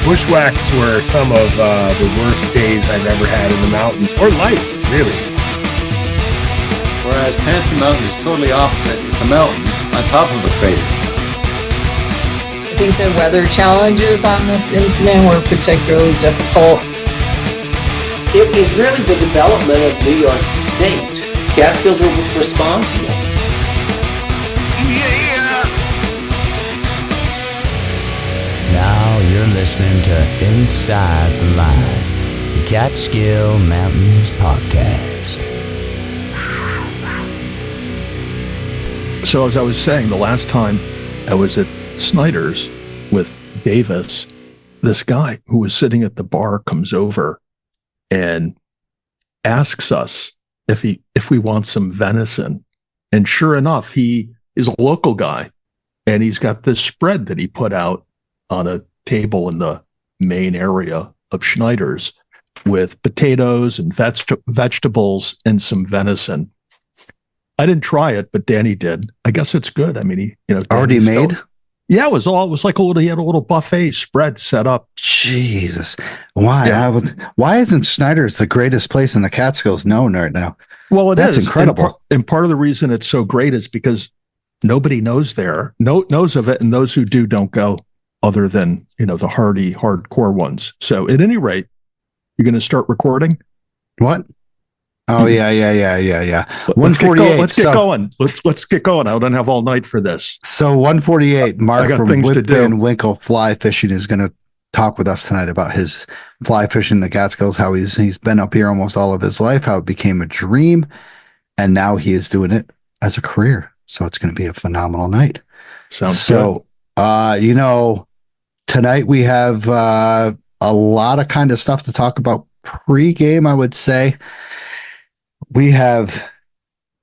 bushwhacks were some of the worst days I've ever had in the mountains, or life, really. Whereas Panther Mountain is totally opposite. It's a mountain on top of a crater. I think the weather challenges on this incident were particularly difficult. It was really the development of New York State. Catskills were responsible. Now you're listening to Inside the Line, the Catskill Mountains podcast. So as I was saying, the last time I was at Snyder's with Davis, this guy who was sitting at the bar comes over and asks us if we want some venison. And sure enough, he is a local guy, and he's got this spread that he put out on a table in the main area of Schneider's with potatoes and vegetables and some venison. I didn't try it, but Danny did. I guess it's good. I mean, he, already made? Yeah, it was like he had a little buffet spread set up. Jesus. Why? Yeah. Why isn't Snyder's the greatest place in the Catskills known right now? Well, That's incredible. And part of the reason it's so great is because nobody knows knows of it, and those who do don't go, other than, the hardy, hardcore ones. So at any rate, you're going to start recording? What? Oh, yeah. 148. Let's get going. Let's get going. I don't have all night for this. So 148, Mark from Winkle Fly Fishing is going to talk with us tonight about his fly fishing in the Catskills, how he's been up here almost all of his life, how it became a dream, and now he is doing it as a career. So it's going to be a phenomenal night. Sounds good. Tonight we have a lot of kind of stuff to talk about pre-game, I would say. We have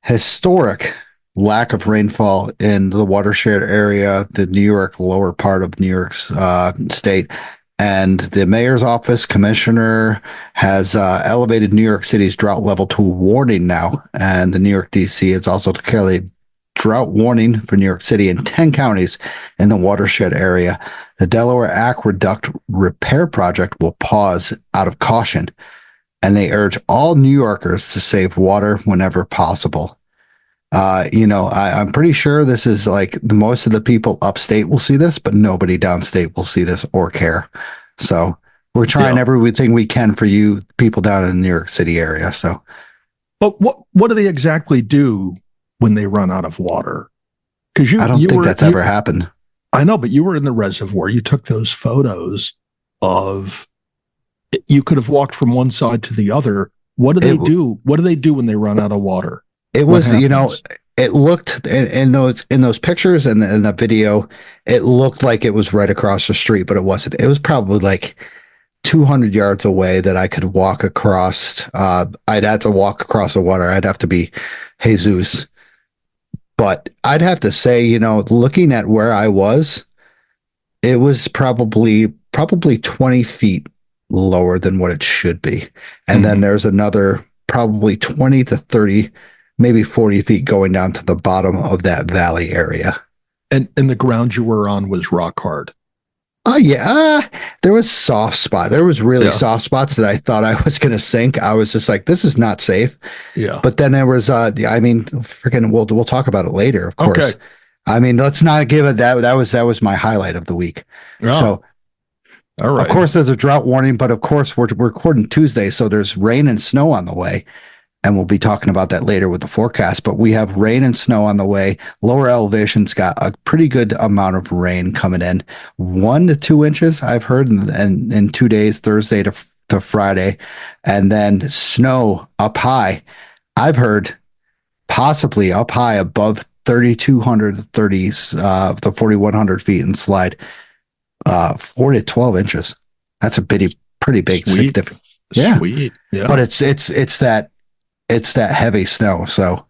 historic lack of rainfall in the watershed area, the New York, lower part of New York's state. And the mayor's office commissioner has elevated New York City's drought level to warning now. And the New York DC has also declared a drought warning for New York City in 10 counties in the watershed area. The Delaware Aqueduct repair project will pause out of caution, and they urge all New Yorkers to save water whenever possible. I'm pretty sure this is like most of the people upstate will see this, but nobody downstate will see this or care. So we're trying everything we can for you people down in the New York City area. So, but what do they exactly do when they run out of water? Because I don't think that's ever happened. I know, but you were in the reservoir. You took those photos of. You could have walked from one side to the other. What do they do? What do they do when they run out of water? It was, it looked in those pictures and in the video, it looked like it was right across the street, but it wasn't. It was probably like 200 yards away that I could walk across. I'd have to walk across the water. I'd have to be Jesus. But I'd have to say, looking at where I was, it was probably 20 feet lower than what it should be. And then there's another probably 20 to 30, maybe 40 feet going down to the bottom of that valley area. And the ground you were on was rock hard. Oh, yeah. There was soft spot. There was really soft spots that I thought I was going to sink. I was just like, this is not safe. Yeah. But then there was, we'll talk about it later, of course. Okay. I mean, let's not give it that. That was my highlight of the week. Oh. So, all right. Of course, there's a drought warning, but of course, we're recording Tuesday, so there's rain and snow on the way. And we'll be talking about that later with the forecast. But we have rain and snow on the way. Lower elevations got a pretty good amount of rain coming in. 1 to 2 inches, I've heard, in 2 days, Thursday to Friday. And then snow up high. I've heard possibly up high above 3,200, 30s, the 4,100 feet and slide 4 to 12 inches. That's a pretty big. Sweet. Yeah. Sweet. Yeah. But it's that heavy snow. So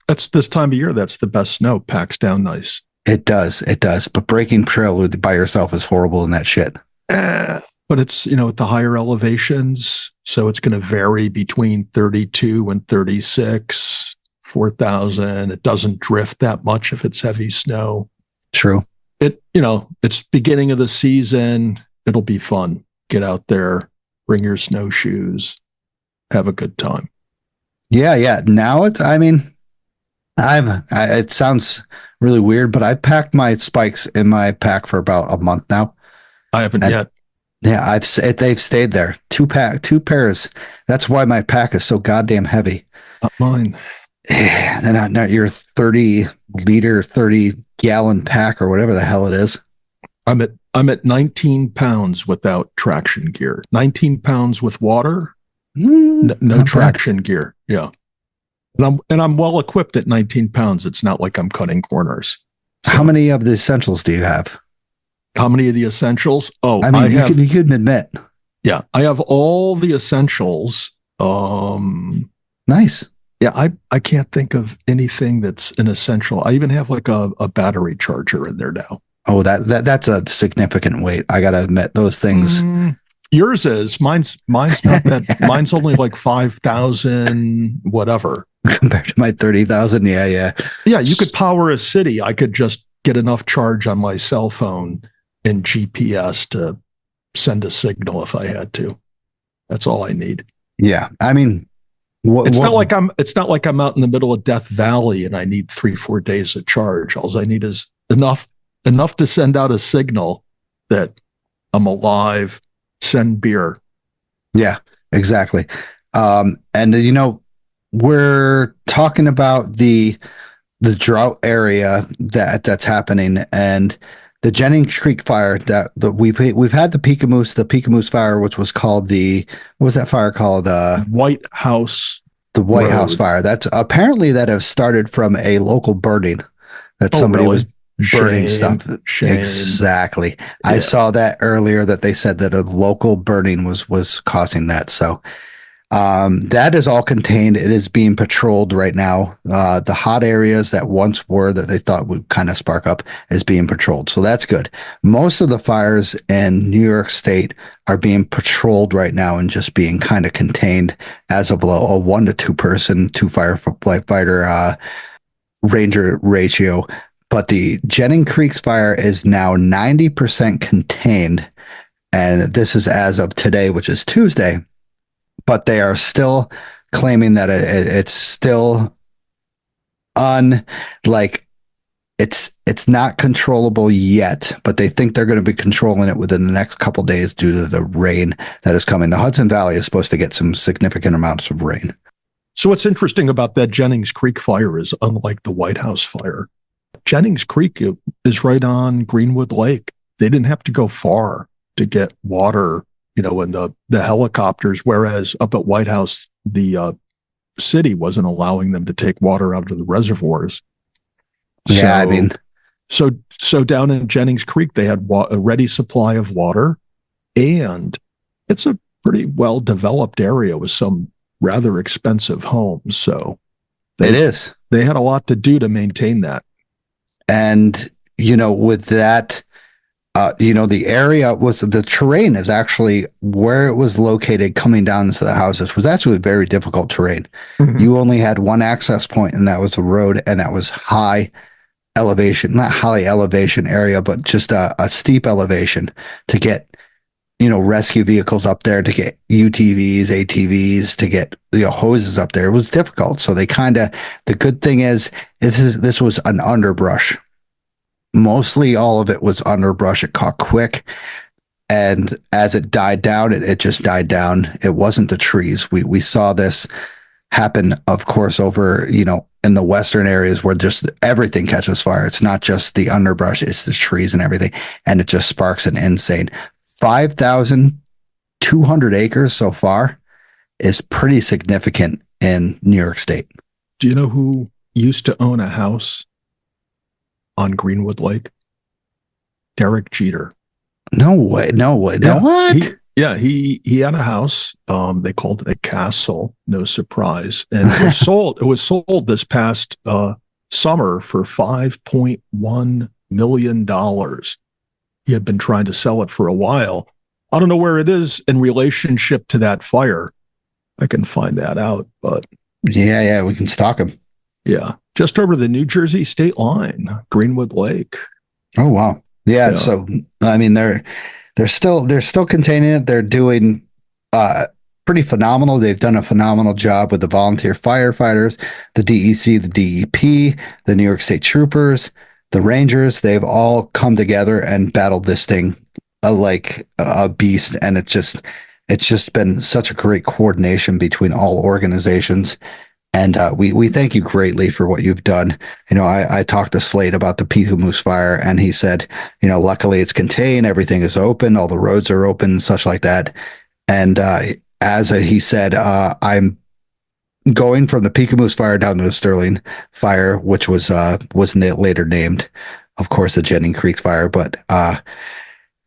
that's this time of year. That's the best snow. Packs down nice. It does. But breaking trail by yourself is horrible in that shit. But it's, at the higher elevations. So it's going to vary between 32 and 36, 4,000. It doesn't drift that much if it's heavy snow. True. It's beginning of the season. it'll be fun. Get out there, bring your snowshoes, have a good time. Yeah. Now it sounds really weird, but I've packed my spikes in my pack for about a month now. I haven't yet. Yeah, they've stayed there. Two pairs. That's why my pack is so goddamn heavy. Not mine. And not your 30-liter, 30-gallon pack or whatever the hell it is. I'm at 19 pounds without traction gear. 19 pounds with water. No traction gear. Yeah. And I'm well equipped at 19 pounds. It's not like I'm cutting corners. So, how many of the essentials do you have? How many of the essentials? Oh, I mean, you can admit. Yeah, I have all the essentials. Nice. Yeah, I can't think of anything that's an essential. I even have like a battery charger in there now. Oh, that's a significant weight. I gotta admit, those things. Yours is. Mine's not that. Mine's only like 5,000 whatever compared to my 30,000. Yeah. You could power a city. I could just get enough charge on my cell phone and GPS to send a signal if I had to. That's all I need. Yeah, I mean, it's not like I'm out in the middle of Death Valley and I need 3-4 days of charge. All I need is enough to send out a signal that I'm alive. Send beer. Yeah, exactly. And we're talking about the drought area that's happening, and the Jennings Creek fire that we've had the Pikamoose fire, which was called what was that fire called? White House. The White House fire. That's apparently that have started from a local burning that somebody was burning stuff. Shame. Exactly. Yeah. I saw that earlier that they said that a local burning was causing that. So that is all contained. It is being patrolled right now. The hot areas that once were that they thought would kind of spark up is being patrolled. So that's good. Most of the fires in New York State are being patrolled right now and just being kind of contained as of a 1 to 2 person, 2 firefighter ranger ratio. But the Jennings Creek fire is now 90% contained. And this is as of today, which is Tuesday. But they are still claiming that it's still it's not controllable yet, but they think they're going to be controlling it within the next couple of days due to the rain that is coming. The Hudson Valley is supposed to get some significant amounts of rain. So what's interesting about that Jennings Creek fire is, unlike the White House fire, Jennings Creek is right on Greenwood Lake. They didn't have to go far to get water, in the helicopters, whereas up at White House, the city wasn't allowing them to take water out of the reservoirs. Yeah, so down in Jennings Creek, they had a ready supply of water, and it's a pretty well-developed area with some rather expensive homes. So it is. They had a lot to do to maintain that. And, with that, the area the terrain is actually where it was located coming down into the houses was actually very difficult terrain. Mm-hmm. You only had one access point, and that was a road, and that was high elevation, not high elevation area, but just a steep elevation to get, rescue vehicles up there, to get UTVs, ATVs, to get, hoses up there. It was difficult. So the good thing is this was an underbrush. Mostly all of it was underbrush. It caught quick. And as it died down, it just died down. It wasn't the trees. We saw this happen, of course, over, in the western areas where just everything catches fire. It's not just the underbrush, it's the trees and everything. And it just sparks an insane 5,200 acres so far is pretty significant in New York State. Do you know who used to own a house on Greenwood Lake? Derek Jeter. No way. No, what? He had a house. They called it a castle. No surprise. And it was sold. It was sold this past summer for $5.1 million. He had been trying to sell it for a while. I don't know where it is in relationship to that fire. I can find that out, but yeah, we can stalk him. Yeah, just over the New Jersey state line, Greenwood Lake. Oh wow. Yeah. So I mean, they're still containing it. They're doing pretty phenomenal. They've done a phenomenal job with the volunteer firefighters, the DEC, the DEP, the New York State Troopers, the Rangers. They've all come together and battled this thing like a beast, and it's just been such a great coordination between all organizations. And we thank you greatly for what you've done. I talked to Slade about the Pico Moose fire, and he said, luckily it's contained, everything is open, all the roads are open, such like that. And he said, I'm going from the Pico Moose fire down to the Sterling fire, which was later named, of course, the Jennings Creek fire, but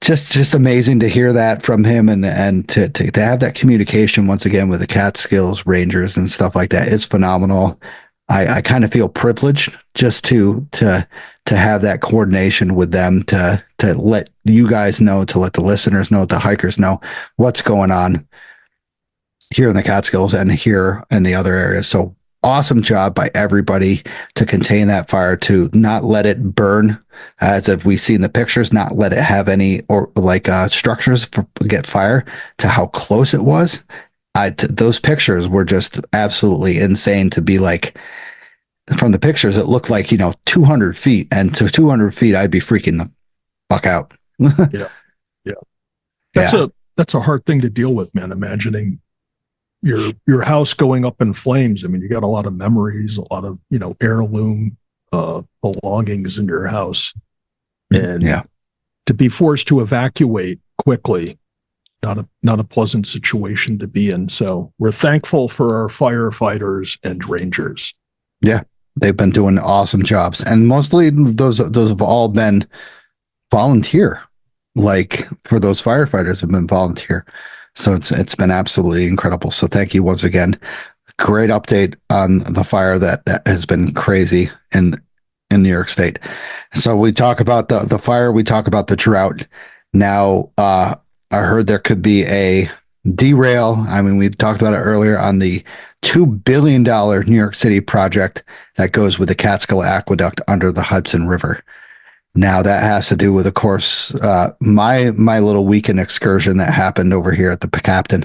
just amazing to hear that from him, and to have that communication once again with the Catskills Rangers and stuff like that is phenomenal. I kind of feel privileged just to have that coordination with them, to let you guys know, to let the listeners know, the hikers know what's going on here in the Catskills and here in the other areas. So awesome job by everybody to contain that fire, to not let it burn, as if we see in the pictures, not let it have any structures get fire, to how close it was. Those pictures were just absolutely insane. To be like, from the pictures, it looked like 200 feet, and to 200 feet, I'd be freaking the fuck out. Yeah. That's a hard thing to deal with, man. Imagining your house going up in flames. I mean, you got a lot of memories, a lot of heirloom belongings in your house, and to be forced to evacuate quickly, not a pleasant situation to be in. So we're thankful for our firefighters and rangers. Yeah, they've been doing awesome jobs, and mostly those have all been volunteer. Like, for those firefighters have been volunteer. So it's been absolutely incredible. So thank you once again. Great update on the fire that has been crazy in New York State. So we talk about the fire, we talk about the drought. Now, I heard there could be a derail. I mean, we talked about it earlier on the $2 billion New York City project that goes with the Catskill Aqueduct under the Hudson River. Now, that has to do with, of course, my little weekend excursion that happened over here at the Captain.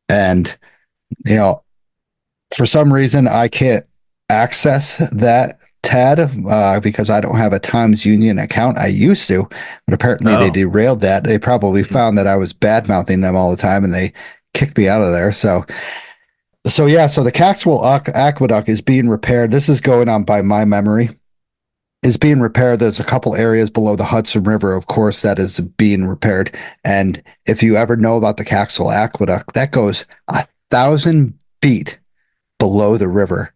And, for some reason, I can't access that TAD because I don't have a Times Union account. I used to, but apparently they derailed that. They probably found that I was bad-mouthing them all the time, and they kicked me out of there. So the Catskill Aqueduct is being repaired. This is going on by my memory. Is being repaired. There's a couple areas below the Hudson River, of course, that is being repaired. And if you ever know about the Catskill Aqueduct, that goes 1,000 feet below the river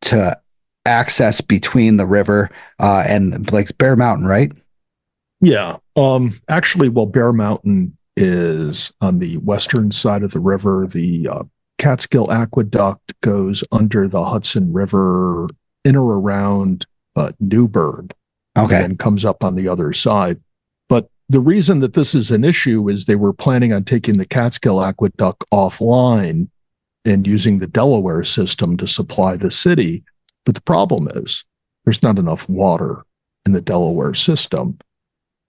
to access between the river and like Bear Mountain, right? Yeah. Actually, Bear Mountain is on the western side of the river. The Catskill Aqueduct goes under the Hudson River in or around Newburgh, and comes up on the other side. But the reason that this is an issue is they were planning on taking the Catskill Aqueduct offline and using the Delaware system to supply the city. But the problem is there's not enough water in the Delaware system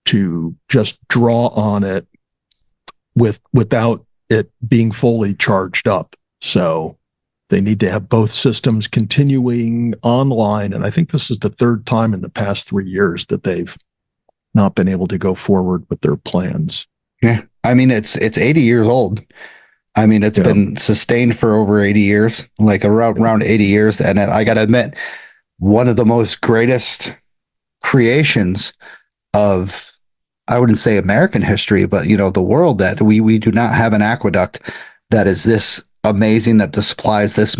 to just draw on it without it being fully charged up. So they need to have both systems continuing online. And I think this is the third time in the past 3 years that they've not been able to go forward with their plans. Yeah. I mean, it's 80 years old. I mean, it's been sustained for over 80 years, like around 80 years. And I got to admit, one of the most greatest creations of, I wouldn't say American history, but, the world, that we do not have an aqueduct that is this amazing, that supplies this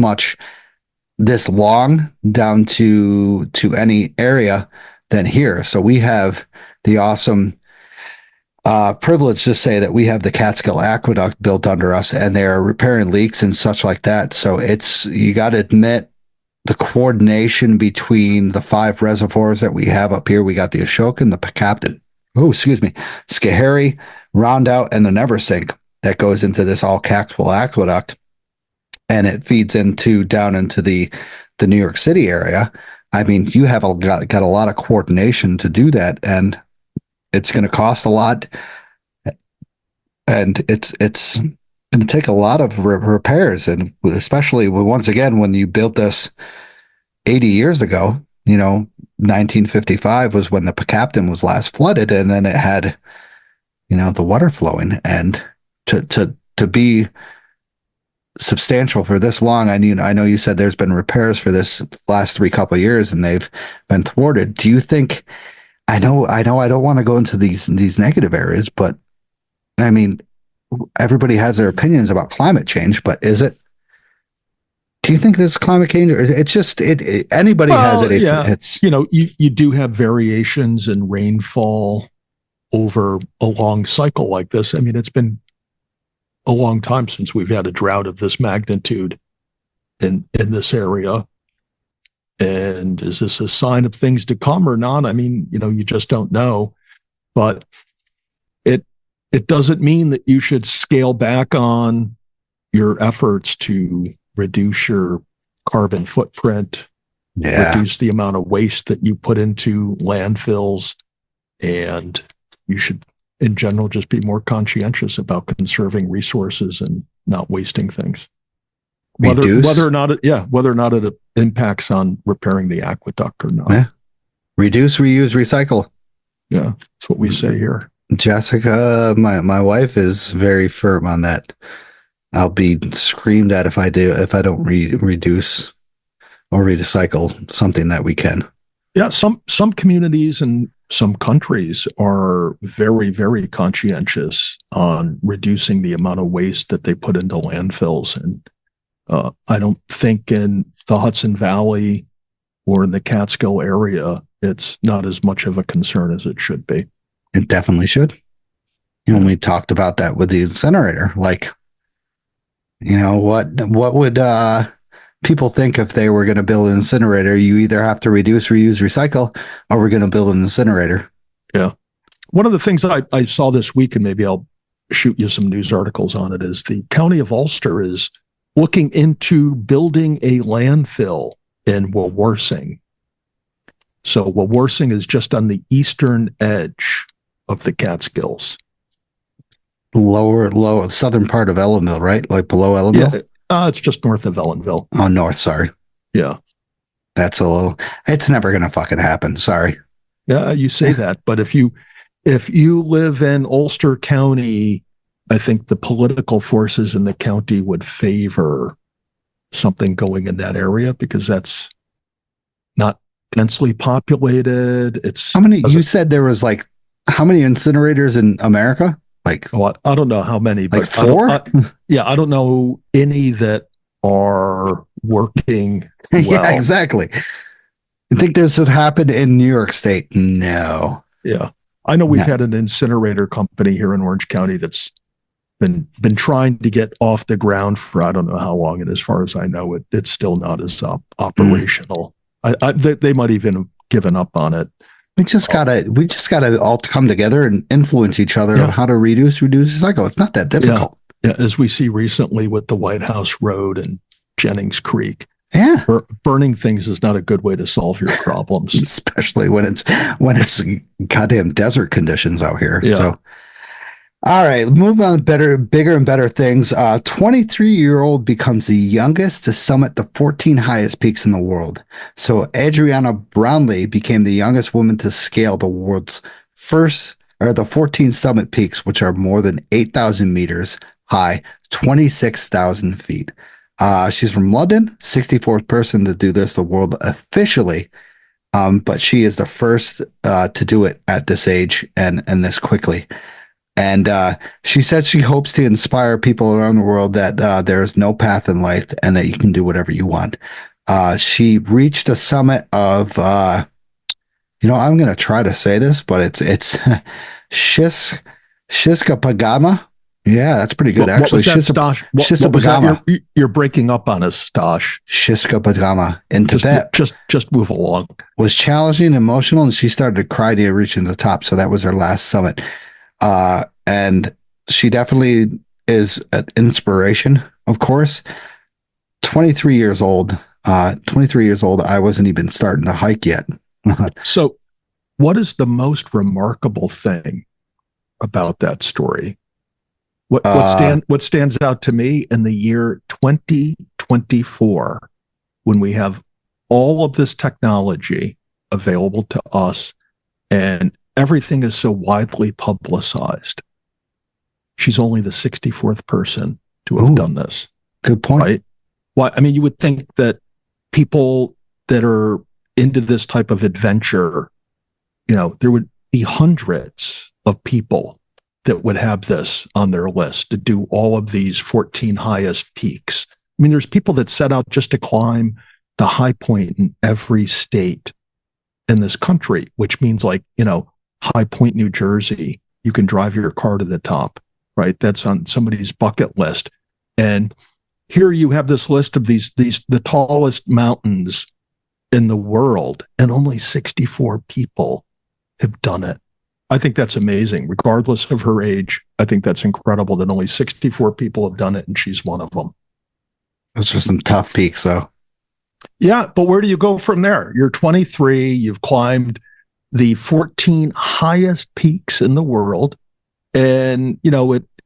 long down to any area than here. So we have the awesome privilege to say that we have the Catskill Aqueduct built under us, and they are repairing leaks and such like that. So you got to admit, the coordination between the 5 reservoirs that we have up here. We got the Ashoka and the Captain. Schoharie, Rondout, and the Neversink that goes into this all Catskill Aqueduct. And it feeds down into the New York City area. I mean, you have got a lot of coordination to do that, and it's going to cost a lot. and it's going to take a lot of repairs, and especially once again when you built this 80 years ago, 1955 was when the Captain was last flooded, and then it had the water flowing, and to be substantial for this long. I know you said there's been repairs for this last couple of years and they've been thwarted. Do you think, I know I don't want to go into these negative areas, but I mean, everybody has their opinions about climate change, but do you think this climate change, or it's just anybody has it? It's you do have variations in rainfall over a long cycle like this. I mean, it's been a long time since we've had a drought of this magnitude in this area. And is this a sign of things to come or not? I mean, you just don't know. But it doesn't mean that you should scale back on your efforts to reduce your carbon footprint, reduce the amount of waste that you put into landfills, and you should, in general, just be more conscientious about conserving resources and not wasting things. Whether or not it impacts on repairing the aqueduct or not. Yeah. Reduce, reuse, recycle. Yeah, that's what we say here. Jessica, my wife is very firm on that. I'll be screamed at if I don't reduce or recycle something that we can. Yeah, some communities and some countries are very, very conscientious on reducing the amount of waste that they put into landfills. And I don't think in the Hudson Valley or in the Catskill area, it's not as much of a concern as it should be. It definitely should. We talked about that with the incinerator. Like, what would people think if they were going to build an incinerator? You either have to reduce, reuse, recycle, or we're going to build an incinerator. Yeah. One of the things that I saw this week, and maybe I'll shoot you some news articles on it, is the county of Ulster is looking into building a landfill in Wawarsing. So Wawarsing is just on the eastern edge of the Catskills. Low southern part of Ellenville, right? Like below Ellenville? Yeah, it's just north of Ellenville. Oh, north, sorry. Yeah. That's it's never going to fucking happen. Sorry. Yeah, you say that, but if you live in Ulster County, I think the political forces in the county would favor something going in that area because that's not densely populated. You said there was how many incinerators in America? I don't know how many, but 4? I don't know any that are working well. Yeah, exactly. I think this would happen in New York State. No. Yeah. I know we've had an incinerator company here in Orange County that's been trying to get off the ground for I don't know how long, and as far as I know, it's still not as operational. They might even have given up on it. We just gotta all come together and influence each other on how to reduce, recycle. It's not that difficult. Yeah, as we see recently with the White House Road and Jennings Creek. Yeah, burning things is not a good way to solve your problems, especially when it's goddamn desert conditions out here. Yeah. So, all right, move on. Bigger and better things. 23-year-old becomes the youngest to summit the 14 highest peaks in the world. So Adriana Brownlee became the youngest woman to scale the world's the 14 summit peaks, which are more than 8,000 meters high, 26,000 feet. She's from London, 64th person to do this, the world officially. But she is the first to do it at this age and this quickly. And she says she hopes to inspire people around the world that there is no path in life and that you can do whatever you want. She reached a summit of, I'm going to try to say this, but it's Shishkapagama. Yeah, that's pretty good, actually. What was that, Stosh? You're breaking up on us, Stosh. Shishkapagama in Tibet. Just move along. Was challenging and emotional, and she started to cry near reaching the top. So that was her last summit. And she definitely is an inspiration, of course. 23 years old. I wasn't even starting to hike yet. So what is the most remarkable thing about that story? What stands out to me in the year 2024, when we have all of this technology available to us and everything is so widely publicized, she's only the 64th person to have done this. Good point. Right? Well, I mean, you would think that people that are into this type of adventure, there would be hundreds of people that would have this on their list to do all of these 14 highest peaks. I mean, there's people that set out just to climb the high point in every state in this country, which means High Point, New Jersey, you can drive your car to the top, right? That's on somebody's bucket list. And here you have this list of the tallest mountains in the world, and only 64 people have done it. I think that's amazing. Regardless of her age, I think that's incredible that only 64 people have done it, and she's one of them. Those are some tough peaks, though. Yeah, but where do you go from there? You're 23, you've climbed the 14 highest peaks in the world, and,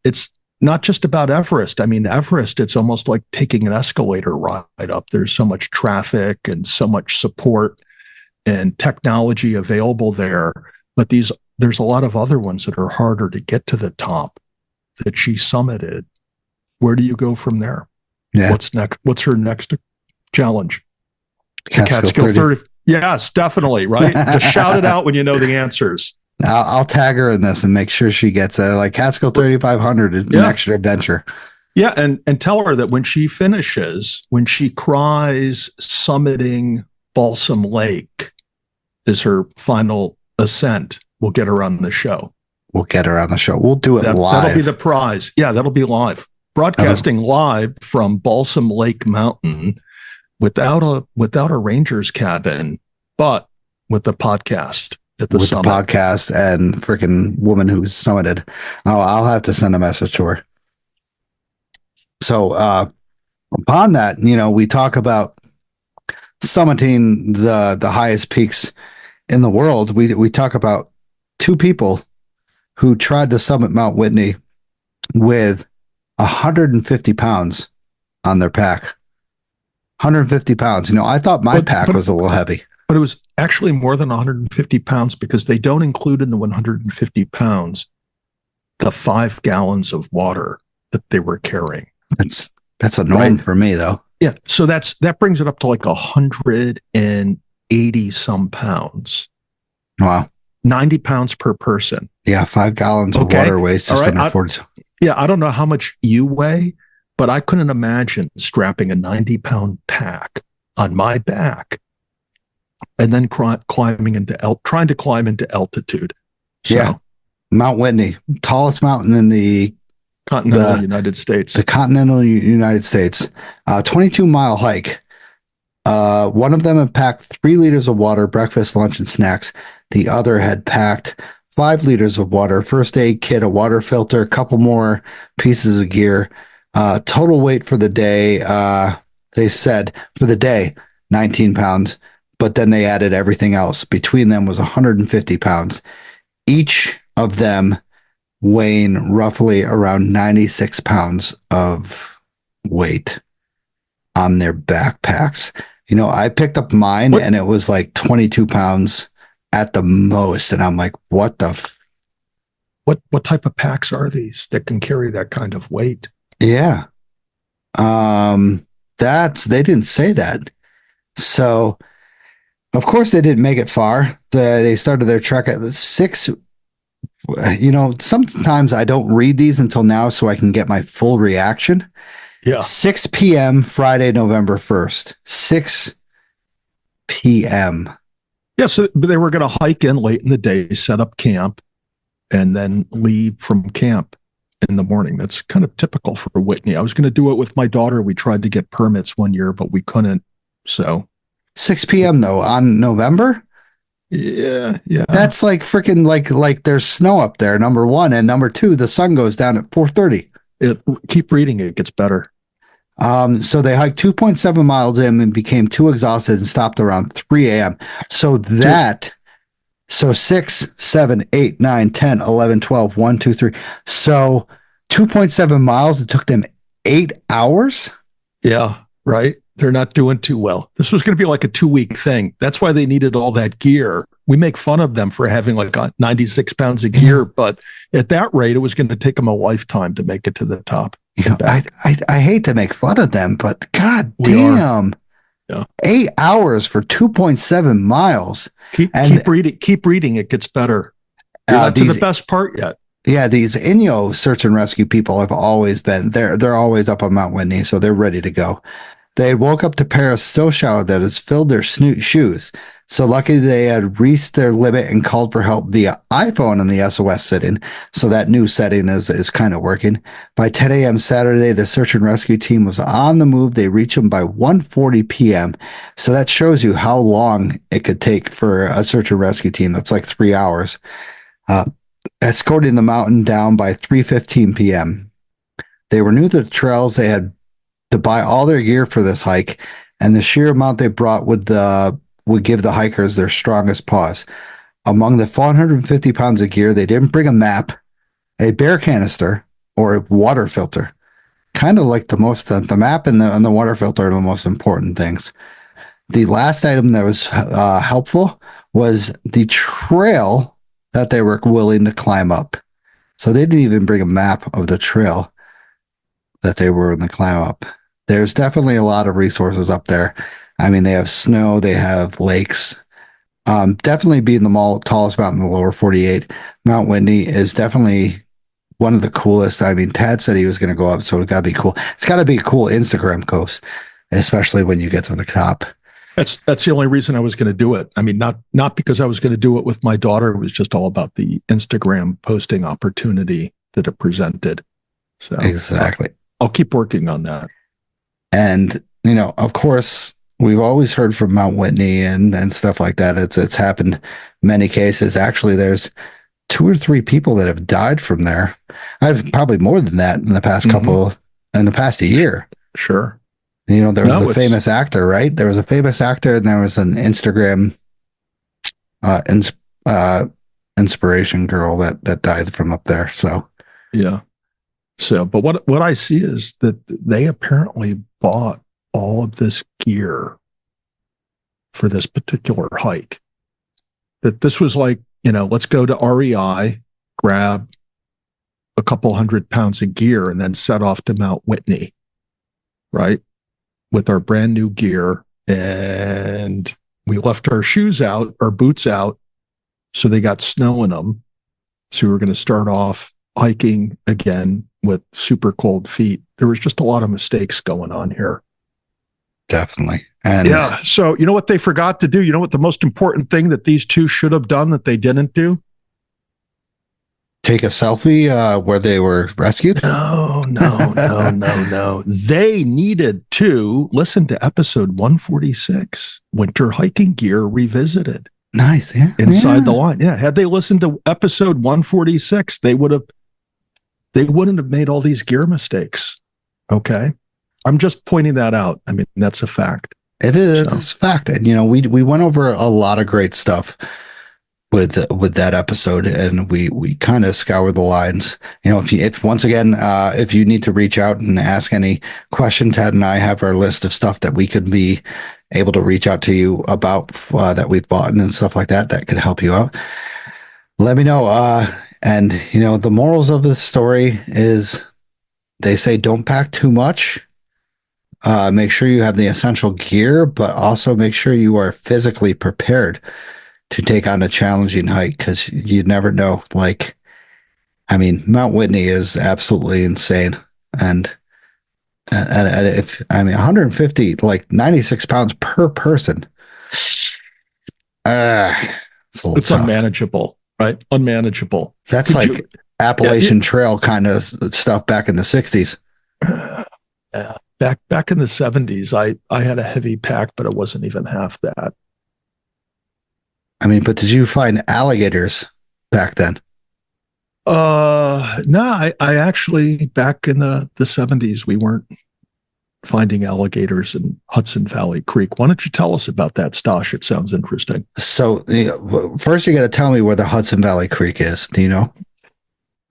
it's not just about Everest. I mean, Everest, it's almost like taking an escalator ride up. There's so much traffic and so much support and technology available there. But there's a lot of other ones that are harder to get to the top that she summited. Where do you go from there? Yeah. What's next? What's her next challenge? Catskill 30. Yes, definitely. Right. Just shout it out when you know the answers. I'll tag her in this and make sure she gets it. Like Catskill 3500 is an extra adventure. Yeah. And tell her that when she finishes, when she cries summiting Balsam Lake is her final ascent, we'll get her on the show. We'll do it live. That'll be the prize. Yeah, that'll be live. Broadcasting live from Balsam Lake Mountain without a ranger's cabin, but with the podcast at the summit. The podcast and freaking woman who's summited. Oh, I'll have to send a message to her. So upon that, we talk about summiting the highest peaks in the world. We talk about two people who tried to summit Mount Whitney with 150 pounds on their pack. 150 pounds. I thought my pack was a little heavy. But it was actually more than 150 pounds because they don't include in the 150 pounds the 5 gallons of water that they were carrying. That's a norm for me, though. Yeah. So that brings it up to like 180 some pounds. Wow. 90 pounds per person. Yeah. 5 gallons of water weighs just under 40. Yeah. I don't know how much you weigh, but I couldn't imagine strapping a 90-pound pack on my back and then trying to climb into altitude. So, yeah. Mount Whitney, tallest mountain in the continental United States. The continental United States. 22-mile hike. One of them had packed 3 liters of water, breakfast, lunch, and snacks. The other had packed 5 liters of water, first aid kit, a water filter, a couple more pieces of gear. Total weight for the day, they said, for the day, 19 pounds. But then they added everything else. Between them was 150 pounds. Each of them weighing roughly around 96 pounds of weight on their backpacks. I picked up mine and it was like 22 pounds at the most. And I'm like, what the? What type of packs are these that can carry that kind of weight? Yeah. They didn't say that. So, of course, they didn't make it far. They started their trek at 6. Sometimes I don't read these until now so I can get my full reaction. Yeah. 6 p.m. Friday, November 1st. 6 p.m. Yeah, so they were going to hike in late in the day, set up camp, and then leave from camp in the morning. That's kind of typical for Whitney. I was going to do it with my daughter. We tried to get permits one year, but we couldn't. So 6 p.m. though on November. Yeah. That's like freaking like there's snow up there. Number one, and number two, the sun goes down at 4:30. Keep reading; it gets better. So they hiked 2.7 miles in and became too exhausted and stopped around 3 a.m. So 6, 7, 8, 9, 10, 11, 12, 1, 2, 3. So 2.7 miles. It took them 8 hours. Yeah, right. They're not doing too well. This was going to be like a 2-week thing. That's why they needed all that gear. We make fun of them for having like 96 pounds of gear, but at that rate, it was going to take them a lifetime to make it to the top. I hate to make fun of them, but god We damn. Yeah. 8 hours for 2.7 miles. Keep reading. It gets better. You're not to the best part yet. Yeah, these Inyo search and rescue people have always been they're always up on Mount Whitney, so they're ready to go. They woke up to a pair of snow shower that has filled their shoes. So lucky they had reached their limit and called for help via iPhone in the SOS setting. So that new setting is kind of working. By 10 a.m. Saturday, the search and rescue team was on the move. They reached them by 1:40 p.m. So that shows you how long it could take for a search and rescue team. That's like 3 hours. Escorting the mountain down by 3:15 p.m. They were new to the trails. They had to buy all their gear for this hike, and the sheer amount they brought would give the hikers their strongest pause. Among the 450 pounds of gear, they didn't bring a map, a bear canister, or a water filter. Kind of like the map and the water filter are the most important things. The last item that was helpful was the trail that they were willing to climb up. So they didn't even bring a map of the trail that they were in the climb up. There's definitely a lot of resources up there. I mean, they have snow, they have lakes. Definitely being the tallest mountain in the lower 48, Mount Whitney is definitely one of the coolest. I mean, Tad said he was going to go up, so it's got to be cool. It's got to be a cool Instagram post, especially when you get to the top. That's the only reason I was going to do it. I mean, not because I was going to do it with my daughter. It was just all about the Instagram posting opportunity that it presented. So exactly. I'll keep working on that. And, of course, we've always heard from Mount Whitney and stuff like that. It's happened many cases. Actually, there's 2 or 3 people that have died from there. I've probably more than that in the past in the past year. Sure. There was the famous actor, right? There was a famous actor, and there was an Instagram inspiration girl that died from up there. So, yeah. So, but what I see is that they apparently bought all of this gear for this particular hike. That this was like, let's go to REI, grab a couple 100 pounds of gear, and then set off to Mount Whitney, right? With our brand new gear. And we left our shoes out, our boots out, so they got snow in them. So we were going to start off hiking again with super cold feet. There was just a lot of mistakes going on here. Definitely. And yeah. So you know what they forgot to do? You know what the most important thing that these two should have done that they didn't do? Take a selfie where they were rescued? No. They needed to listen to episode 146, Winter Hiking Gear Revisited. Nice. Yeah. Inside the line. Yeah. Had they listened to episode 146, they wouldn't have made all these gear mistakes. Okay. I'm just pointing that out. I mean, that's a fact. It is. It's a fact. And, we went over a lot of great stuff with that episode, and we kind of scour the lines. If you need to reach out and ask any question, Ted and I have our list of stuff that we could be able to reach out to you about that we've bought and stuff like that could help you out. Let me know. And the morals of this story is they say don't pack too much. Make sure you have the essential gear, but also make sure you are physically prepared to take on a challenging hike, because you never know. Mount Whitney is absolutely insane. And if 150, 96 pounds per person, it's unmanageable, right? Unmanageable. That's Appalachian Trail kind of stuff back in the 60s. Yeah. Back in the 70s, I had a heavy pack, but it wasn't even half that. But did you find alligators back then? No, I actually, back in the 70s, we weren't finding alligators in Hudson Valley Creek. Why don't you tell us about that, Stosh? It sounds interesting. So first you got to tell me where the Hudson Valley Creek is. Do you know?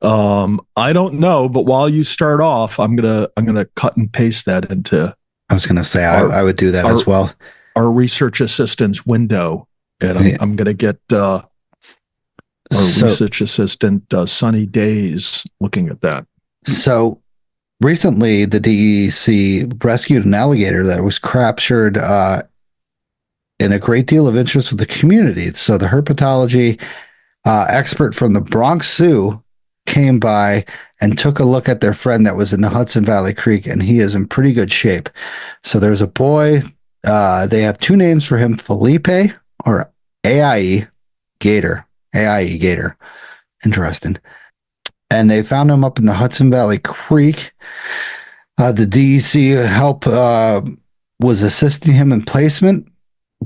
I don't know, but while you start off, I'm gonna cut and paste that into I was gonna say I would do that as well. Our research assistant's window, and I'm gonna get our research assistant Sunny Days looking at that. So recently, the DEC rescued an alligator that was captured in a great deal of interest with the community. So the herpetology expert from the Bronx Zoo came by and took a look at their friend that was in the Hudson Valley Creek, and he is in pretty good shape. So there's a boy. They have two names for him, Felipe or AIE Gator. AIE Gator. Interesting. And they found him up in the Hudson Valley Creek. The DEC help was assisting him in placement,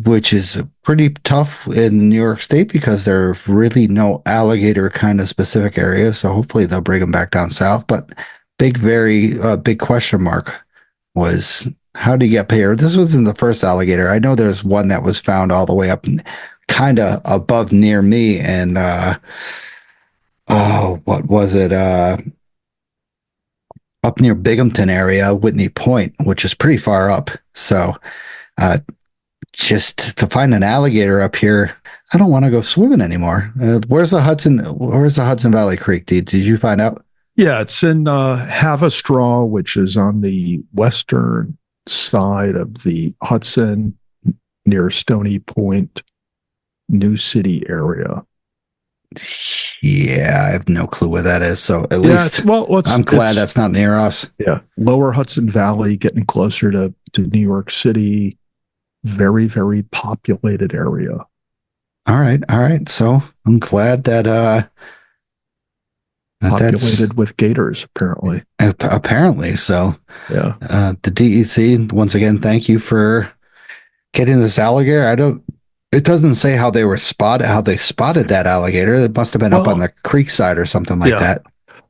which is pretty tough in New York State because there are really no alligator kind of specific areas. So hopefully they'll bring him back down south. But very big question mark was, how do you get paid? This wasn't the first alligator. I know there's one that was found all the way up kind of above near me. And what was it? Up near Binghamton area, Whitney Point, which is pretty far up. So just to find an alligator up here, I don't want to go swimming anymore. Where's the Hudson Valley Creek? Did you find out? Yeah, it's in Haverstraw, which is on the western side of the Hudson, near Stony Point, New City area. Yeah, I have no clue where that is. So at least I'm glad that's not near us. Yeah, Lower Hudson Valley, getting closer to New York City. Very, very populated area. All right. So I'm glad that populated with gators, apparently. Apparently, so yeah. The DEC, once again, thank you for getting this alligator. It doesn't say how they spotted that alligator. It must have been up on the creek side or something like that.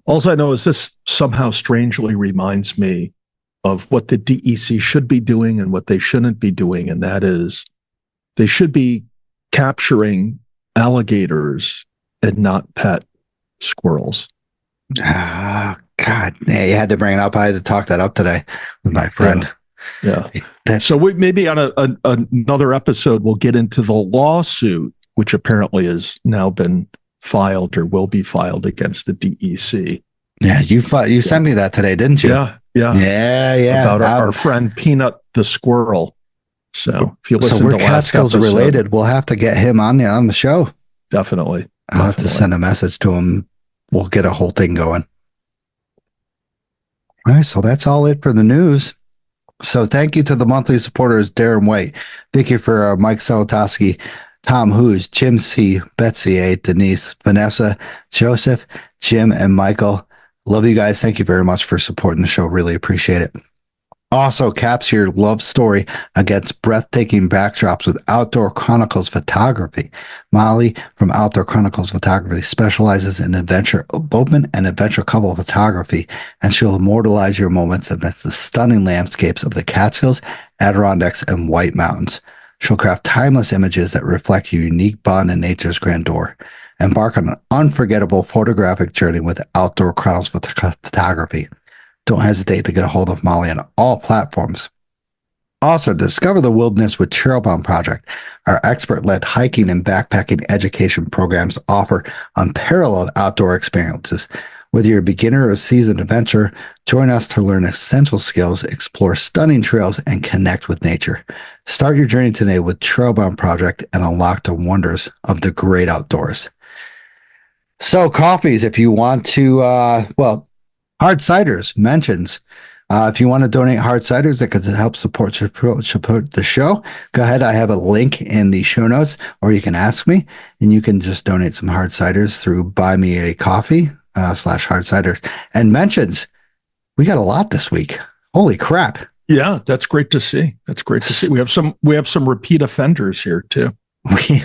All I know is this somehow strangely reminds me of what the DEC should be doing and what they shouldn't be doing. And that is, they should be capturing alligators and not pet squirrels. God, yeah, you had to bring it up. I had to talk that up today with my friend. Yeah. So we maybe on another episode, we'll get into the lawsuit, which apparently has now been filed or will be filed against the DEC. Yeah, you sent me that today, didn't you? Yeah. About our friend Peanut the squirrel. So if you listen, we're Catskills related. We'll have to get him on the show. Definitely. I'll have to send a message to him. We'll get a whole thing going. All right, so that's all it for the news. So thank you to the monthly supporters, Darren White, Vicky for Mike Salatoski, Tom Hughes, Jim C, Betsy A, Denise, Vanessa, Joseph, Jim, and Michael. Love you guys. Thank you very much for supporting the show. Really appreciate it. Also, capture your love story against breathtaking backdrops with Outdoor Chronicles Photography. Molly from Outdoor Chronicles Photography specializes in adventure elopement and adventure couple photography, and she'll immortalize your moments amidst the stunning landscapes of the Catskills, Adirondacks, and White Mountains. She'll craft timeless images that reflect your unique bond in nature's grandeur. Embark on an unforgettable photographic journey with Outdoor Chronicles Photography. Don't hesitate to get a hold of Molly on all platforms. Also, discover the wilderness with Trailbound Project. Our expert-led hiking and backpacking education programs offer unparalleled outdoor experiences. Whether you're a beginner or a seasoned adventurer, join us to learn essential skills, explore stunning trails, and connect with nature. Start your journey today with Trailbound Project and unlock the wonders of the great outdoors. So, coffees, if you want to, hard ciders mentions. If you want to donate hard ciders that could help support the show, go ahead. I have a link in the show notes, or you can ask me, and you can just donate some hard ciders through Buy Me a Coffee / hard ciders. And mentions, we got a lot this week. Holy crap! Yeah, that's great to see. We have some repeat offenders here too.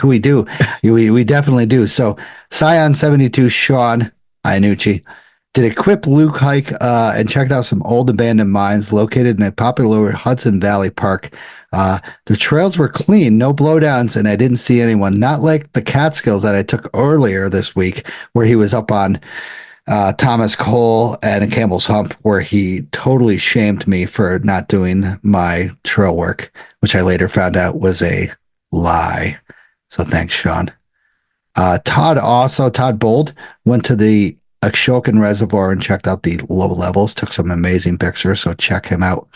We do. We definitely do. So Scion 72 Sean Iannucci did a quick Luke hike and checked out some old abandoned mines located in a popular Hudson Valley Park. The trails were clean, no blowdowns, and I didn't see anyone. Not like the Catskills that I took earlier this week, where he was up on Thomas Cole and a Campbell's Hump, where he totally shamed me for not doing my trail work, which I later found out was a lie. So thanks, Sean. Todd Bold went to the Ashokan Reservoir and checked out the low levels, took some amazing pictures. So check him out.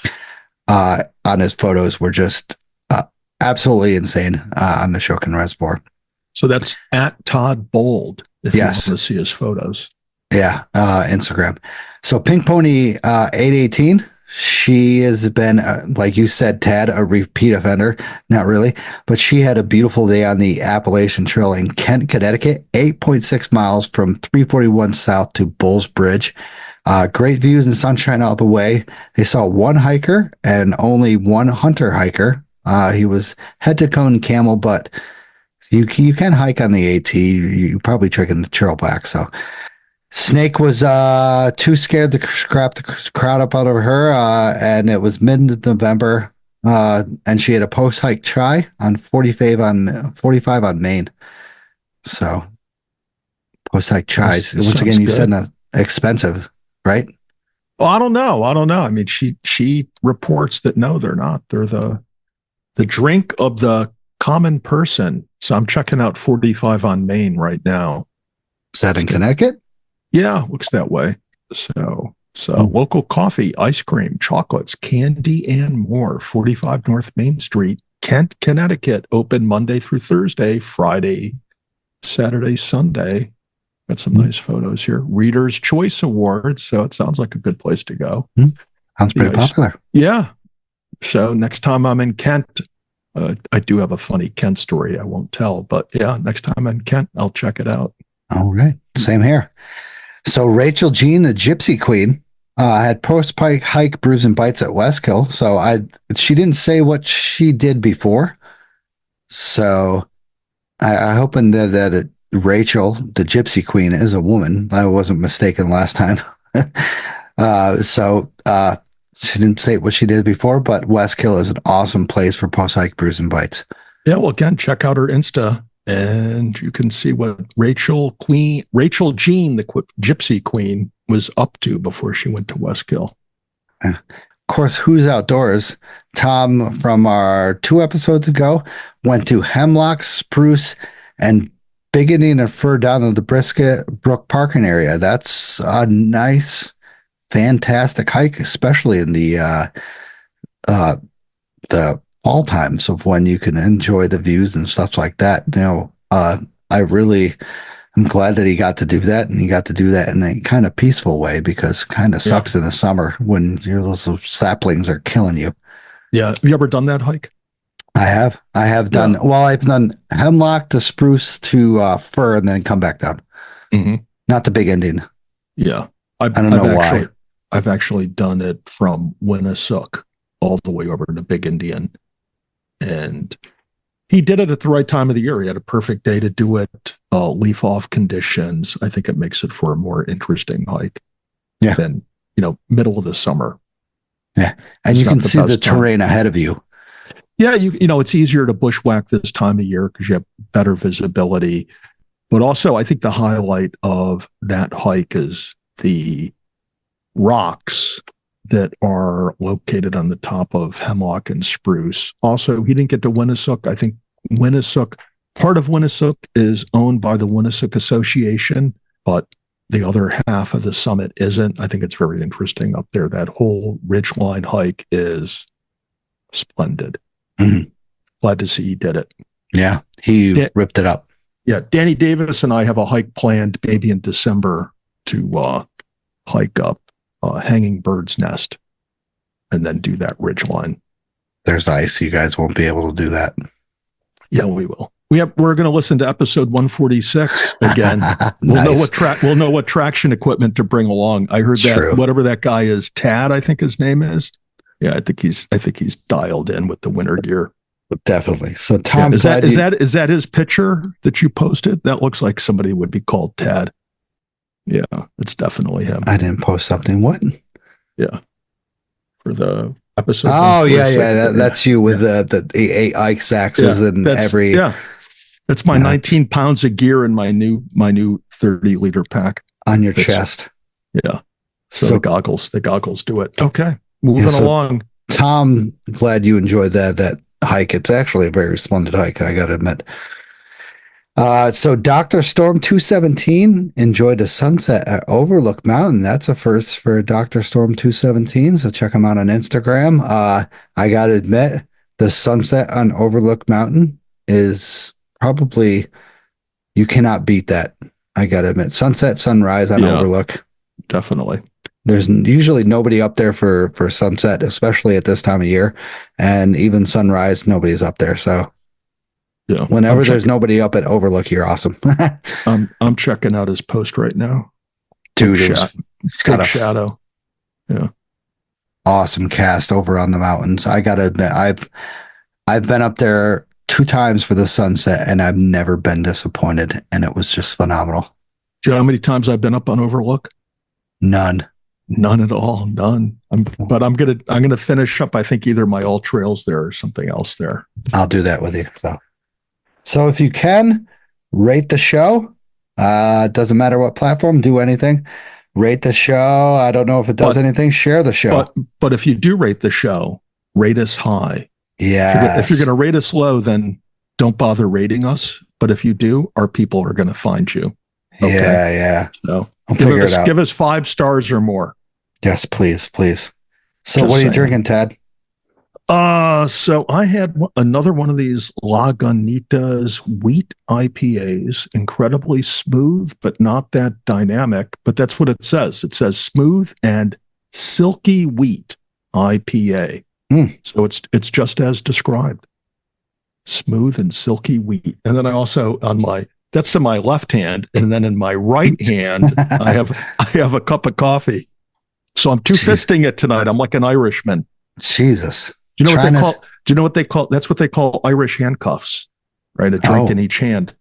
On his photos were just absolutely insane on the Ashokan Reservoir. So that's at Todd Bold if Yes. you want to see his photos. Yeah, Instagram. So Pink Pony 818, she has been, like you said, Tad, a repeat offender. Not really, but she had a beautiful day on the Appalachian Trail in Kent, Connecticut, 8.6 miles from 341 South to Bulls Bridge. Great views and sunshine all the way. They saw one hiker and only one hunter hiker. He was head to cone camel, but you can hike on the AT. You probably tricking the trail back. So Snake was too scared to scrap the crowd up out of her, and it was mid-November, and she had a post-hike try on 45 on Maine. So post-hike tries. Once again, you said that expensive, right? Well, I don't know. I mean, she reports that no, they're not. They're the drink of the common person. So I'm checking out 45 on Maine right now. Is that in Connecticut? Yeah, looks that way. So local coffee, ice cream, chocolates, candy, and more. 45 North Main Street, Kent, Connecticut. Open Monday through Thursday, Friday, Saturday, Sunday. Got some nice photos here. Reader's Choice Awards. So it sounds like a good place to go. Sounds pretty popular. Yeah. So next time I'm in Kent, I do have a funny Kent story I won't tell, but yeah, next time I'm in Kent, I'll check it out. All right. Same here. So Rachel Jean, the Gypsy Queen, had post-pike hike bruise and bites at Westkill. So she didn't say what she did before. So I hoping that Rachel, the Gypsy Queen, is a woman. I wasn't mistaken last time. She didn't say what she did before, but Westkill is an awesome place for post-hike bruise and bites. Yeah, well, again, check out her Insta, and you can see what Rachel Jean, the Gypsy Queen, was up to before she went to Westkill. Of course, Who's Outdoors? Tom, from our 2 episodes ago, went to Hemlock, Spruce, and Big Indian and Fir down in the Brisket Brook parking area. That's a nice, fantastic hike, especially in the fall times of when you can enjoy the views and stuff like that. I really am glad that he got to do that, and he got to do that in a kind of peaceful way, because it kind of sucks in the summer when those saplings are killing you. Yeah. Have you ever done that hike? I have done, I've done Hemlock to Spruce to Fir and then come back down. Mm-hmm. Not the Big Indian. Yeah. I don't know why. I've actually done it from Winnisook all the way over to Big Indian. And he did it at the right time of the year. He had a perfect day to do it. Leaf off conditions. I think it makes it for a more interesting hike than, middle of the summer. Yeah. And you can see the terrain ahead of you. Yeah. It's easier to bushwhack this time of year because you have better visibility. But also, I think the highlight of that hike is the rocks that are located on the top of Hemlock and Spruce. Also, he didn't get to Winnisook. I think part of Winnisook is owned by the Winnisook Association, but the other half of the summit isn't. I think it's very interesting up there. That whole ridgeline hike is splendid. Mm-hmm. Glad to see he did it. Yeah, he ripped it up. Yeah, Danny Davis and I have a hike planned maybe in December to hike up Hanging Bird's Nest and then do that ridgeline. There's ice. You guys won't be able to do that. Yeah, we will. We're going to listen to episode 146 again. We'll know what traction equipment to bring along. I heard that whatever that guy is, Tad, I think his name is. Yeah, I think he's dialed in with the winter gear. Definitely. So Tom, is that his picture that you posted? That looks like somebody would be called Tad. Yeah, it's definitely him. I didn't post something. What? Yeah, for the episode. Oh yeah. That's you with the 8 ice axes and every. Yeah, that's my 19 pounds of gear in my new 30-liter pack. on your chest. Yeah. So the goggles do it. Okay. Moving along. Tom, glad you enjoyed that hike. It's actually a very splendid hike, I got to admit. So Dr. Storm 217 enjoyed a sunset at Overlook Mountain. That's a first for Dr. Storm 217. So check him out on Instagram. I got to admit, the sunset on Overlook Mountain is probably, you cannot beat that. I got to admit, sunset, sunrise on Overlook. Definitely. There's usually nobody up there for sunset, especially at this time of year. And even sunrise, nobody's up there. So yeah, whenever there's nobody up at Overlook, you're awesome. I'm checking out his post right now. Dude, it's got a shadow. Yeah. Awesome cast over on the mountains. I gotta admit, I've been up there 2 times for the sunset and I've never been disappointed. And it was just phenomenal. Do you know how many times I've been up on Overlook? None at all. None. But I'm gonna finish up. I think either my all trails there or something else there. I'll do that with you. So if you can rate the show, doesn't matter what platform, do anything. Rate the show. I don't know if it does anything. Share the show. But if you do rate the show, rate us high. Yeah. If you're going to rate us low, then don't bother rating us. But if you do, our people are going to find you. Okay? Yeah. So I'll figure it out. Give us 5 stars or more. Yes, please. So what are you drinking, Tad? So I had another one of these Lagunitas wheat IPAs, incredibly smooth, but not that dynamic. But that's what it says. It says smooth and silky wheat IPA. So it's just as described. Smooth and silky wheat. And then I also that's in my left hand, and then in my right hand I have a cup of coffee. So I'm two-fisting it tonight. I'm like an Irishman. Jesus. Do you know what they call? That's what they call Irish handcuffs, right? A drink in each hand.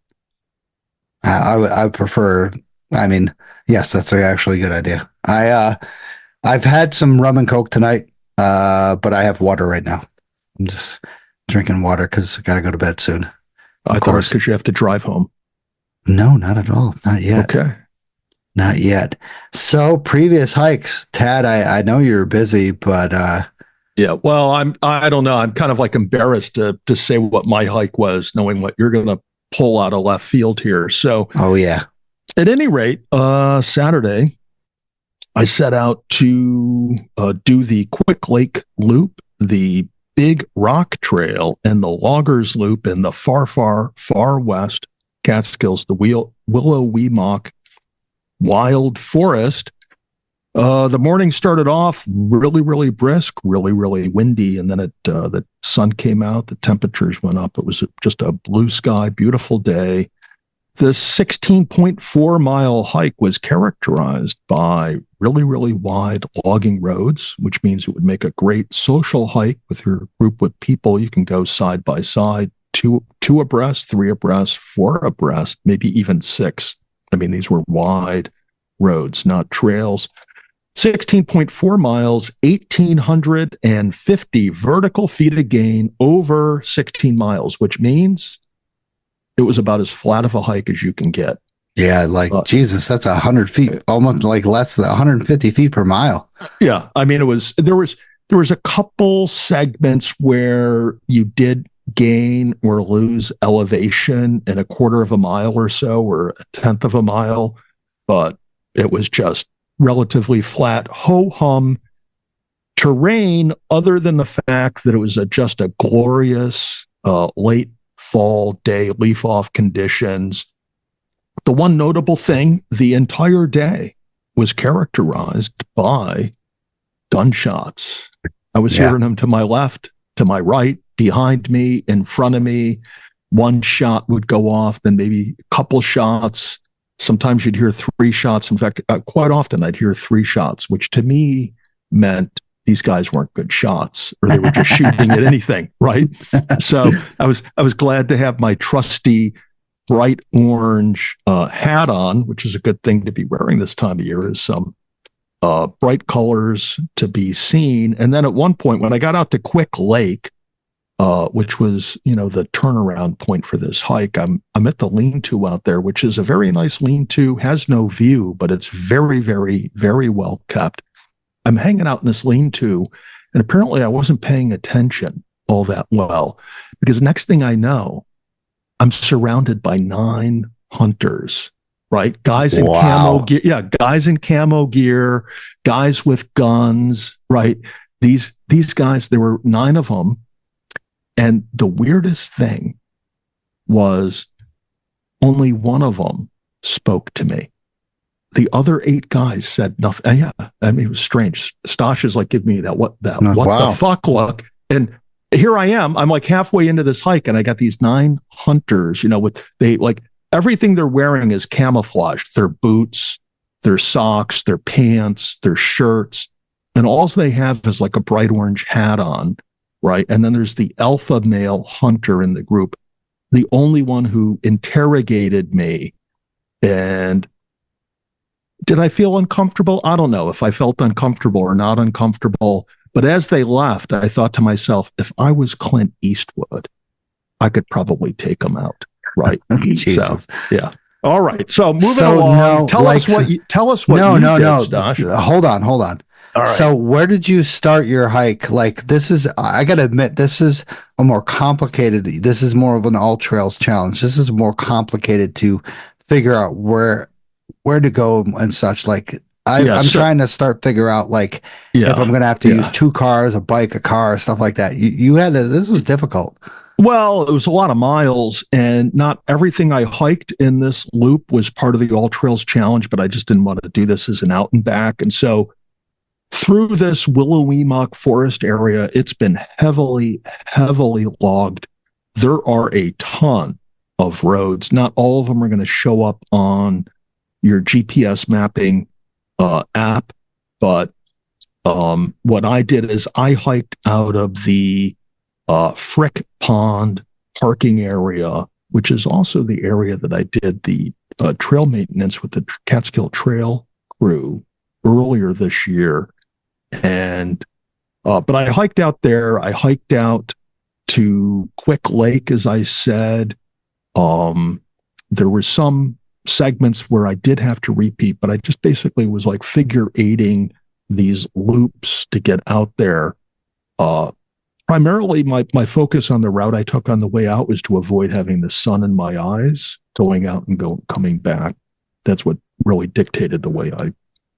I prefer. I mean, yes, that's actually a good idea. I've had some rum and coke tonight, but I have water right now. I'm just drinking water because I got to go to bed soon. Of course, because you have to drive home. No, not at all. Not yet. Okay. Not yet. So previous hikes, Tad, I know you're busy, but yeah, well, I don't know. I'm kind of like embarrassed to say what my hike was, knowing what you're going to pull out of left field here. So, at any rate, Saturday, I set out to do the Quick Lake Loop, the Big Rock Trail, and the Loggers Loop in the far west Catskills, the Willow Weemock Wild Forest. The morning started off really, really brisk, really, really windy, and then the sun came out, the temperatures went up. It was just a blue sky, beautiful day. The 16.4 mile hike was characterized by really, really wide logging roads, which means it would make a great social hike with your group with people. You can go side by side, two abreast, 3 abreast, 4 abreast, maybe even 6. I mean, these were wide roads, not trails. 16.4 miles, 1,850 vertical feet of gain over 16 miles, which means it was about as flat of a hike as you can get. Yeah, Jesus, that's 100 feet, almost like less than 150 feet per mile. Yeah, I mean, there was a couple segments where you did gain or lose elevation in a quarter of a mile or so, or a tenth of a mile, but it was just relatively flat, ho-hum terrain, other than the fact that it was just a glorious late fall day, leaf-off conditions. The one notable thing, the entire day was characterized by gunshots. I was hearing them to my left, to my right, behind me, in front of me. One shot would go off, then maybe a couple shots. Sometimes you'd hear 3 shots. In fact, quite often I'd hear 3 shots, which to me meant these guys weren't good shots, or they were just shooting at anything, right? So I was glad to have my trusty bright orange hat on, which is a good thing to be wearing this time of year, is some bright colors to be seen. And then at one point, when I got out to Quick Lake, which was, the turnaround point for this hike. I'm at the lean-to out there, which is a very nice lean-to, has no view, but it's very, very, very well kept. I'm hanging out in this lean-to, and apparently I wasn't paying attention all that well, because next thing I know, I'm surrounded by 9 hunters, right? Guys in camo gear. Yeah, guys in camo gear, guys with guns, right? These guys, there were 9 of them. And the weirdest thing was only one of them spoke to me. The other 8 guys said nothing. Yeah, I mean, it was strange. Stosh is like, give me that what the fuck look. And here I am. I'm like halfway into this hike, and I got these 9 hunters, with everything they're wearing is camouflaged. Their boots, their socks, their pants, their shirts. And all they have is like a bright orange hat on, right? And then there's the alpha male hunter in the group, the only one who interrogated me. And did I feel uncomfortable? I don't know if I felt uncomfortable or not uncomfortable. But as they left, I thought to myself, if I was Clint Eastwood, I could probably take him out, right? Jesus. So, yeah. All right. So moving along, tell us what you did, Stosh. Hold on. All right. So where did you start your hike? Like, I got to admit, this is more of an all trails challenge. This is more complicated to figure out where to go and such. Like, I'm trying to figure out, if I'm going to have to use 2 cars, a bike, a car, stuff like that. This was difficult. Well, it was a lot of miles, and not everything I hiked in this loop was part of the All Trails Challenge, but I just didn't want to do this as an out and back. And so through this Willowweemock forest area, it's been heavily, heavily logged. There are a ton of roads. Not all of them are going to show up on your GPS mapping app, but what I did is I hiked out of the Frick Pond parking area, which is also the area that I did the trail maintenance with the Catskill Trail crew earlier this year. And but I hiked out there. I hiked out to Quick Lake, as I said. There were some segments where I did have to repeat, but I just basically was like figure 8ing these loops to get out there. Primarily, my focus on the route I took on the way out was to avoid having the sun in my eyes going out and coming back. That's what really dictated the way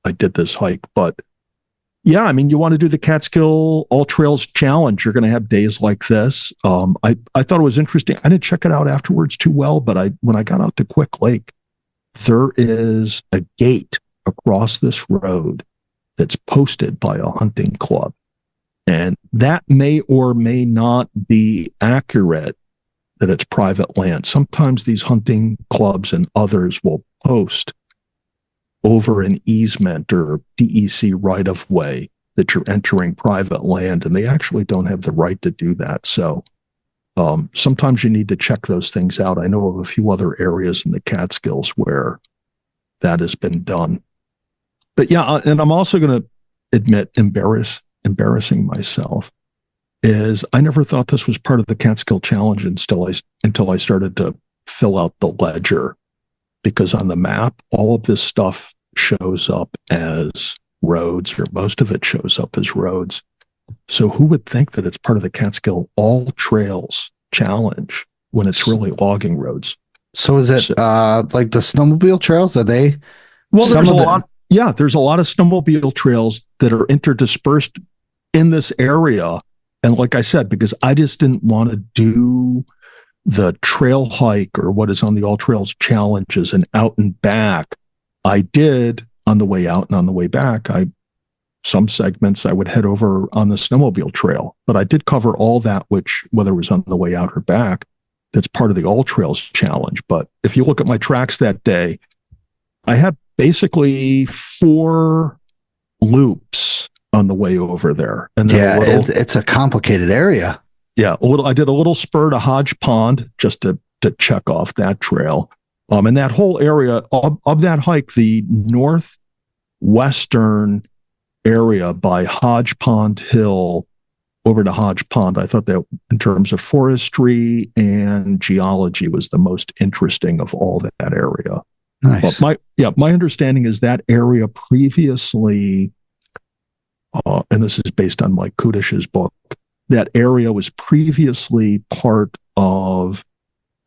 I did this hike. But yeah, I mean, you want to do the Catskill All Trails Challenge, you're going to have days like this. I thought it was interesting. I didn't check it out afterwards too well, but when I got out to Quick Lake, there is a gate across this road that's posted by a hunting club. And that may or may not be accurate that it's private land. Sometimes these hunting clubs and others will post over an easement or DEC right-of-way that you're entering private land, and they actually don't have the right to do that. So sometimes you need to check those things out. I know of a few other areas in the Catskills where that has been done. But yeah, and I'm also going to admit, embarrassing myself, is I never thought this was part of the Catskill Challenge until I started to fill out the ledger, because on the map, all of this stuff shows up as roads, or most of it shows up as roads. So who would think that it's part of the Catskill All Trails Challenge when it's really logging roads? So is it like the snowmobile trails? Are they? Well, there's a lot. Yeah, there's a lot of snowmobile trails that are interdispersed in this area. And like I said, because I just didn't want to do the trail hike or what is on the All Trails Challenge as an out and back, I did on the way out and on the way back. Some segments I would head over on the snowmobile trail, but I did cover all that, which whether it was on the way out or back, that's part of the All Trails Challenge. But if you look at my tracks that day, I had basically 4 loops on the way over there. And then it's a complicated area. Yeah, I did a little spur to Hodge Pond just to check off that trail. And that whole area of that hike, the northwestern area by Hodge Pond Hill over to Hodge Pond. I thought that in terms of forestry and geology was the most interesting of all that area. Nice. But my understanding is that area previously, and this is based on Mike Kudish's book, that area was previously part of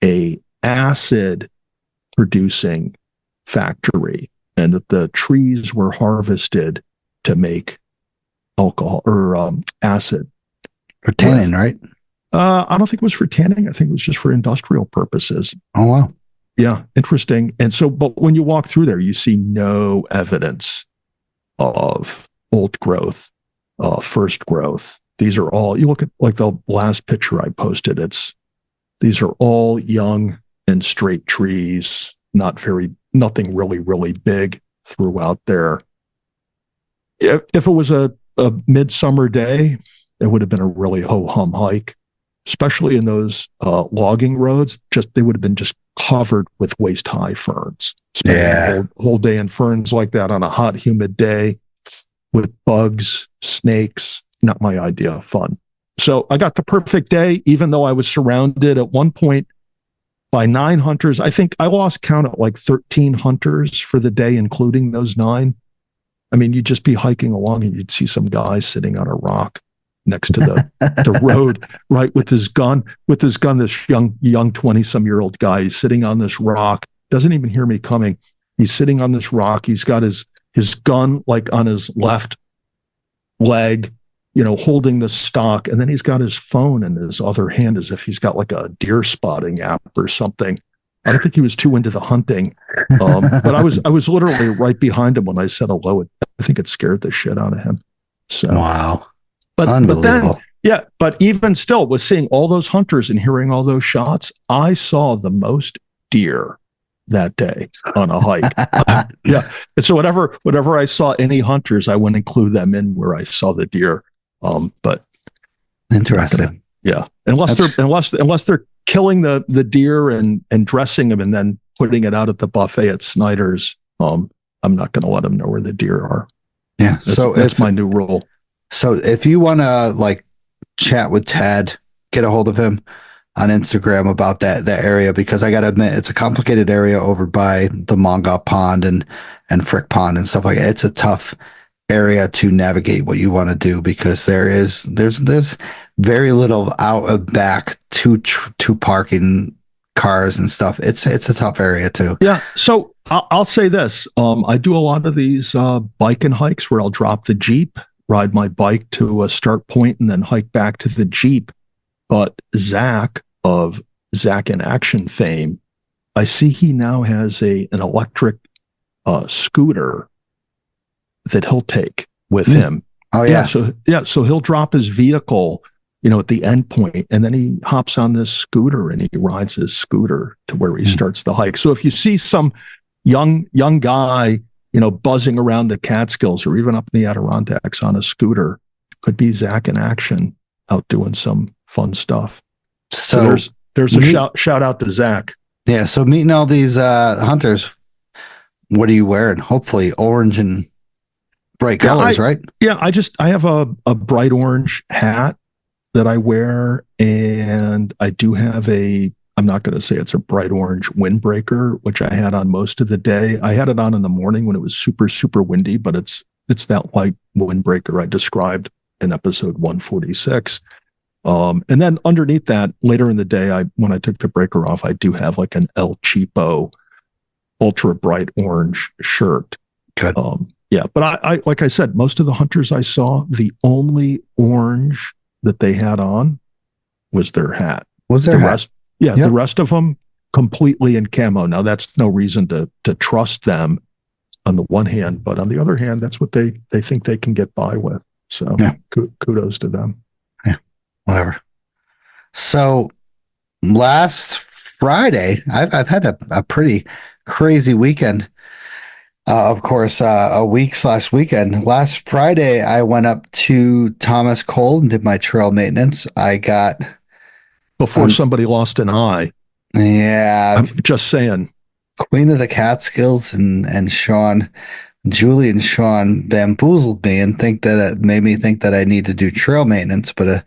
a acid producing factory, and that the trees were harvested to make alcohol or acid. For tanning, right? I don't think it was for tanning. I think it was just for industrial purposes. Oh, wow. Yeah, interesting. And so, but when you walk through there, you see no evidence of old growth, first growth. These are all, you look at like the last picture I posted, these are all young and straight trees, nothing really, really big throughout there. If it was a midsummer day, it would have been a really ho-hum hike, especially in those logging roads. They would have been just covered with waist-high ferns. Spending a whole day in ferns like that on a hot, humid day with bugs, snakes, not my idea of fun. So I got the perfect day, even though I was surrounded at one point by 9 hunters. I think I lost count at like 13 hunters for the day, including those 9. I mean, you'd just be hiking along and you'd see some guy sitting on a rock next to the road, right, with his gun, this young 20-some-year-old guy. He's sitting on this rock, doesn't even hear me coming. He's sitting on this rock. He's got his gun like on his left leg, holding the stock, and then he's got his phone in his other hand as if he's got like a deer spotting app or something. I don't think he was too into the hunting, but I was literally right behind him when I said hello. I think it scared the shit out of him. So wow, but then, but even still, with seeing all those hunters and hearing all those shots, I saw the most deer that day on a hike. And so whatever I saw any hunters, I wouldn't include them in where I saw the deer. But interesting. Unless they're killing the deer and dressing them and then putting it out at the buffet at Snyder's, I'm not going to let them know where the deer are. Yeah. That's my new rule. So if you want to like chat with Ted, get a hold of him on Instagram about that area, because I got to admit, it's a complicated area over by the Mongaw Pond and Frick Pond and stuff like that. It's a tough area to navigate what you want to do, because there's very little out of back to parking cars and stuff. It's a tough area too. Yeah. So I'll say this. I do a lot of these bike and hikes where I'll drop the Jeep, ride my bike to a start point, and then hike back to the Jeep. But Zach of Zach in Action fame, I see he now has an electric scooter that he'll take with him. Oh yeah. So he'll drop his vehicle, at the end point, and then he hops on this scooter and he rides his scooter to where he starts the hike. So if you see some young guy, buzzing around the Catskills or even up in the Adirondacks on a scooter, could be Zach in Action out doing some fun stuff. So there's a shout out to Zach. Yeah. So meeting all these hunters, what are you wearing? Hopefully orange and bright colors, right? Yeah. I have a bright orange hat that I wear, and I do have I'm not going to say it's a bright orange windbreaker, which I had on most of the day. I had it on in the morning when it was super, super windy, but it's that light windbreaker I described in episode 146. And then underneath that, later in the day, when I took the breaker off, I do have like an El Cheapo ultra bright orange shirt. Good. But I like I said, most of the hunters I saw, the only orange that they had on was their hat. The rest of them completely in camo. Now that's no reason to trust them on the one hand, but on the other hand, that's what they think they can get by with. So kudos to them. Yeah, whatever. So last Friday, I've had a pretty crazy weekend. Of course, a week/weekend. Last Friday, I went up to Thomas Cole and did my trail maintenance. I got before somebody lost an eye. Yeah, I'm just saying. Queen of the Catskills and Sean Julie and Sean bamboozled me and think that it made me think that I need to do trail maintenance, but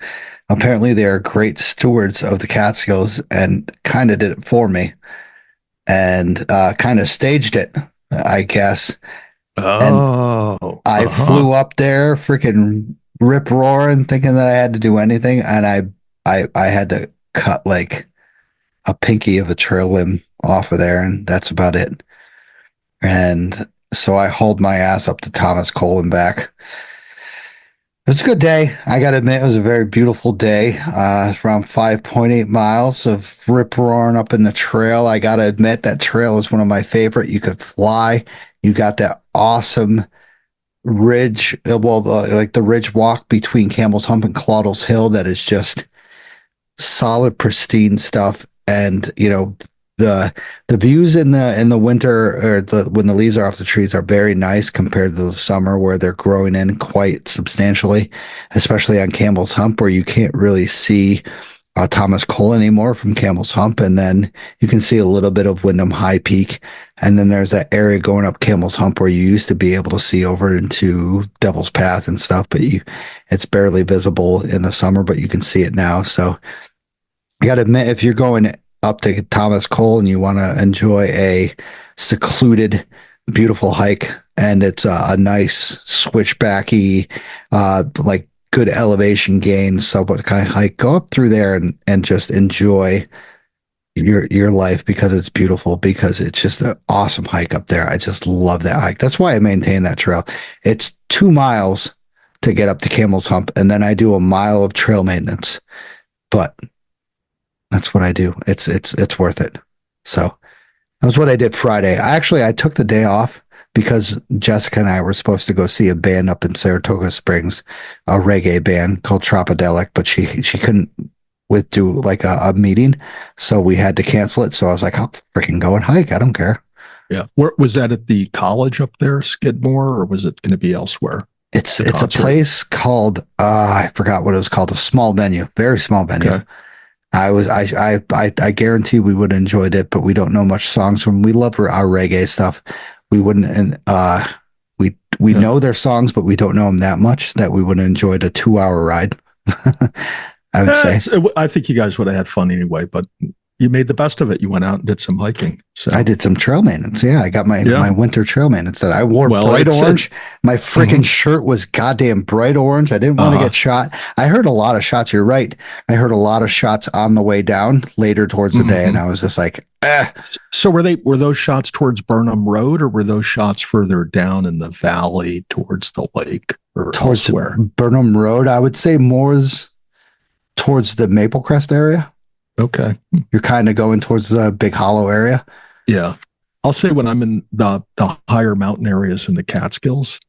apparently they are great stewards of the Catskills and kind of did it for me and kind of staged it, I guess. Oh, I flew up there, freaking rip roaring, thinking that I had to do anything, and I had to cut like a pinky of a trail limb off of there, and that's about it. And so I hauled my ass up to Thomas Cole and back. It was a good day. I got to admit, it was a very beautiful day. Around 5.8 miles of rip roaring up in the trail. I got to admit, that trail is one of my favorite. You could fly. You got that awesome ridge, like the ridge walk between Camel's Hump and Claudel's Hill that is just solid, pristine stuff. And, the views in the winter or when the leaves are off the trees are very nice compared to the summer where they're growing in quite substantially, especially on Camel's Hump where you can't really see Thomas Cole anymore from Camel's Hump, and then you can see a little bit of Windham High Peak, and then there's that area going up Camel's Hump where you used to be able to see over into Devil's Path and stuff, but it's barely visible in the summer, but you can see it now. So you got to admit, if you're going up to Thomas Cole and you want to enjoy a secluded, beautiful hike, and it's a nice switchbacky, like good elevation gain, somewhat kind of hike, go up through there and just enjoy your life because it's beautiful, because it's just an awesome hike up there. I just love that hike. That's why I maintain that trail. It's 2 miles to get up to Camel's Hump, and then I do a mile of trail maintenance, but that's what I do. It's worth it. So that was what I did Friday. I took the day off because Jessica and I were supposed to go see a band up in Saratoga Springs, a reggae band called Tropodelic, but she couldn't do like a meeting, so we had to cancel it. So I was like, I'll freaking go and hike. I don't care. Yeah. Where was that, at the college up there, Skidmore, or was it going to be elsewhere? It's a place called I forgot what it was called. A small venue, very small venue. Okay. I guarantee we would have enjoyed it, but we don't know much songs from. We love our reggae stuff. We wouldn't, and we know their songs, but we don't know them that much that we would have enjoyed a 2-hour ride. I would say. I think you guys would have had fun anyway, but you made the best of it. You went out and did some hiking. So I did some trail maintenance. Yeah, I got my winter trail maintenance that I wore bright orange. My freaking shirt was goddamn bright orange. I didn't want to get shot. I heard a lot of shots. You're right. I heard a lot of shots on the way down later towards the day, and I was just like, eh. So were those shots towards Burnham Road, or were those shots further down in the valley towards the lake or towards elsewhere? Burnham Road, I would say more towards the Maple Crest area. Okay. You're kind of going towards the Big Hollow area. Yeah. I'll say when I'm in the higher mountain areas in the Catskills,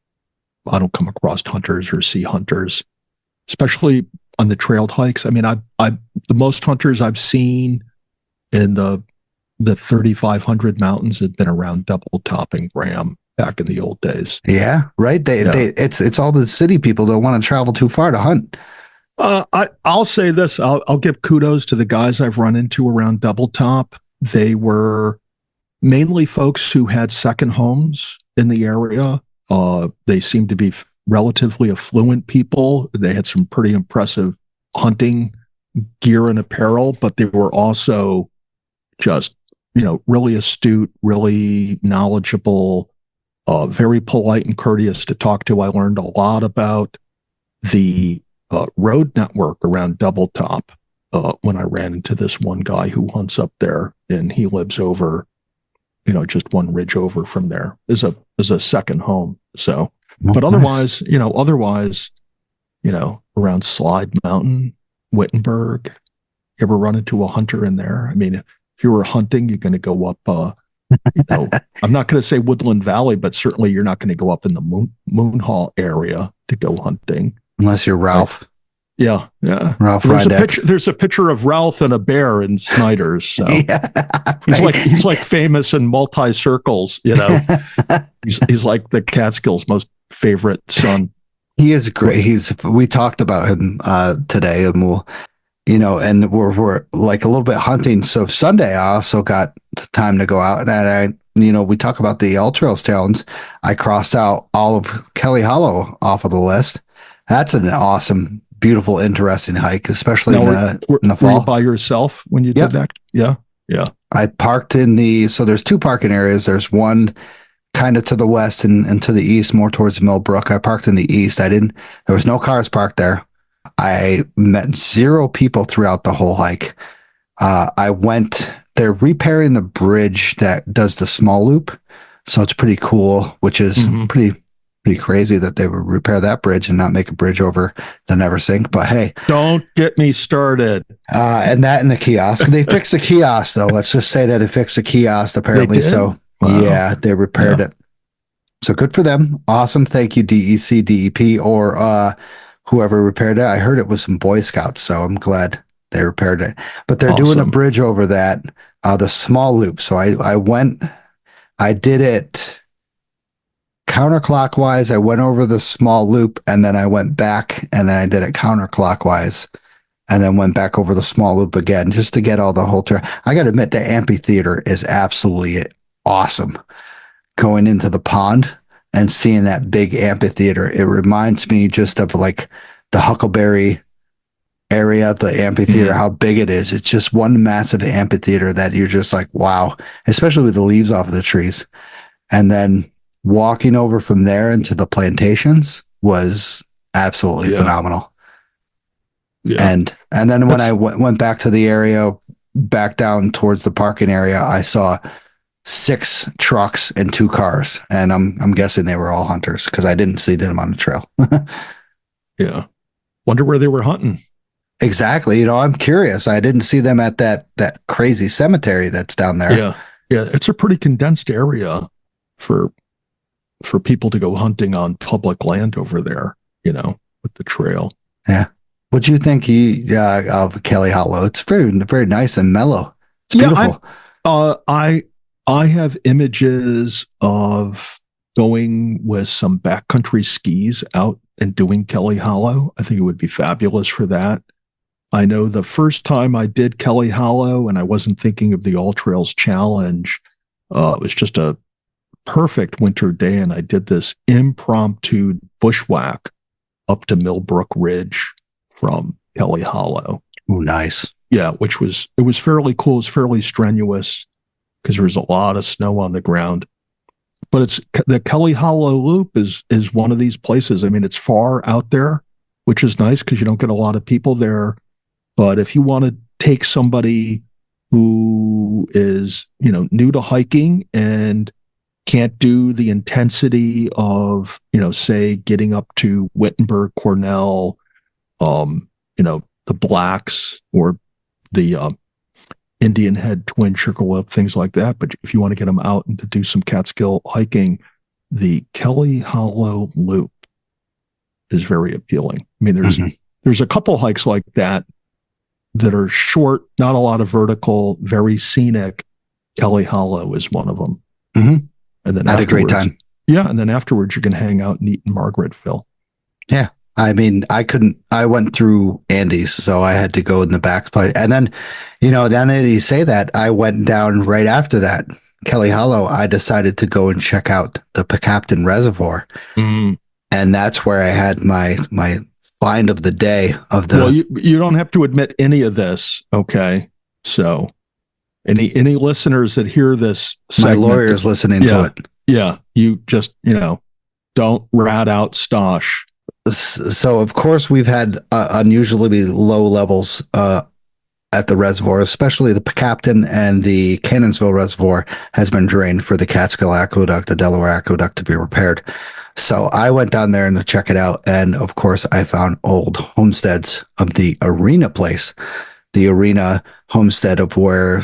I don't come across hunters or see hunters, especially on the trailed hikes. I mean, the most hunters I've seen in the 3,500 mountains have been around Double Top and Graham back in the old days. Yeah, right. It's all the city people don't want to travel too far to hunt. I'll say this. I'll give kudos to the guys I've run into around Double Top. They were mainly folks who had second homes in the area. They seemed to be relatively affluent people. They had some pretty impressive hunting gear and apparel, but they were also just, really astute, really knowledgeable, very polite and courteous to talk to. I learned a lot about the road network around Double Top when I ran into this one guy who hunts up there, and he lives over, just one ridge over from there is a second home. So, but otherwise, around Slide Mountain, Wittenberg, you ever run into a hunter in there? I mean, if you were hunting, you're going to go up, I'm not going to say Woodland Valley, but certainly you're not going to go up in the Moon Hall area to go hunting. Unless you're Ralph. Yeah. Ralph There's a picture of Ralph and a bear in Snyder's. So he's like famous in multi circles, he's like the Catskills' most favorite son. He is great. We talked about him today, and and we're like a little bit hunting. So Sunday I also got time to go out, and we talk about the All Trails Challenge. I crossed out all of Kelly Hollow off of the list. That's an awesome, beautiful, interesting hike, especially in the fall. Were you by yourself when you did that? Yeah. Yeah. I parked so there's two parking areas. There's one kind of to the west and to the east, more towards Millbrook. I parked in the east. There was no cars parked there. I met 0 people throughout the whole hike. They're repairing the bridge that does the small loop. So it's pretty cool, which is pretty crazy that they would repair that bridge and not make a bridge over the Never Sink. But hey, don't get me started. And the kiosk, they fixed the kiosk though. Let's just say that it fixed the kiosk apparently. So yeah, they repaired it. So good for them. Awesome. Thank you, DEC, DEP, or whoever repaired it. I heard it was some Boy Scouts, so I'm glad they repaired it. But they're doing a bridge over that, the small loop. So I did it counterclockwise. I went over the small loop and then I went back and then I did it counterclockwise and then went back over the small loop again just to get all the whole trail. I got to admit, the amphitheater is absolutely awesome. Going into the pond and seeing that big amphitheater, it reminds me just of like the Huckleberry area, the amphitheater, how big it is. It's just one massive amphitheater that you're just like, wow, especially with the leaves off of the trees. And then walking over from there into the plantations was absolutely phenomenal. Yeah. And then when I went back to the area, back down towards the parking area, I saw 6 trucks and 2 cars, and I'm guessing they were all hunters because I didn't see them on the trail. Yeah, wonder where they were hunting. Exactly. I'm curious. I didn't see them at that crazy cemetery that's down there. Yeah, it's a pretty condensed area for people to go hunting on public land over there. With the trail. Yeah. What do you think of Kelly Hollow? It's very, very nice and mellow. It's beautiful. I have images of going with some backcountry skis out and doing Kelly Hollow. I think it would be fabulous for that. I know the first time I did Kelly Hollow and I wasn't thinking of the All Trails Challenge, it was just a perfect winter day and I did this impromptu bushwhack up to Millbrook Ridge from Kelly Hollow. Oh, nice. Yeah, it was fairly cool. It was fairly strenuous because there was a lot of snow on the ground. But it's the Kelly Hollow Loop is one of these places. I mean, it's far out there, which is nice because you don't get a lot of people there. But if you want to take somebody who is, new to hiking and can't do the intensity of, say, getting up to Wittenberg, Cornell, the Blacks or the Indian Head, Twin Sugarloaf, things like that. But if you want to get them out and to do some Catskill hiking, the Kelly Hollow Loop is very appealing. I mean, there's a couple hikes like that are short, not a lot of vertical, very scenic. Kelly Hollow is one of them. Mm-hmm. And then I had a great time. Yeah, and then afterwards you can hang out and eat in Margaretville. Yeah. I mean, I went through Andy's, so I had to go in the back place. And then, now that you say that, I went down right after that, Kelly Hollow. I decided to go and check out the Pecapton Reservoir. Mm-hmm. And that's where I had my find of the day of the... Well, you don't have to admit any of this, okay? So any listeners that hear this segment, my lawyer is listening to it. Yeah, you just, don't rat out Stosh. So, of course, we've had unusually low levels at the reservoir, especially the Pecapton and the Cannonsville Reservoir has been drained for the Catskill Aqueduct, the Delaware Aqueduct to be repaired. So I went down there and to check it out. And, of course, I found old homesteads of the Arena place, the Arena homestead of where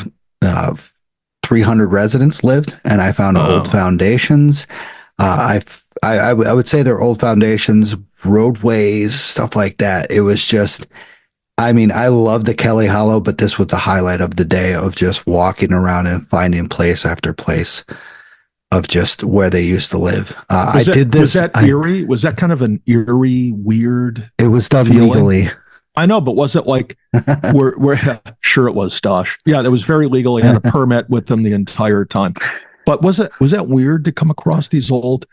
300 residents lived. And I found old foundations. I would say they're old foundations, roadways, stuff like that. It was just, I love the Kelly Hollow, but this was the highlight of the day of just walking around and finding place after place of just where they used to live. Was that eerie? Was that kind of an eerie, weird? It was done feeling? Legally. I know, but was it like we're sure it was, Stosh? Yeah, it was very legal. He had a permit with them the entire time. But was that weird to come across these old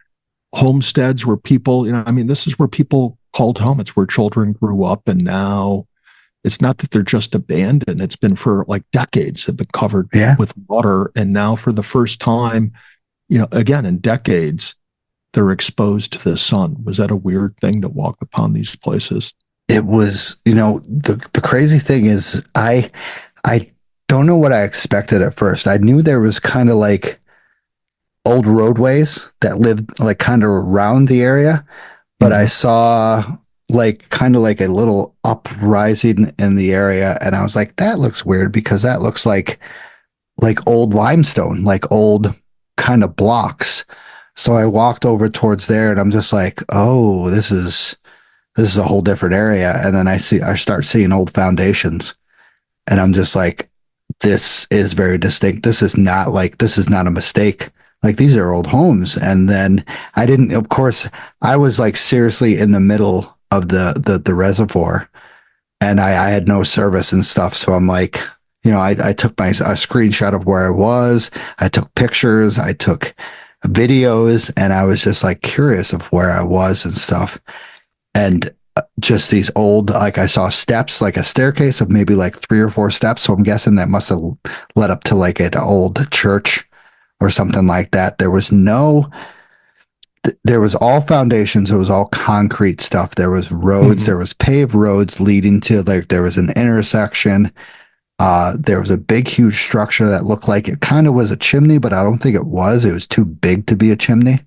homesteads where people, I mean, this is where people called home. It's where children grew up, and now it's not that they're just abandoned. It's been for like decades have been covered with water. And now for the first time, again, in decades, they're exposed to the sun. Was that a weird thing to walk upon these places? It was, the crazy thing is I don't know what I expected at first. I knew there was kind of like old roadways that lived like kind of around the area, but I saw like kind of like a little uprising in the area, and I was like, that looks weird because that looks like old limestone, like old kind of blocks. So I walked over towards there, and I'm just like, oh, this is a whole different area. And then I start seeing old foundations, and I'm just like, this is very distinct. This is not a mistake. Like, these are old homes. And then of course, I was like seriously in the middle of the reservoir, and I had no service and stuff. So I'm like, I took a screenshot of where I was. I took pictures, I took videos, and I was just like curious of where I was and stuff. And just these old, like, I saw steps, like a staircase of maybe like 3 or 4 steps. So I'm guessing that must have led up to like an old church or something like that. There was all foundations. It was all concrete stuff. There was roads, there was paved roads leading to, like, there was an intersection. There was a big, huge structure that looked like it kind of was a chimney, but I don't think it was. It was too big to be a chimney.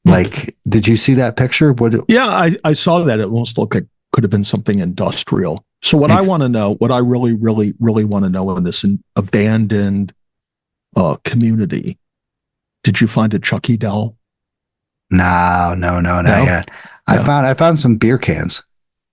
Like, did you see that picture? Yeah, I saw that. It almost looked like could have been something industrial. So what I want to know, what I really, really, really want to know in this abandoned community, did you find a Chucky doll? No, not yet. I found some beer cans.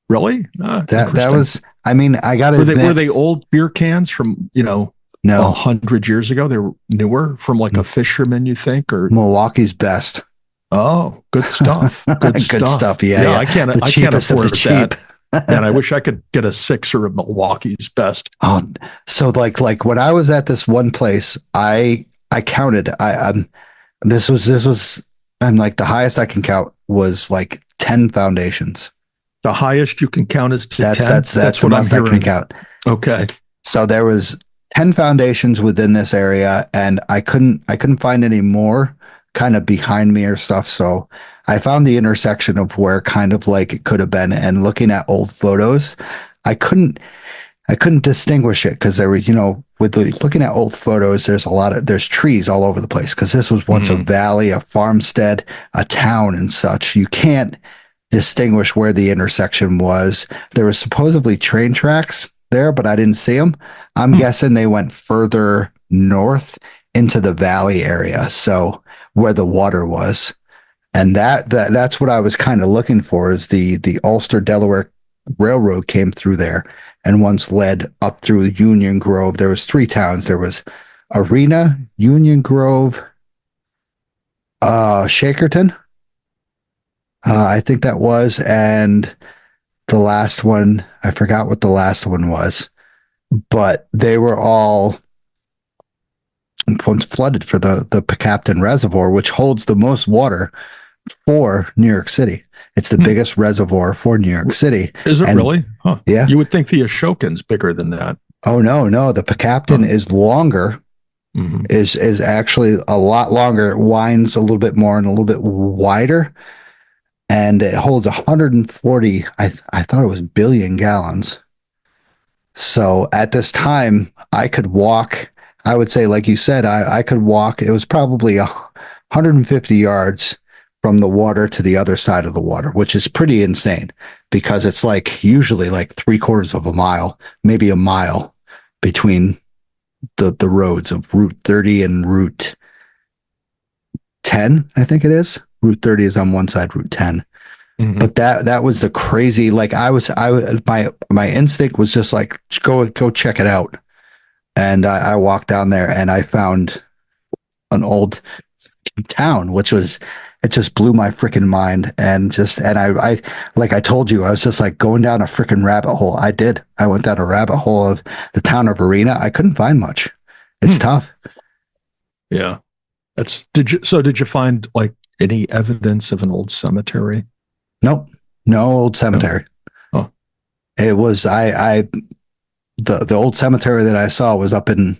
Really? That was, I mean, I got to admit. Were they old beer cans from, No. 100 years ago? They were newer, from like a fisherman, you think? Or Milwaukee's Best. Oh, good stuff. Good stuff. Yeah. I can't afford that. And I wish I could get a 6er of Milwaukee's Best. Oh, so like when I was at this one place, I counted. This was I'm like, the highest I can count was like 10 foundations. The highest you can count is to 10. That's what I'm hearing. I can count. Okay. So there was 10 foundations within this area, and I couldn't find any more kind of behind me or stuff. So I found the intersection of where kind of like it could have been, and looking at old photos, I couldn't distinguish it, because there were, looking at old photos, there's trees all over the place, because this was once a valley, a farmstead, a town and such. You can't distinguish where the intersection was. There was supposedly train tracks there, but I didn't see them. I'm guessing they went further north into the valley area, so where the water was. And that's what I was kind of looking for, is the Ulster Delaware Railroad came through there and once led up through Union Grove. There was 3 towns. There was Arena, Union Grove, Shakerton, I think that was, and the last one, I forgot what the last one was, but they were all once flooded for the Pecapton Reservoir, which holds the most water for New York City. It's the biggest reservoir for New York City. Is it really? Huh. Yeah. You would think the Ashokan's bigger than that. Oh, no. The Pecapton is longer, is actually a lot longer. It winds a little bit more and a little bit wider. And it holds 140, I thought it was billion gallons. So at this time, I could walk, I would say, like you said, I could walk. It was probably 150 yards from the water to the other side of the water, which is pretty insane, because it's like usually like 3/4 of a mile, maybe a mile between the roads of Route 30 and Route 10, I think it is. Route 30 is on one side, Route 10. But that was the crazy, like my instinct was just like, go check it out. And I walked down there and I found an old town, it just blew my freaking mind. And I, like I told you, I was just like going down a freaking rabbit hole. I went down a rabbit hole of the town of Arena. I couldn't find much. It's tough. Yeah. Did you find like any evidence of an old cemetery? Nope. No old cemetery. Oh. It was the old cemetery that I saw was up in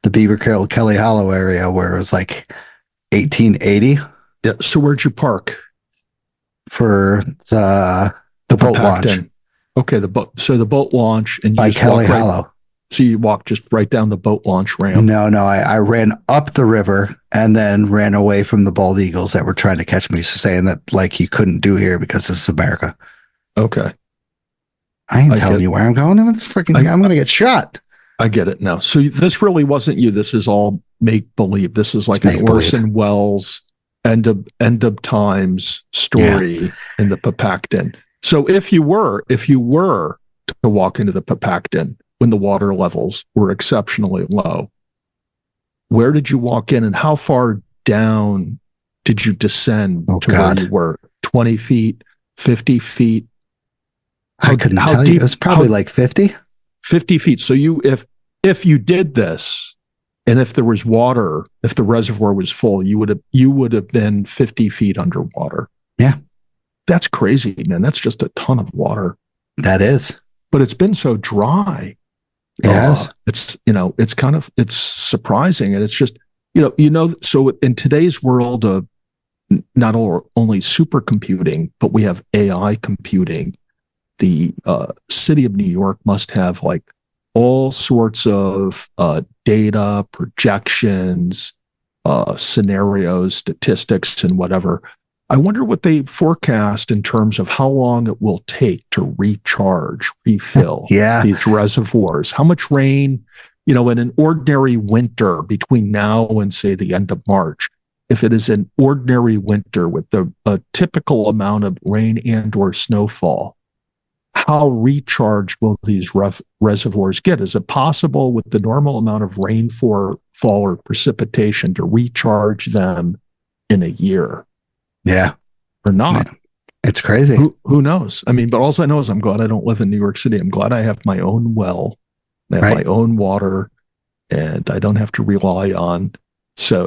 the Beaver Kelly Hollow area where it was like 1880. Yeah. So where'd you park? For the boat launch. Okay, the boat launch and you by just Kelly walk Hollow. So you walk just right down the boat launch ramp. No, I ran up the river and then ran away from the bald eagles that were trying to catch me, saying that like you couldn't do here because this is America. Okay. I ain't telling you where I'm going. I'm going to get shot. I get it now. So this really wasn't you. This is all make believe. This is like an Orson Welles end of times story in the Papacton. So if you were to walk into the Papacton when the water levels were exceptionally low, where did you walk in and how far down did you descend where you were? 20 feet, 50 feet? I couldn't tell you. It was probably like 50. 50 feet. So if you did this, and if there was water, if the reservoir was full, you would have been 50 feet underwater. Yeah. That's crazy, man. That's just a ton of water. That is. But it's been so dry. Yes. It's surprising. And it's just, so in today's world of not only supercomputing, but we have AI computing, the city of New York must have like all sorts of data, projections, scenarios, statistics, and whatever. I wonder what they forecast in terms of how long it will take to refill these reservoirs. How much rain, in an ordinary winter between now and say the end of March, if it is an ordinary winter with a typical amount of rain and or snowfall, how recharged will these reservoirs get? Is it possible with the normal amount of rainfall or precipitation to recharge them in a year? Yeah. Or not? It's crazy. Who knows? I mean, but all I know is I'm glad I don't live in New York City. I'm glad I have my own well, I have my own water, and I don't have to rely on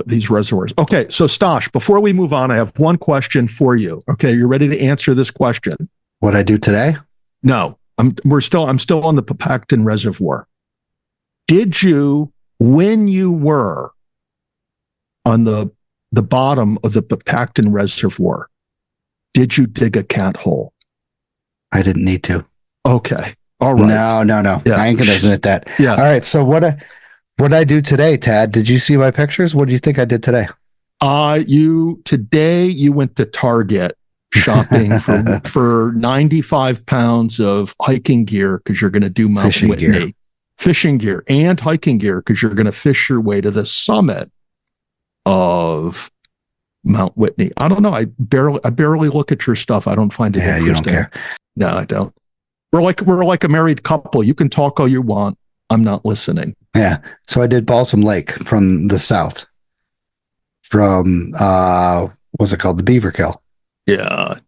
these reservoirs. Okay, so Stosh, before we move on, I have one question for you. Okay, you're ready to answer this question? What I do today? No, I'm still on the Papacton Reservoir. Did you, when you were on the bottom of the Papacton Reservoir, did you dig a cat hole? I didn't need to. Okay. All right. No. Yeah. I ain't going to admit that. Yeah. All right. So what I do today, Tad, did you see my pictures? What do you think I did today? Today you went to Target shopping for 95 pounds of hiking gear because you're going to do Mount Whitney. Fishing gear and hiking gear because you're going to fish your way to the summit of Mount Whitney. I don't know. I barely look at your stuff. I don't find it interesting. You don't care. No, I don't. We're like a married couple. You can talk all you want. I'm not listening. Yeah. So I did Balsam Lake from the south. From what's it called? The Beaver Kill. Yeah.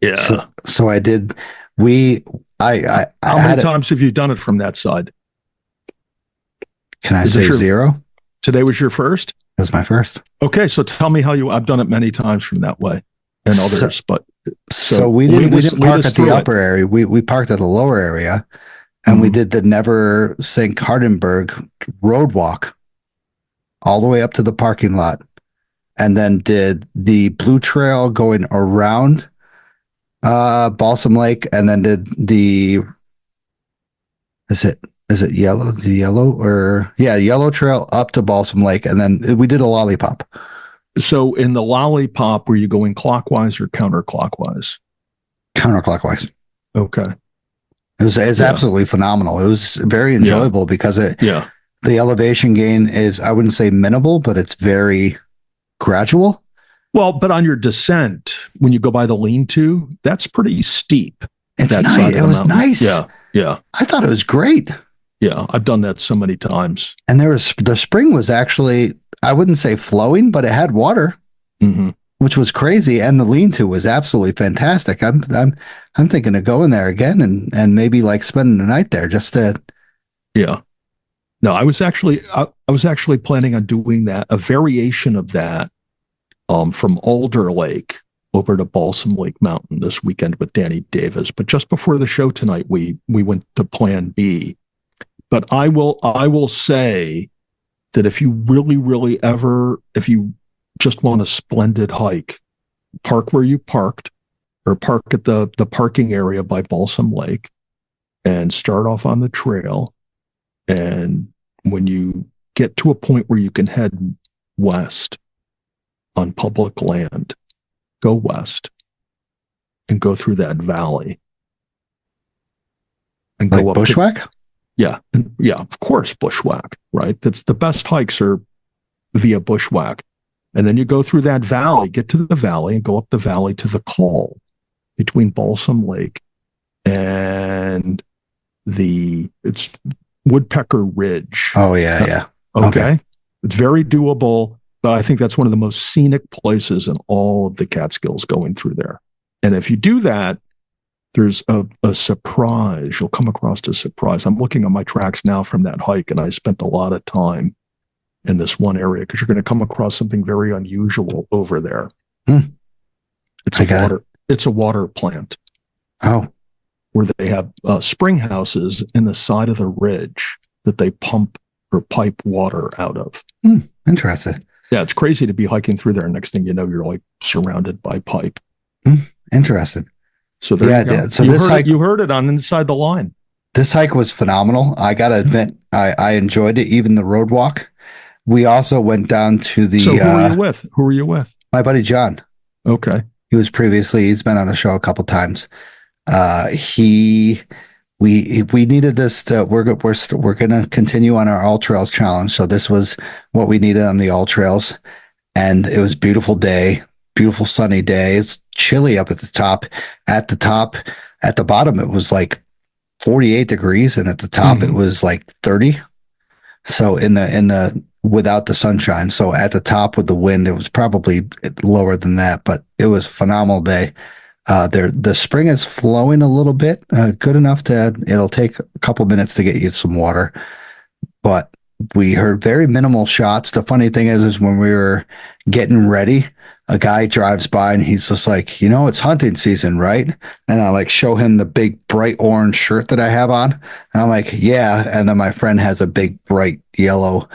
So I did. How many times have you done it from that side? Can I say 0? Today was your first? It was my first. Okay, so tell me how I've done it many times from that way and others, so we didn't park at the upper area. We parked at the lower area, and we did the Never Sink Hardenberg road walk all the way up to the parking lot, and then did the Blue Trail going around Balsam Lake, and then did is it yellow? The yellow trail up to Balsam Lake, and then we did a lollipop. So in the lollipop, were you going clockwise or counterclockwise? Counterclockwise. Okay. It was absolutely phenomenal. It was very enjoyable because the elevation gain is, I wouldn't say minimal, but it's very gradual. Well, but on your descent, when you go by the lean-to, that's pretty steep. It's nice. It was nice. Yeah. I thought it was great. Yeah, I've done that so many times. And the spring was actually, I wouldn't say flowing, but it had water, which was crazy. And the lean-to was absolutely fantastic. I'm thinking of going there again and maybe like spending the night there just to. Yeah. No, I was actually planning on doing that, a variation of that from Alder Lake over to Balsam Lake Mountain this weekend with Danny Davis. But just before the show tonight, we went to Plan B. But I will say that if you really if you just want a splendid hike, park where you parked, or park at the parking area by Balsam Lake, and start off on the trail. And when you get to a point where you can head west on public land, go west and go through that valley and Like go up bushwhack? Yeah, of course, bushwhack, right? That's the best hikes are via bushwhack. And then you go through that valley, get to the valley, and go up the valley to the col between Balsam Lake and it's Woodpecker Ridge. Oh, yeah. Okay. It's very doable, but I think that's one of the most scenic places in all of the Catskills going through there. And if you do that, there's a surprise. You'll come across a surprise. I'm looking at my tracks now from that hike, and I spent a lot of time in this one area because you're going to come across something very unusual over there. It's a water plant. Oh, where they have spring houses in the side of the ridge that they pump or pipe water out of. Interesting. Yeah, it's crazy to be hiking through there. Next thing you know, you're like surrounded by pipe. Interesting. So there you go. So you heard it on Inside the Line. This hike was phenomenal. I got to admit, I enjoyed it, even the road walk. We also went down to the... So who were you with? My buddy John. Okay. He's been on the show a couple times. We needed this to, we're going to continue on our All Trails challenge. So this was what we needed on the All Trails. And it was beautiful sunny day. It's chilly up at the top. At the bottom, it was like 48 degrees. And at the top, it was like 30. So in the without the sunshine. So at the top with the wind, it was probably lower than that, but it was a phenomenal day. The spring is flowing a little bit, good enough that it'll take a couple minutes to get you some water, but we heard very minimal shots. The funny thing is when we were getting ready, a guy drives by and he's just like, it's hunting season, right? And I like show him the big bright orange shirt that I have on. And I'm like, yeah. And then my friend has a big bright yellow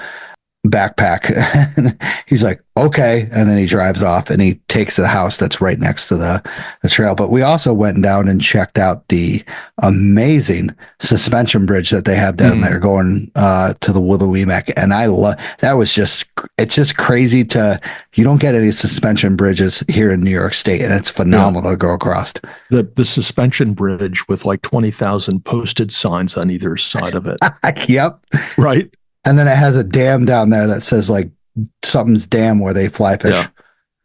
backpack. And he's like, okay. And then he drives off and he takes the house that's right next to the trail. But we also went down and checked out the amazing suspension bridge that they have down there going to the Willowweemak. And I love that. It's just crazy you don't get any suspension bridges here in New York State, and it's phenomenal to go across. The suspension bridge with like 20,000 posted signs on either side of it. Yep. Right. And then it has a dam down there that says like something's dam where they fly fish. Yeah.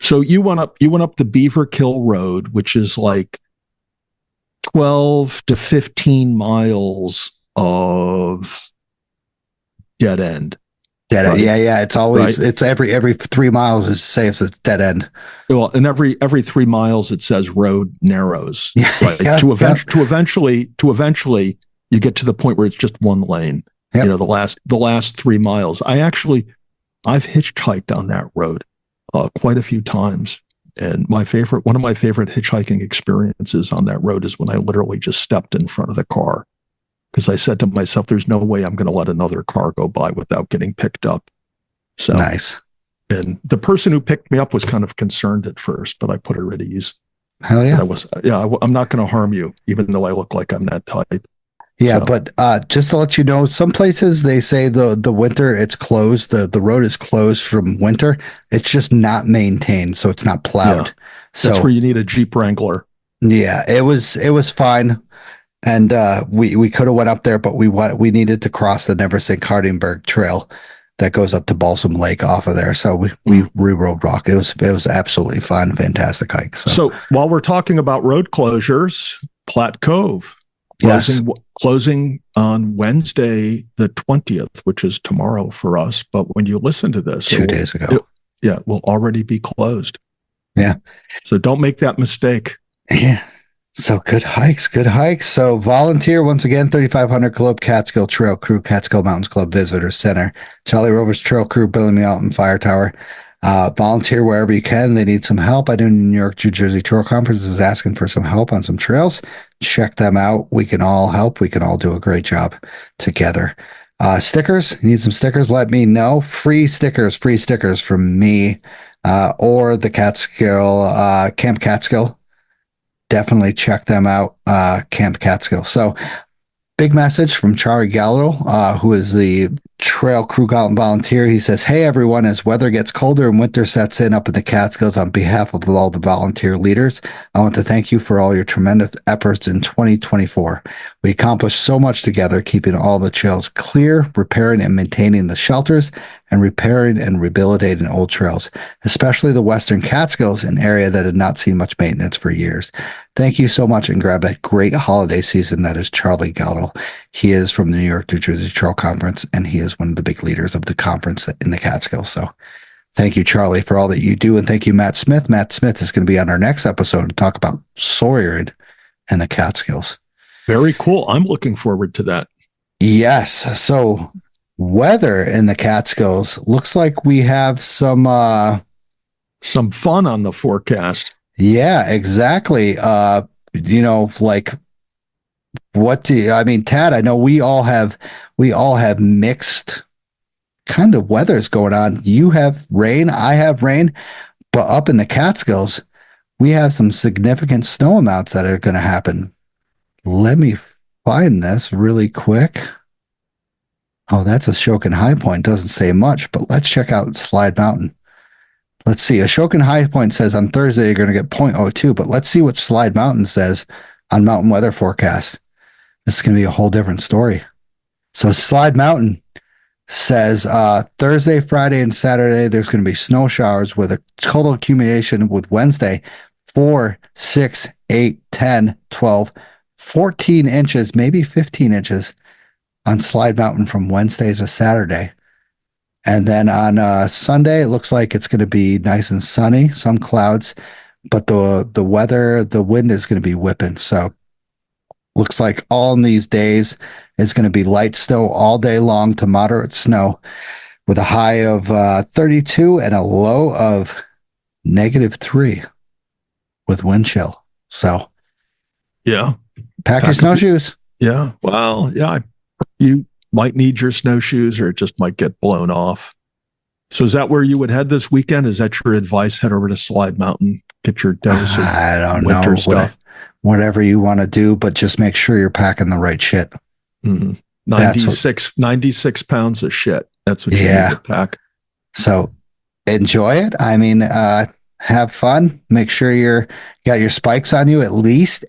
So you went up the Beaver Kill Road, which is like 12 to 15 miles of dead end. Dead end. Right? Yeah. It's always, it's every 3 miles is say it's a dead end. Well, and every 3 miles it says road narrows. Yeah. Right? To eventually you get to the point where it's just one lane. Yep. The last 3 miles. I've hitchhiked on that road quite a few times. And one of my favorite hitchhiking experiences on that road is when I literally just stepped in front of the car because I said to myself, there's no way I'm going to let another car go by without getting picked up. So nice. And the person who picked me up was kind of concerned at first, but I put her at ease. Hell yeah. I'm not going to harm you, even though I look like I'm that type. Yeah, So, but just to let you know, some places they say the winter it's closed. The road is closed from winter. It's just not maintained, so it's not plowed. Yeah, so that's where you need a Jeep Wrangler. Yeah, it was fine, and we could have went up there, but we needed to cross the Neversink-Hardenberg Trail that goes up to Balsam Lake off of there. So we rode rock. It was absolutely fun, fantastic hike. So while we're talking about road closures, Platte Cove. Closing on Wednesday, the 20th, which is tomorrow for us. But when you listen to this, 2 days ago, it will already be closed. Yeah. So don't make that mistake. Yeah. So good hikes. So volunteer once again, 3500 Club, Catskill Trail Crew, Catskill Mountains Club Visitor Center, Charlie Rovers Trail Crew, Billy Mountain Fire Tower. Volunteer wherever you can. They need some help. I know New York, New Jersey Trail Conference is asking for some help on some trails. Check them out. We can all help. We can all do a great job together. Stickers, need some stickers? Let me know. Free stickers from me or the Catskill, Camp Catskill. Definitely check them out, Camp Catskill. So, big message from Charlie Gallo, who is the trail crew volunteer. He says, "Hey everyone, as weather gets colder and winter sets in up in the Catskills, on behalf of all the volunteer leaders, I want to thank you for all your tremendous efforts in 2024. We accomplished so much together, keeping all the trails clear, repairing and maintaining the shelters, and repairing and rehabilitating old trails, especially the Western Catskills, an area that had not seen much maintenance for years. Thank you so much and grab a great holiday season." That is Charlie Gallo. He is from the New York, New Jersey Trail Conference, and he is one of the big leaders of the conference in the Catskills. So thank you, Charlie, for all that you do. And thank you, Matt Smith. Matt Smith is going to be on our next episode to talk about Sawyer and the Catskills. Very cool. I'm looking forward to that. Yes. So weather in the Catskills looks like we have some fun on the forecast. Yeah, exactly. Like Tad, I know we all have mixed kind of weathers going on. You have rain, I have rain, but up in the Catskills, we have some significant snow amounts that are going to happen. Let me find this really quick. Oh, that's Ashokan High Point. Doesn't say much, but let's check out Slide Mountain. Let's see. Ashokan High Point says on Thursday you're going to get 0.02, but let's see what Slide Mountain says on Mountain Weather Forecast. This is going to be a whole different story. So Slide Mountain says Thursday, Friday, and Saturday there's going to be snow showers with a total accumulation with Wednesday 4, 6, 8, 10, 12, 14 inches, maybe 15 inches on Slide Mountain from Wednesday to Saturday. And then on Sunday, it looks like it's going to be nice and sunny, some clouds, but the weather, the wind is going to be whipping. So looks like all in these days is going to be light snow all day long to moderate snow with a high of 32 and a low of -3 with wind chill. So yeah, pack your snowshoes. Yeah. Well, yeah, you might need your snowshoes or it just might get blown off. So is that where you would head this weekend? Is that your advice? Head over to Slide Mountain, get your dose of I don't winter know. stuff. Whatever you want to do, but just make sure you're packing the right shit. Mm-hmm. 96 pounds of shit. That's what you need to pack. So enjoy it. I mean, have fun. Make sure you got your spikes on you, at least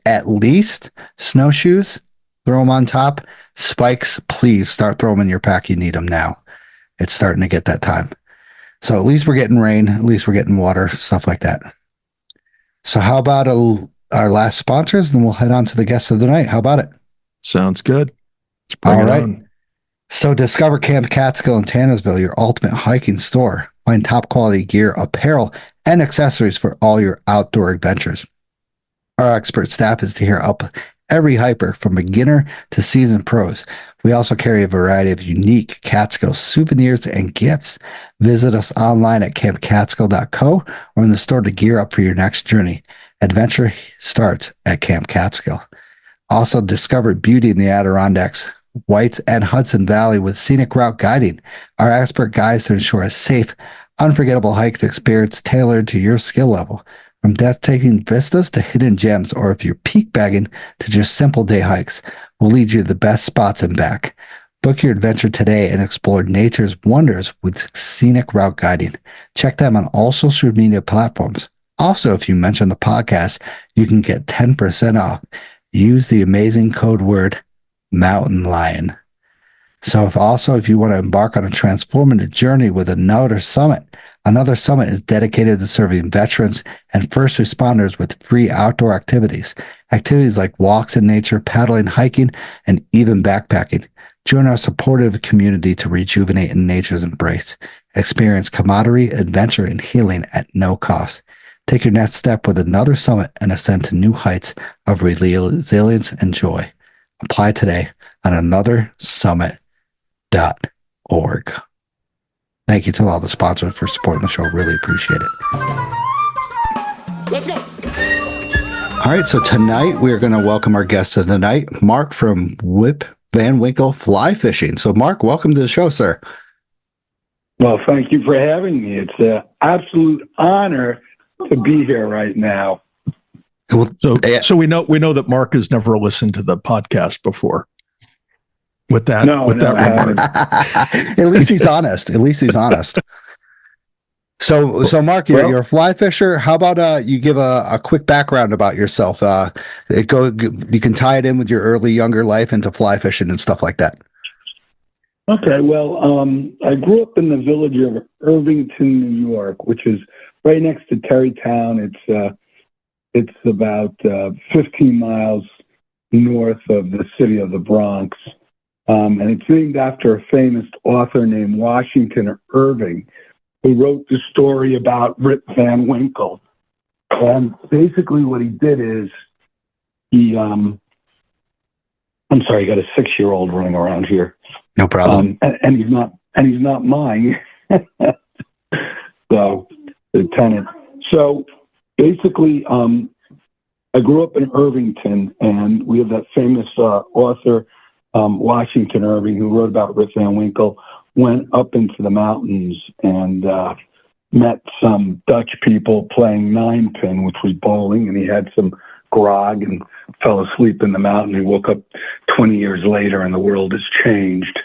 snowshoes. Throw them on top. Spikes, please start throwing them in your pack. You need them now. It's starting to get that time. So at least we're getting rain. At least we're getting water, stuff like that. So how about our last sponsors? Then we'll head on to the guests of the night. How about it? Sounds good. Let's bring it on. So discover Camp Catskill in Tannersville, your ultimate hiking store. Find top quality gear, apparel, and accessories for all your outdoor adventures. Our expert staff is here to help every hiker from beginner to seasoned pros. We also carry a variety of unique Catskill souvenirs and gifts. Visit us online at campcatskill.co or in the store to gear up for your next journey. Adventure starts at Camp Catskill. Also discover beauty in the Adirondacks, Whites, and Hudson Valley with scenic route guiding. Our expert guides to ensure a safe, unforgettable hike experience tailored to your skill level. From breathtaking vistas to hidden gems, or if you're peak bagging to just simple day hikes, we'll lead you to the best spots and back. Book your adventure today and explore nature's wonders with scenic route guiding. Check them on all social media platforms. Also, if you mention the podcast, you can get 10% off. Use the amazing code word Mountain Lion. So if you want to embark on a transformative journey with another summit is dedicated to serving veterans and first responders with free outdoor activities. Activities like walks in nature, paddling, hiking, and even backpacking. Join our supportive community to rejuvenate in nature's embrace. Experience camaraderie, adventure, and healing at no cost. Take your next step with another summit and ascend to new heights of resilience and joy. Apply today on anothersummit.org. Thank you to all the sponsors for supporting the show. Really appreciate it. Let's go. All right, so tonight we're going to welcome our guest of the night, Mark from Whip Van Winkle Fly Fishing. So, Mark, welcome to the show, sir. Well, thank you for having me. It's an absolute honor to be here right now. Well, So we know that Mark has never listened to the podcast before. With that, No, I haven't. At least he's honest. So Mark, you're a fly fisher. How about you give a quick background about yourself? You can tie it in with your early younger life into fly fishing and stuff like that. Okay, well, I grew up in the village of Irvington, New York, which is right next to Terrytown. It's about 15 miles north of the city of the Bronx. And it's named after a famous author named Washington Irving, who wrote the story about Rip Van Winkle. And basically what he did is he, I'm sorry, I got a 6-year-old running around here. No problem. And he's not mine. So, the tenant. So basically, I grew up in Irvington, and we have that famous author, Washington Irving, who wrote about Rip Van Winkle, went up into the mountains and met some Dutch people playing 9-pin, which was bowling, and he had some grog and fell asleep in the mountain. He woke up 20 years later, and the world has changed.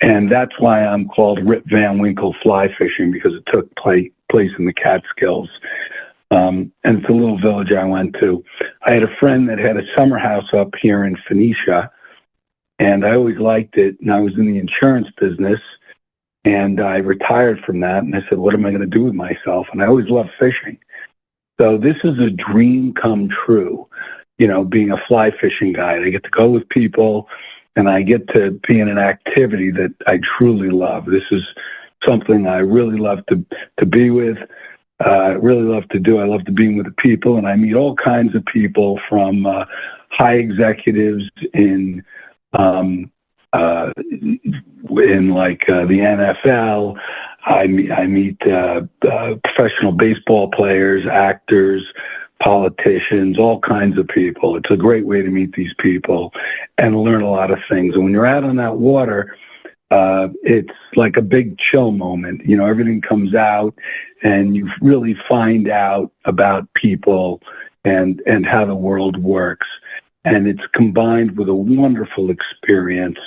And that's why I'm called Rip Van Winkle Fly Fishing, because it took place in the Catskills. And it's a little village I went to. I had a friend that had a summer house up here in Phoenicia, and I always liked it. And I was in the insurance business, and I retired from that. And I said, what am I going to do with myself? And I always loved fishing. So this is a dream come true, being a fly fishing guide. I get to go with people, and I get to be in an activity that I truly love. This is something I really love to be with. Really love to do. I love to be with the people, and I meet all kinds of people from high executives in the NFL. I meet professional baseball players, actors, politicians, all kinds of people. It's a great way to meet these people and learn a lot of things. And when you're out on that water, it's like a big chill moment. Everything comes out, and you really find out about people and how the world works. And it's combined with a wonderful experience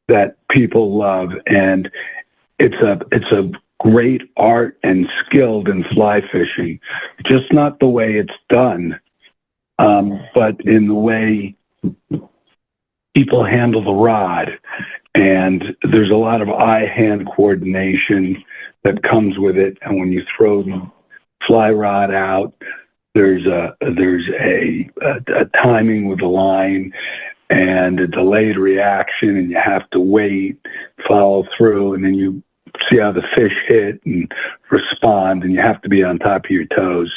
that people love. And it's a great art and skilled in fly fishing, just not the way it's done, but in the way people handle the rod. And there's a lot of eye-hand coordination that comes with it. And when you throw the fly rod out, there's a timing with the line and a delayed reaction, and you have to wait, follow through, and then you see how the fish hit and respond, and you have to be on top of your toes.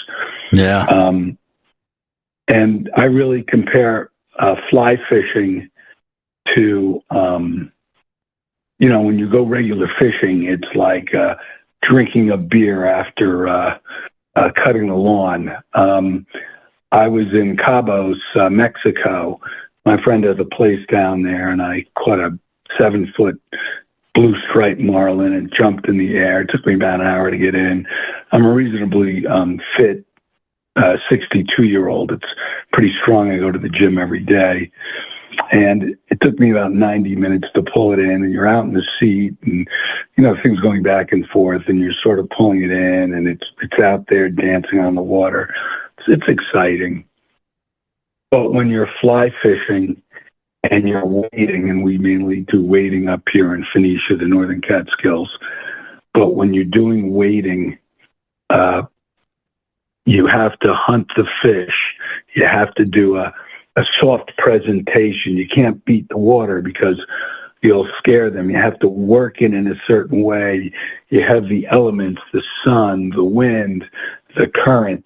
Yeah. And I really compare fly fishing to, when you go regular fishing, it's like drinking a beer after cutting the lawn. I was in Cabos, Mexico. My friend has a place down there, and I caught a 7-foot blue striped marlin and jumped in the air. It took me about an hour to get in. I'm a reasonably fit 62-year-old. It's pretty strong. I go to the gym every day. And it took me about 90 minutes to pull it in, and you're out in the seat, and things going back and forth, and you're sort of pulling it in, and it's out there dancing on the water. It's exciting. But when you're fly fishing and you're wading, and we mainly do wading up here in Phoenicia, the northern Catskills, but when you're doing wading, you have to hunt the fish. You have to do a soft presentation. You can't beat the water because you'll scare them. You have to work it in a certain way. You have the elements, the sun, the wind, the current,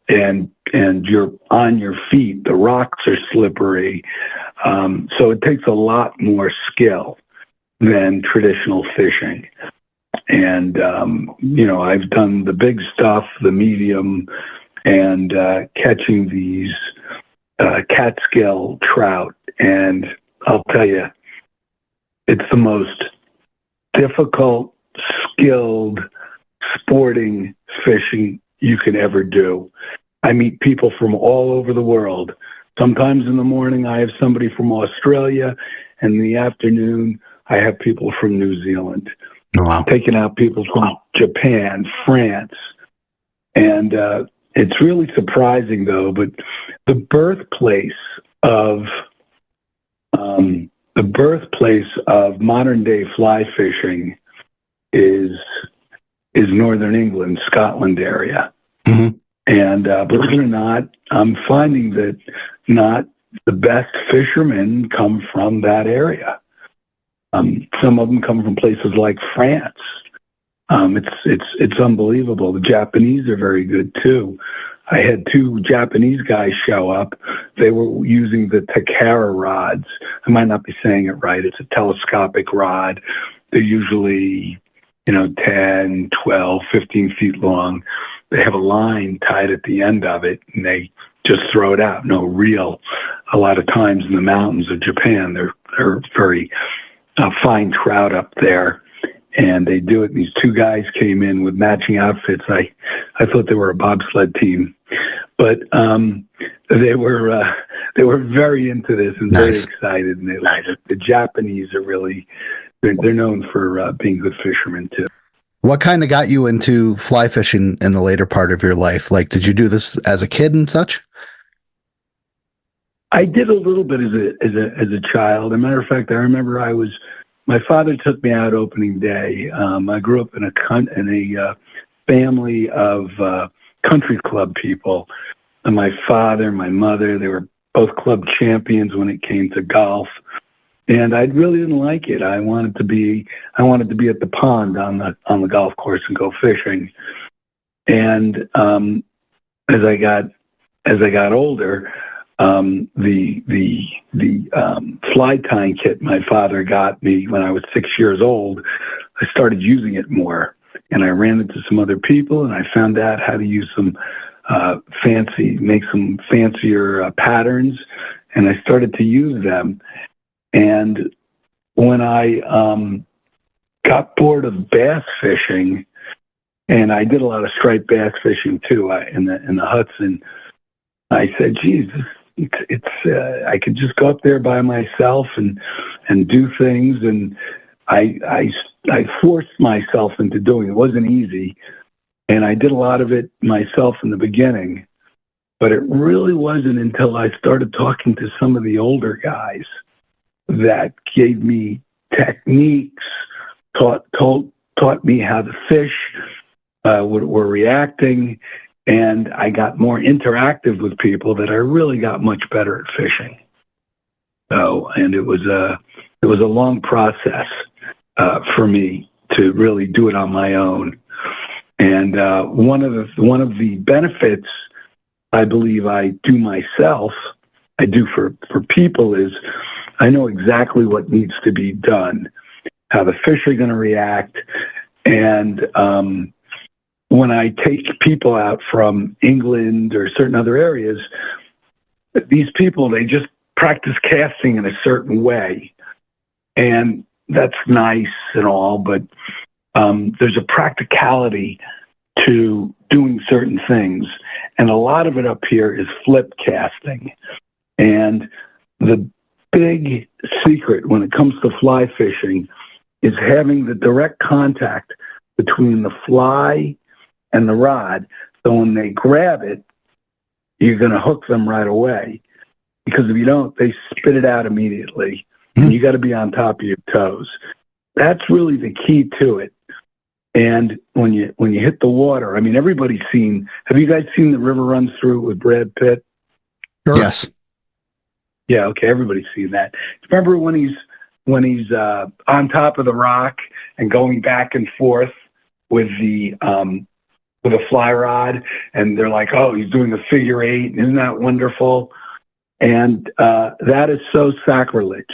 and you're on your feet. The rocks are slippery. So it takes a lot more skill. than traditional fishing. And, I've done the big stuff, the medium, and catching these Catskill trout. And I'll tell you, it's the most difficult, skilled, sporting fishing you can ever do. I meet people from all over the world. Sometimes in the morning, I have somebody from Australia, and in the afternoon, I have people from New Zealand. Wow. Taking out people from Japan, France. And it's really surprising, though, but the birthplace of modern day fly fishing is Northern England, Scotland area. Mm-hmm. And believe it or not, I'm finding that not the best fishermen come from that area. Some of them come from places like France. It's unbelievable. The Japanese are very good too. I had 2 Japanese guys show up. They were using the Takara rods. I might not be saying it right. It's a telescopic rod. They're usually, 10, 12, 15 feet long. They have a line tied at the end of it, and they just throw it out. No reel. A lot of times in the mountains of Japan, they're very fine trout up there, and they do it. These 2 guys came in with matching outfits. I thought they were a bobsled team, but they were very into this and Nice. very excited, and they like it. The Japanese are really they're known for being good fishermen too. What kind of got you into fly fishing in the later part of your life? Like, did you do this as a kid and such? I did a little bit as a child. As a matter of fact, I remember my father took me out opening day. I grew up in a family of country club people. And my father, my mother, they were both club champions when it came to golf. And I really didn't like it. I wanted to be at the pond on the golf course and go fishing. And as I got older, the fly tying kit my father got me when I was 6 years old, I started using it more, and I ran into some other people, and I found out how to use make some fancier patterns, and I started to use them. And when I got bored of bass fishing, and I did a lot of striped bass fishing too in the Hudson, I said, "Geez, I could just go up there by myself and do things." And I forced myself into doing it. It wasn't easy, and I did a lot of it myself in the beginning. But it really wasn't until I started talking to some of the older guys that gave me techniques, taught me how the fish were reacting, and I got more interactive with people that I really got much better at fishing. So, and it was a long process for me to really do it on my own. And one of the benefits I believe I do myself, I do for people, is I know exactly what needs to be done, how the fish are going to react. And when I take people out from England or certain other areas, these people, they just practice casting in a certain way. And that's nice and all, but there's a practicality to doing certain things. And a lot of it up here is flip casting. And the big secret when it comes to fly fishing is having the direct contact between the fly and the rod. So when they grab it, you're going to hook them right away. Because if you don't, they spit it out immediately. And you got to be on top of your toes. That's really the key to it. And when you hit the water, I mean, everybody's seen. Have you guys seen The River Runs Through with Brad Pitt? Sure. Yes. Yeah. Okay. Everybody's seen that. Remember when he's on top of the rock and going back and forth with a fly rod, and they're like, "Oh, he's doing a figure eight. Isn't that wonderful?" And that is so sacrilege.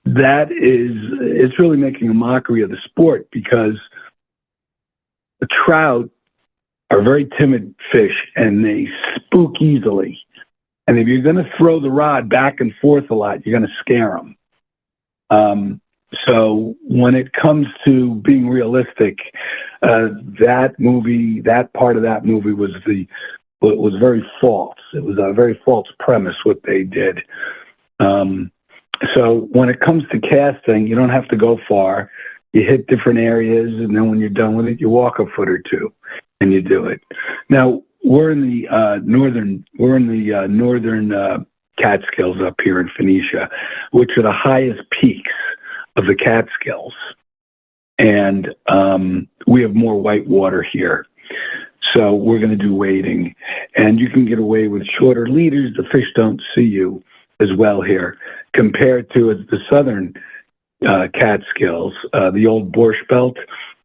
it's really making a mockery of the sport, because the trout are very timid fish and they spook easily. And if you're going to throw the rod back and forth a lot, you're going to scare them. So when it comes to being realistic, that part of that movie was very false. It was a very false premise what they did. So when it comes to casting, you don't have to go far. You hit different areas, and then when you're done with it, you walk a foot or two, and you do it. Now we're in the northern Catskills up here in Phoenicia, which are the highest peaks of the Catskills, and we have more white water here. So we're going to do wading, and you can get away with shorter leaders. The fish don't see you as well here, compared to the southern Catskills, the old Borscht Belt,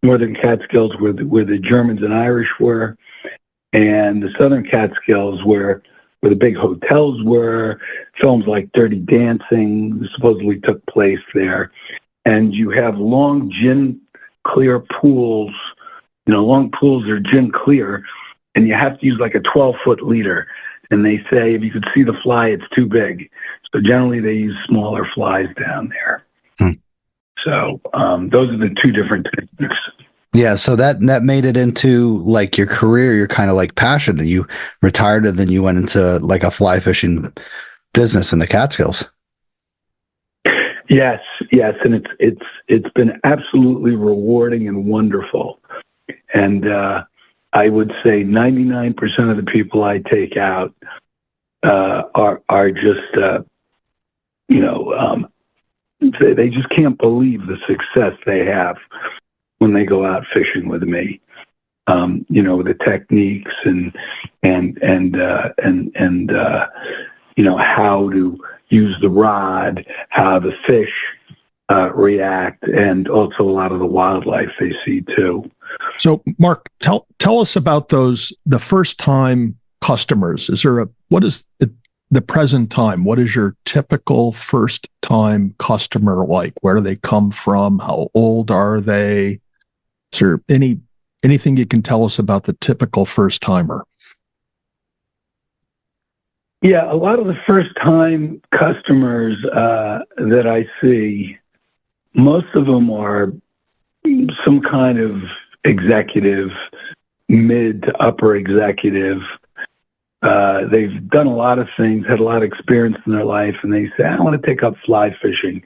northern Catskills where the Germans and Irish were, and the southern Catskills where the big hotels were. Films like Dirty Dancing supposedly took place there. And you have long gin clear pools. Long pools are gin clear, and you have to use like a 12-foot leader. And they say if you could see the fly, it's too big. So generally they use smaller flies down there. So those are the two different techniques. Yeah, so that made it into like your career, your kind of like passion. That you retired and then you went into like a fly fishing business in the Catskills. Yes, and it's been absolutely rewarding and wonderful. And I would say 99% of the people I take out are just they just can't believe the success they have when they go out fishing with me. The techniques and how to use the rod, how the fish react, and also a lot of the wildlife they see too. So, Mark, tell us about the first time customers. What is the present time? What is your typical first time customer like? Where do they come from? How old are they? Is there anything you can tell us about the typical first timer? Yeah, a lot of the first time customers that I see, most of them are some kind of executive, mid to upper executive. They've done a lot of things, had a lot of experience in their life, and they say, I want to take up fly fishing.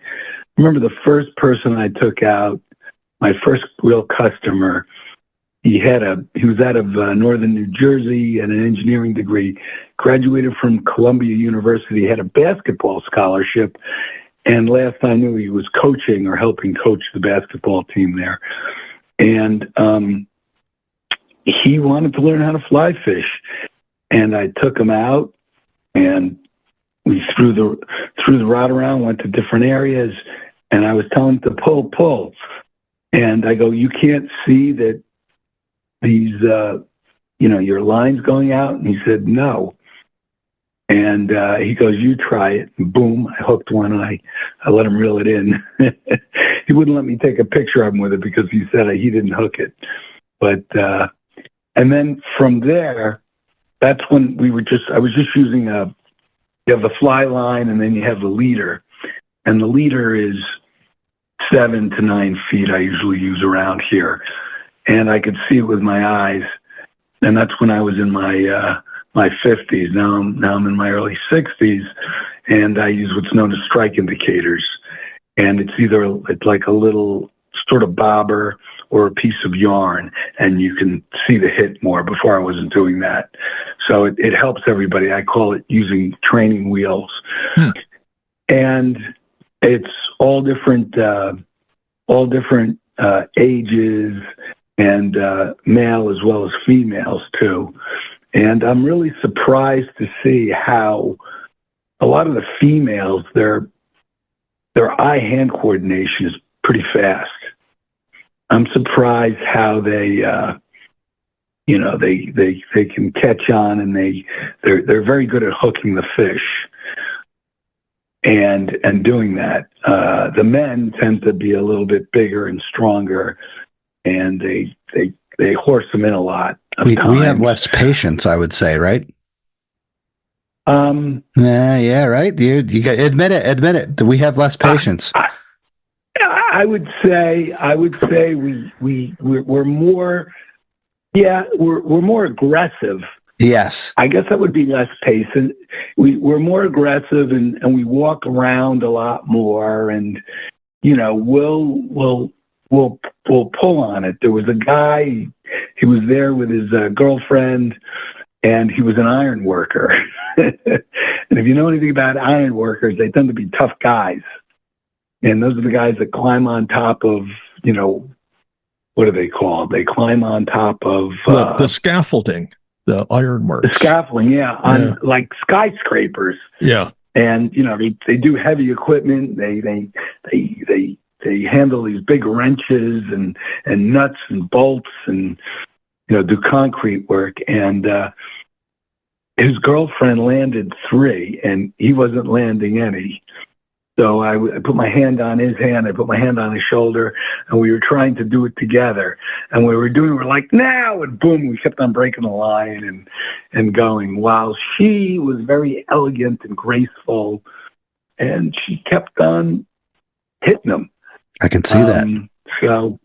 I remember the first person I took out, my first real customer, he was out of northern New Jersey and an engineering degree, graduated from Columbia University, had a basketball scholarship, and last I knew he was coaching or helping coach the basketball team there. And he wanted to learn how to fly fish. And I took him out, and we threw the rod around, went to different areas, and I was telling him to pull. And I go, you can't see that these, your line's going out? And he said, no. And he goes, you try it. And boom, I hooked one, and I let him reel it in. He wouldn't let me take a picture of him with it because he said he didn't hook it. But, and then from there, that's when I was just using you have the fly line, and then you have the leader. And the leader is 7 to 9 feet I usually use around here. And I could see it with my eyes. And that's when I was in my 50s. Now I'm in my early 60s, and I use what's known as strike indicators. And it's like a little sort of bobber or a piece of yarn, and you can see the hit more. Before I wasn't doing that. So it helps everybody. I call it using training wheels. And it's all different ages, and male as well as females too. And I'm really surprised to see how a lot of the females, their eye-hand coordination is pretty fast. I'm surprised how they can catch on, and they're very good at hooking the fish. and doing that. The men tend to be a little bit bigger and stronger, and they horse them in a lot. We have less patience, I would say, right? Yeah, right. You admit it. We have less patience. I would say we're more, we're more aggressive. Yes. I guess that would be less patient. We're more aggressive and we walk around a lot more, and we'll pull on it. There was a guy, he was there with his girlfriend, and he was an iron worker. And if you know anything about iron workers, they tend to be tough guys. And those are the guys that climb on top of, what are they called? They climb on top of the scaffolding, the ironworks. The scaffolding, on like skyscrapers. Yeah. And they do heavy equipment. They handle these big wrenches and nuts and bolts and do concrete work. And his girlfriend landed 3, and he wasn't landing any. So I put my hand on his hand, I put my hand on his shoulder, and we were trying to do it together. And we're like, now, and boom, we kept on breaking the line and going, while she was very elegant and graceful, and she kept on hitting him. I can see that. So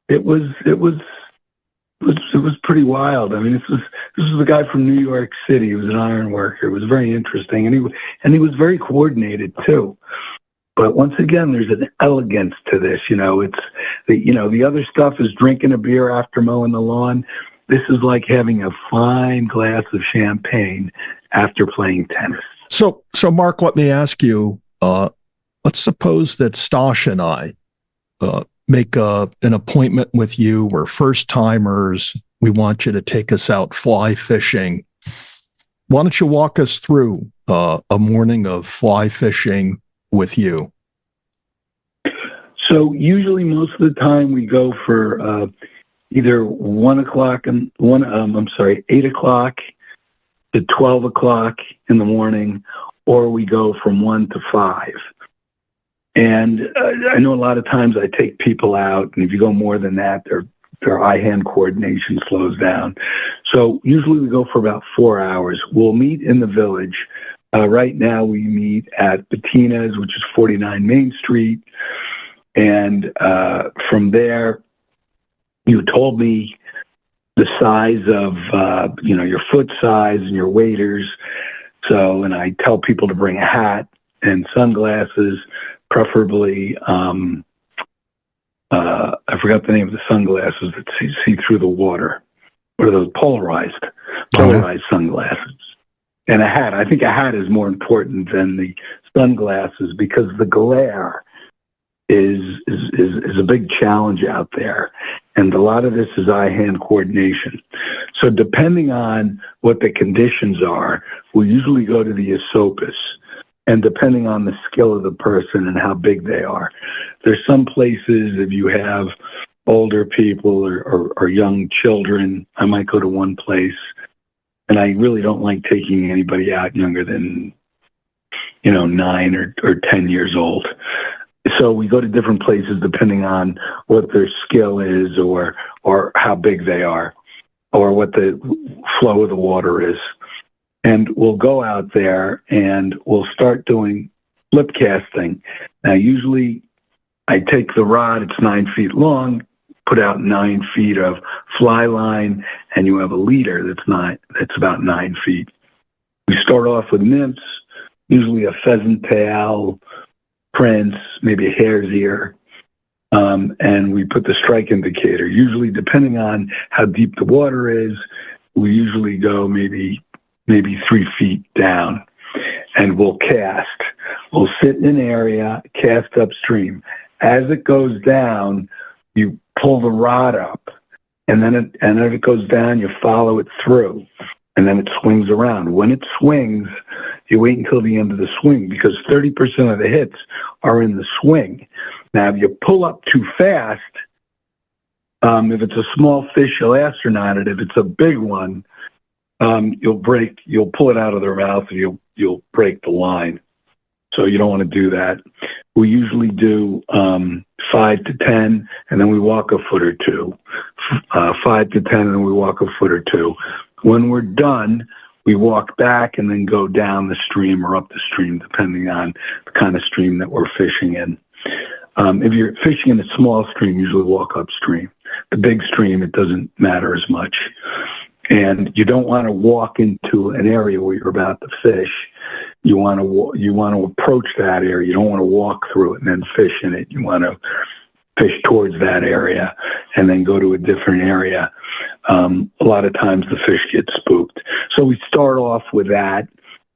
it was pretty wild. I mean, this was a guy from New York City. He was an iron worker. It was very interesting, and he was very coordinated too. But once again, there's an elegance to this. It's the other stuff is drinking a beer after mowing the lawn. This is like having a fine glass of champagne after playing tennis. So Mark, let me ask you. Let's suppose that Stosh and I make an appointment with you. We're first timers. We want you to take us out fly fishing. Why don't you walk us through a morning of fly fishing with you? So usually most of the time we go for either 8 o'clock to 12 o'clock in the morning, or we go from 1 to 5. And I know a lot of times I take people out, and if you go more than that, their eye-hand coordination slows down. So usually we go for about 4 hours. We'll meet in the village. Right now we meet at Bettina's, which is 49 Main Street. And from there, you told me the size of, your foot size and your waders. So, and I tell people to bring a hat and sunglasses, preferably, I forgot the name of the sunglasses that see through the water. What are those? Polarized sunglasses. And a hat. I think a hat is more important than the sunglasses because the glare is a big challenge out there. And a lot of this is eye-hand coordination. So depending on what the conditions are, we usually go to the Esopus. And depending on the skill of the person and how big they are. There's some places, if you have older people or young children, I might go to one place. And I really don't like taking anybody out younger than, 9 or 10 years old. So we go to different places depending on what their skill is or how big they are or what the flow of the water is. And we'll go out there and we'll start doing flip casting. Now, usually I take the rod, it's 9 feet long, put out 9 feet of fly line, and you have a leader that's about 9 feet. We start off with nymphs, usually a pheasant tail, prince, maybe a hare's ear, and we put the strike indicator. Usually, depending on how deep the water is, we usually go maybe 3 feet down, and we'll cast. We'll sit in an area, cast upstream. As it goes down, you pull the rod up, and then as it goes down, you follow it through, and then it swings around. When it swings, you wait until the end of the swing because 30% of the hits are in the swing. Now, if you pull up too fast, if it's a small fish, you'll astronaut it. If it's a big one, you'll pull it out of their mouth and you'll break the line. so you don't want to do that. We usually do 5 to 10, and then we walk a foot or two. 5 to 10, and then we walk a foot or two. When we're done, we walk back and then go down the stream or up the stream, depending on the kind of stream that we're fishing in. If you're fishing in a small stream, usually walk upstream. The big stream, it doesn't matter as much. And you don't want to walk into an area where you're about to fish. You want to approach that area. You don't want to walk through it and then fish in it. You want to fish towards that area and then go to a different area. A lot of times the fish get spooked. So we start off with that.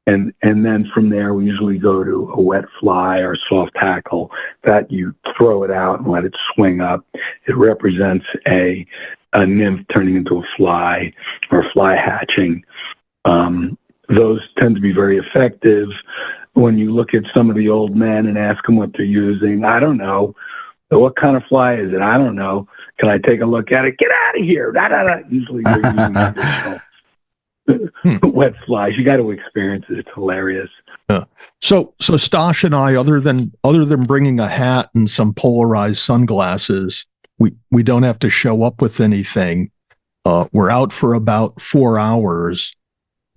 And then from there, we usually go to a wet fly or soft tackle that you throw it out and let it swing up. It represents a nymph turning into a fly or fly hatching. Those tend to be very effective. When you look at some of the old men and ask them what they're using, I don't know. What kind of fly is it? I don't know. Can I take a look at it? Get out of here. Da, da, da. Usually they're using additional wet flies. You got to experience it. It's hilarious. Yeah. So Stosh and I, other than bringing a hat and some polarized sunglasses, we don't have to show up with anything. We're out for about 4 hours.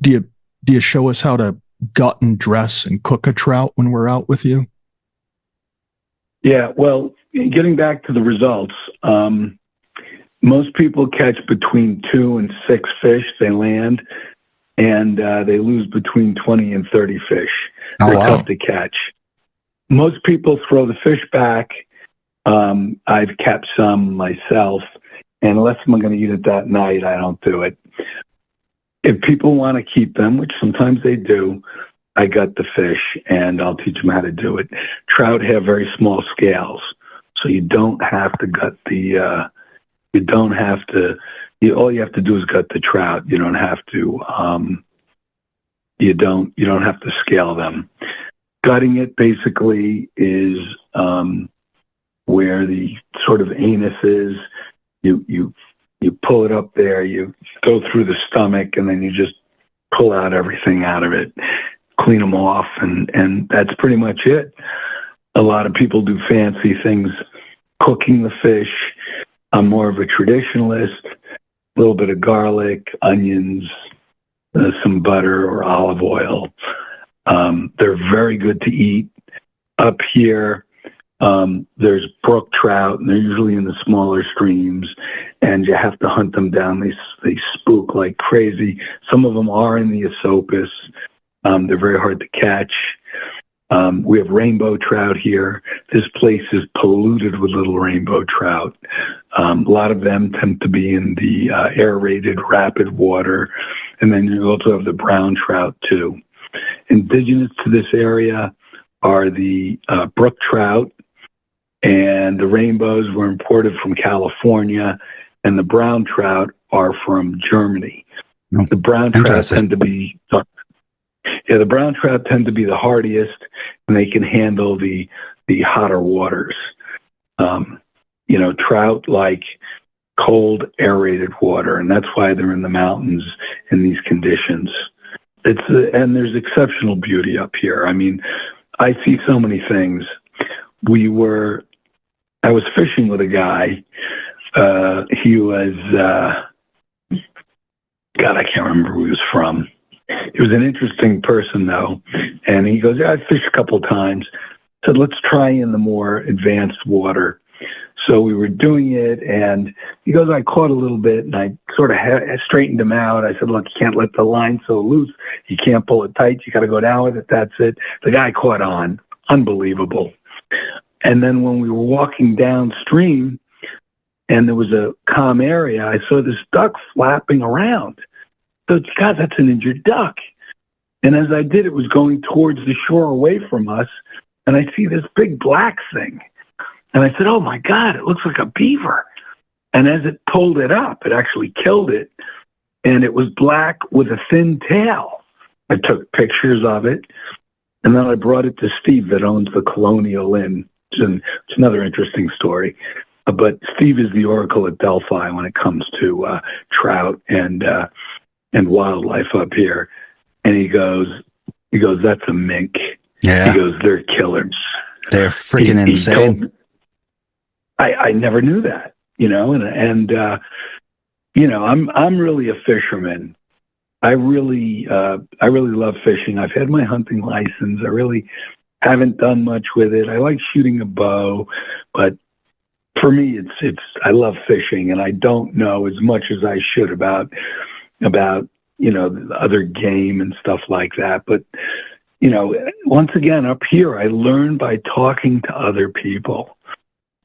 Do you show us how to gut and dress and cook a trout when we're out with you? Yeah. Well, getting back to the results, most people catch between 2 and 6 fish they land, and they lose between 20 and 30 fish. Oh, They're wow. tough to catch. Most people throw the fish back. I've kept some myself, and unless I'm going to eat it that night, I don't do it. If people want to keep them, which sometimes they do, I gut the fish, and I'll teach them how to do it. Trout have very small scales, so you don't have to gut the all you have to do is gut the trout. You don't have to you don't have to scale them. Gutting it basically is where the sort of anus is. You pull it up there, you go through the stomach, and then you just pull out everything out of it, clean them off, and that's pretty much it. A lot of people do fancy things cooking the fish. I'm more of a traditionalist. A little bit of garlic, onions, some butter or olive oil. They're very good to eat. Up here, there's brook trout, and they're usually in the smaller streams, and you have to hunt them down. They spook like crazy. Some of them are in the Esopus. They're very hard to catch. We have rainbow trout here. This place is polluted with little rainbow trout. A lot of them tend to be in the aerated, rapid water. And then you also have the brown trout, too. Indigenous to this area are the brook trout, and the rainbows were imported from California, and the brown trout are from Germany. The brown trout tend to be... Yeah, the brown trout tend to be the hardiest, and they can handle the hotter waters. Trout like cold, aerated water, and that's why they're in the mountains in these conditions. And there's exceptional beauty up here. I mean, I see so many things. I was fishing with a guy. He was, God, I can't remember where he was from. He was an interesting person, though. And he goes, yeah, I've fished a couple times. I said, let's try in the more advanced water. So we were doing it, and he goes, I caught a little bit, and I sort of straightened him out. I said, look, you can't let the line so loose. You can't pull it tight. You got to go down with it. That's it. The guy caught on. Unbelievable. And then when we were walking downstream, and there was a calm area, I saw this duck flapping around. So, God, that's an injured duck. And as I did, it was going towards the shore away from us, and I see this big black thing. And I said, oh, my God, it looks like a beaver. And as it pulled it up, it actually killed it, and it was black with a thin tail. I took pictures of it, and then I brought it to Steve that owns the Colonial Inn. It's another interesting story. But Steve is the oracle at Delphi when it comes to trout and wildlife up here. And he goes, that's a mink. Yeah. He goes, they're killers. They're freaking He insane. told- I never knew that, and I'm really a fisherman. I really love fishing. I've had my hunting license. I really haven't done much with it. I like shooting a bow, but for me, I love fishing, and I don't know as much as I should about the other game and stuff like that. But once again, up here, I learned by talking to other people.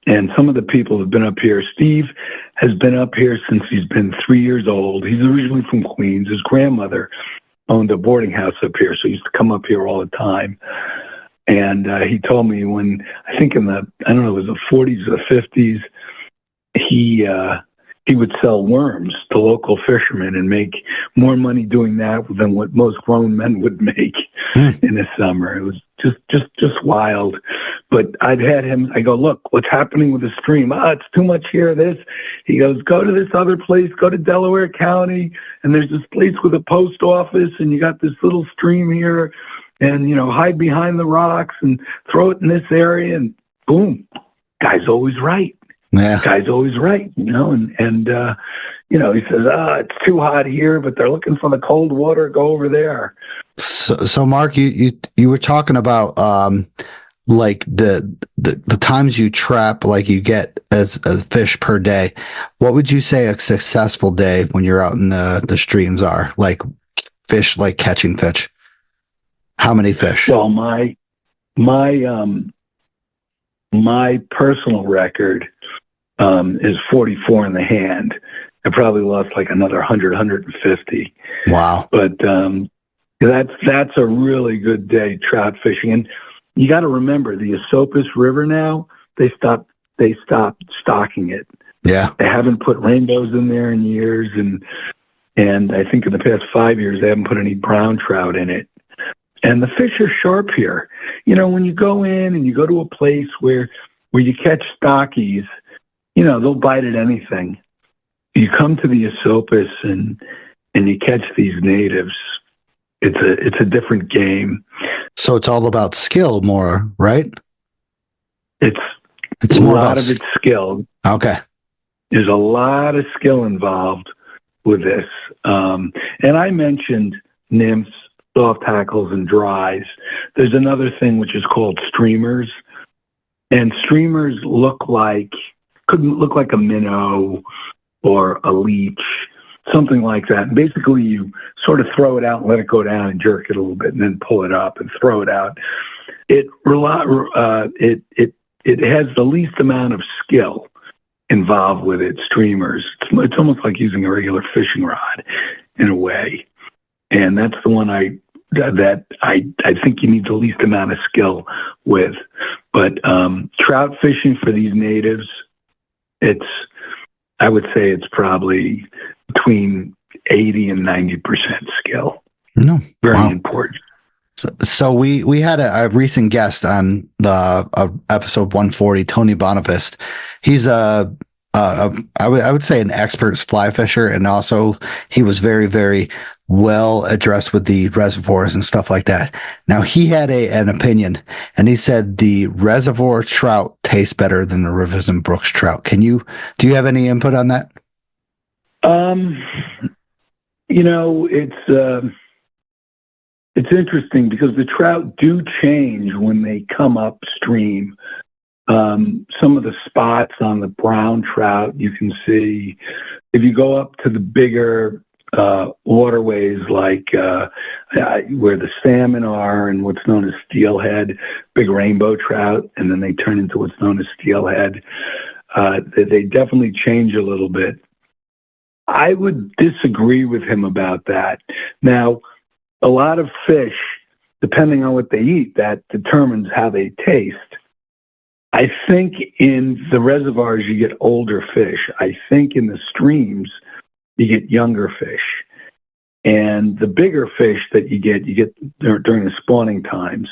And some of the people have been up here. Steve has been up here since he's been 3 years old. He's originally from Queens. His grandmother owned a boarding house up here, so he used to come up here all the time. And he told me when, I think in the, I don't know, it was the 40s or the 50s, he would sell worms to local fishermen and make more money doing that than what most grown men would make in the summer. It was just wild. But I've had him, I go, look, what's happening with the stream? It's too much here of this. He goes, go to this other place, go to Delaware County, and there's this place with a post office, and you got this little stream here, and, hide behind the rocks and throw it in this area, and boom, guy's always right. Yeah. Guy's always right, and he says, it's too hot here, but they're looking for the cold water, go over there. So Mark, you were talking about like the times you trap, like you get as a fish per day. What would you say a successful day when you're out in the streams are? Like fish, like catching fish. How many fish? Well, my personal record is 44 in the hand. I probably lost like another 100, 150. Wow. But that's a really good day trout fishing. And you got to remember the Esopus River now, they stopped stocking it. Yeah. They haven't put rainbows in there in years. And I think in the past 5 years, they haven't put any brown trout in it. And the fish are sharp here. When you go in and you go to a place where you catch stockies, they'll bite at anything. You come to the Esopus and you catch these natives. It's a different game. So it's all about skill more, right? It's a more lot about of it's skill. Okay. There's a lot of skill involved with this. And I mentioned nymphs, soft tackles, and dries. There's another thing which is called streamers. And streamers could look like a minnow or a leech, something like that. And basically, you sort of throw it out and let it go down and jerk it a little bit, and then pull it up and throw it out. It has the least amount of skill involved with it. Streamers. It's almost like using a regular fishing rod in a way, and that's the one I think you need the least amount of skill with. But trout fishing for these natives, I would say it's probably between 80 and 90% skill. No, Very important. So we had a recent guest on the episode 140, Tony Bonifest. He's I would say an expert fly fisher, and also he was very, very well addressed with the reservoirs and stuff like that. Now he had an opinion, and he said the reservoir trout tastes better than the rivers and brooks trout. Do you have any input on that? It's interesting because the trout do change when they come upstream. Some of the spots on the brown trout you can see. If you go up to the bigger waterways like where the salmon are and what's known as steelhead, big rainbow trout, and then they turn into what's known as steelhead, they definitely change a little bit. I would disagree with him about that. Now, a lot of fish, depending on what they eat, that determines how they taste. I think in the reservoirs, you get older fish. I think in the streams, you get younger fish. And the bigger fish that you get during the spawning times.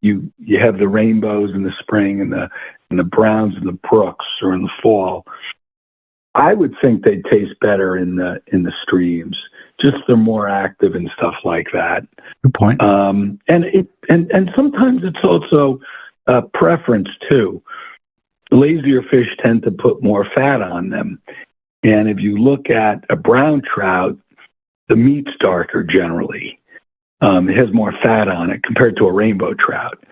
You have the rainbows in the spring and the browns in the brooks or in the fall. I would think they taste better in the streams. Just they're more active and stuff like that. Good point. And sometimes it's also a preference too. Lazier fish tend to put more fat on them. And if you look at a brown trout, the meat's darker generally. It has more fat on it compared to a rainbow trout.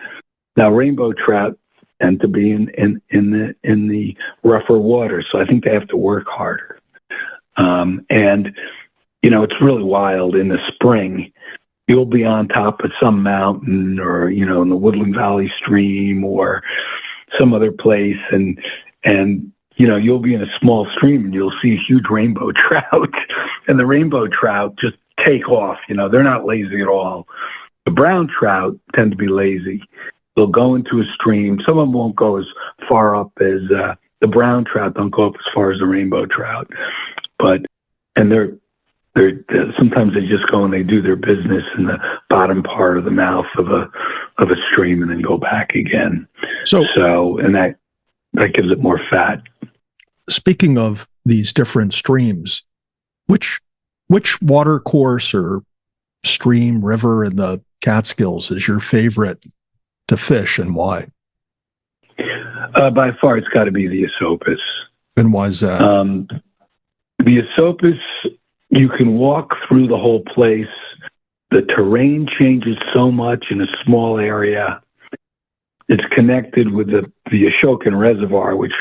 Now, rainbow trout tend to be in the rougher water, so I think they have to work harder. And it's really wild. In the spring, you'll be on top of some mountain, or in the Woodland Valley stream or some other place, and you'll be in a small stream and you'll see a huge rainbow trout, and the rainbow trout just take off. They're not lazy at all. The brown trout tend to be lazy. They'll go into a stream. Some of them won't go as far up as the brown trout. Don't go up as far as the rainbow trout, and they're sometimes they just go and they do their business in the bottom part of the mouth of a stream and then go back again. So and that gives it more fat. Speaking of these different streams, which water course or stream, river in the Catskills is your favorite to fish, and why? By far, it's got to be the Esopus. And why is that? The Esopus, you can walk through the whole place. The terrain changes so much in a small area. It's connected with the Ashokan Reservoir, which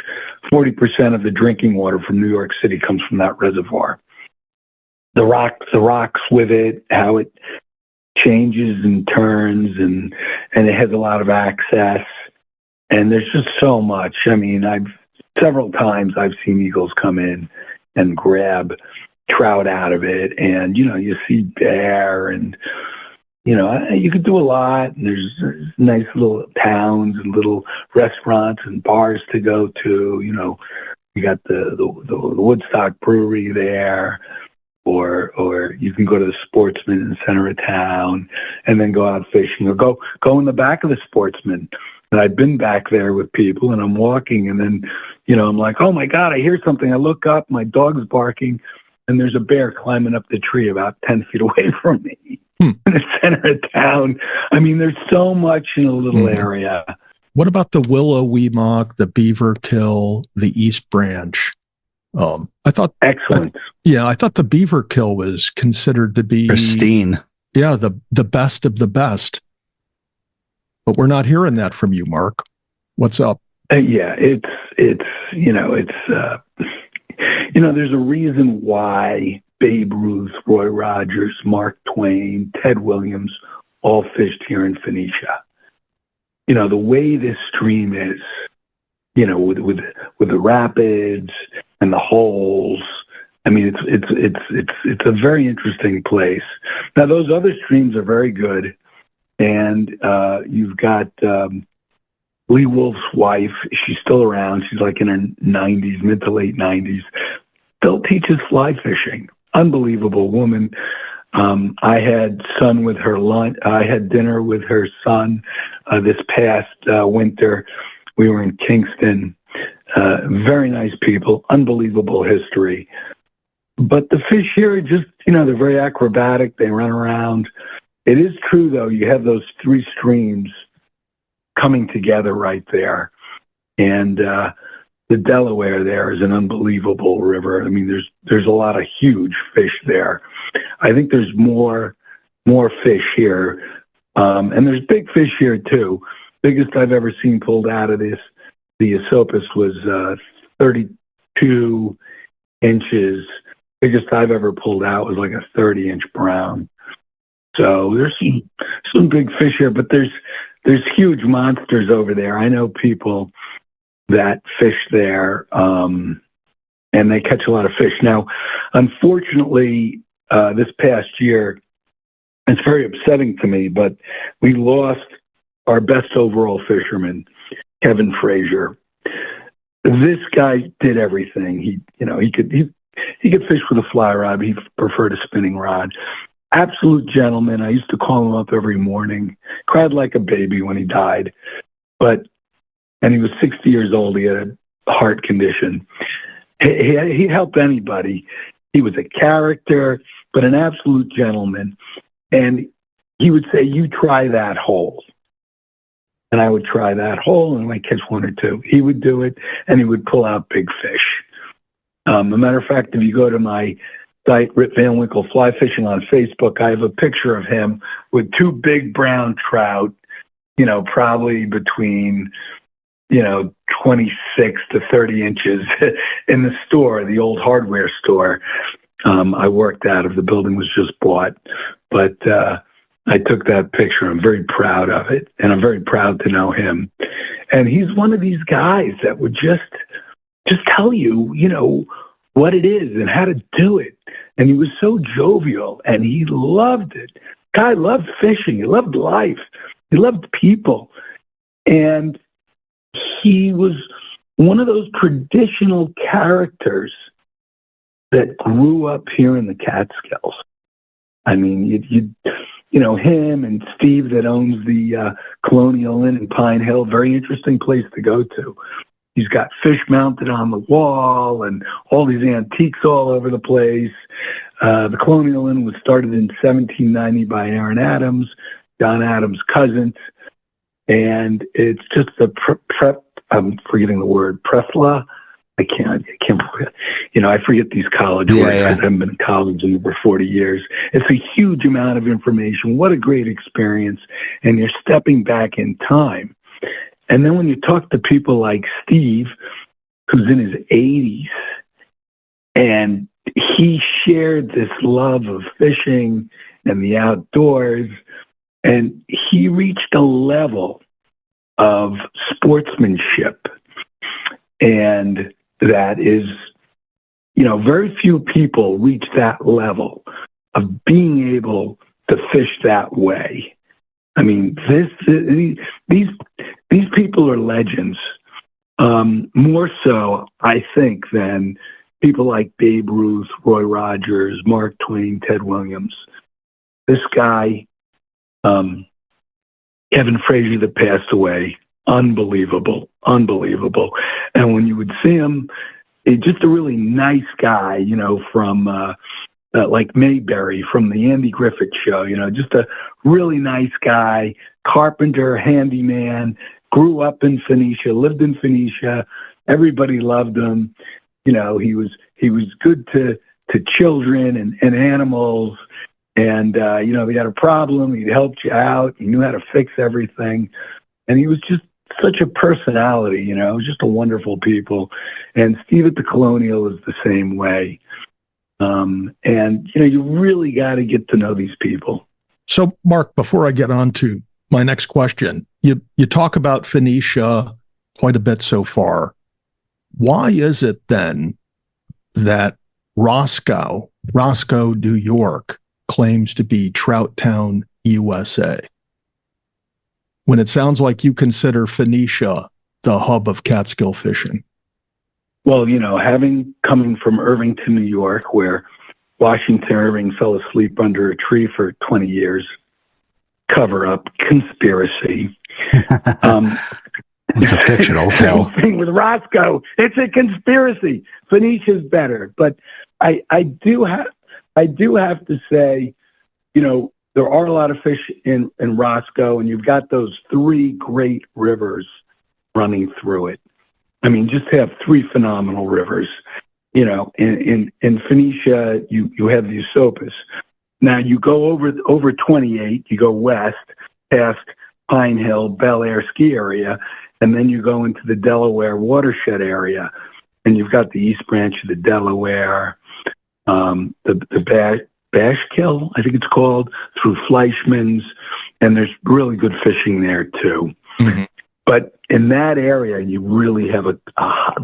40% of the drinking water from New York City comes from that reservoir. The rocks with it, how it changes and turns, and it has a lot of access. And there's just so much. I mean, several times I've seen eagles come in and grab trout out of it, and you see bear, and you could do a lot. And there's nice little towns and little restaurants and bars to go to. You got the Woodstock Brewery there, or you can go to the Sportsman in the center of town, and then go out fishing, or go in the back of the Sportsman. And I've been back there with people, and I'm walking, and then I'm like, oh my God, I hear something. I look up, my dog's barking, and there's a bear climbing up the tree about 10 feet away from me in the center of town. I mean, there's so much in a little area. What about the Willow Weemock, the Beaver Kill, the East Branch? I thought excellent. I thought the Beaver Kill was considered to be pristine. Yeah, the best of the best. But we're not hearing that from you, Mark. What's up? It's there's a reason why Babe Ruth, Roy Rogers, Mark Twain, Ted Williams all fished here in Phoenicia. The way this stream is, with the rapids and the holes. I mean, it's a very interesting place. Now, those other streams are very good, and you've got Lee Wolf's wife. She's still around. She's like in her 90s, mid to late 90s. Still teaches fly fishing. Unbelievable woman. I had dinner with her son this past winter. We were in Kingston. Very nice people. Unbelievable history. But the fish here are just, they're very acrobatic. They run around. It is true, though. You have those three streams coming together right there. And the Delaware there is an unbelievable river. I mean, there's a lot of huge fish there. I think there's more fish here. And there's big fish here, too. Biggest I've ever seen pulled out of the Esopus was 32 inches. Biggest I've ever pulled out was like a 30-inch brown. So there's some big fish here, but there's huge monsters over there. I know people that fish there, and they catch a lot of fish. Now, unfortunately, this past year, it's very upsetting to me, but we lost our best overall fisherman, Kevin Frazier. This guy did everything. He could fish with a fly rod. He preferred a spinning rod. Absolute gentleman. I used to call him up every morning. Cried like a baby when he died. And he was 60 years old. He had a heart condition. He'd help anybody. He was a character, but an absolute gentleman. And he would say, "You try that hole." And I would try that hole and I might catch one or two. He would do it and he would pull out big fish. A matter of fact, if you go to my site, Rip Van Winkle Fly Fishing on Facebook, I have a picture of him with two big brown trout, probably between, 26 to 30 inches in the store, the old hardware store I worked out of. The building was just bought. But I took that picture. I'm very proud of it, and I'm very proud to know him. And he's one of these guys that would just tell you, what it is and how to do it. And he was so jovial, and he loved it. Guy loved fishing. He loved life. He loved people. And he was one of those traditional characters that grew up here in the Catskills. I mean, him and Steve that owns the Colonial Inn in Pine Hill, very interesting place to go to. He's got fish mounted on the wall and all these antiques all over the place. The Colonial Inn was started in 1790 by Aaron Adams, John Adams' cousin. And it's just I'm forgetting the word, Presla. I can't forget. I forget these college words. I haven't been in college in over 40 years. It's a huge amount of information. What a great experience. And you're stepping back in time. And then when you talk to people like Steve, who's in his 80s, and he shared this love of fishing and the outdoors, and he reached a level of sportsmanship. And that is, very few people reach that level of being able to fish that way. I mean, these people are legends. More so, I think, than people like Babe Ruth, Roy Rogers, Mark Twain, Ted Williams. This guy, Kevin Frazier, that passed away, unbelievable. And when you would see him, just a really nice guy, from like Mayberry from the Andy Griffith Show, just a really nice guy, carpenter, handyman, grew up in Phoenicia, lived in Phoenicia. Everybody loved him. He was good to children and animals. And, they had a problem. He'd helped you out. He knew how to fix everything. And he was just such a personality, just a wonderful people. And Steve at the Colonial is the same way. And you really got to get to know these people. So, Mark, before I get on to my next question, you talk about Phoenicia quite a bit so far. Why is it then that Roscoe, New York, claims to be Trout Town, USA, when it sounds like you consider Phoenicia the hub of Catskill fishing? Well, coming from Irvington, New York, where Washington Irving fell asleep under a tree for 20 years, cover up, conspiracy. It's a fictional tale. Same thing with Roscoe. It's a conspiracy. Phoenicia's better. But I do have to say, there are a lot of fish in Roscoe, and you've got those three great rivers running through it. I mean, just to have three phenomenal rivers. In Phoenicia, you have the Esopus. Now you go over 28, you go west past Pine Hill, Bel Air ski area, and then you go into the Delaware watershed area, and you've got the East Branch of the Delaware, the Bashkill, I think it's called, through Fleischmann's, and there's really good fishing there too. Mm-hmm. But in that area, you really have a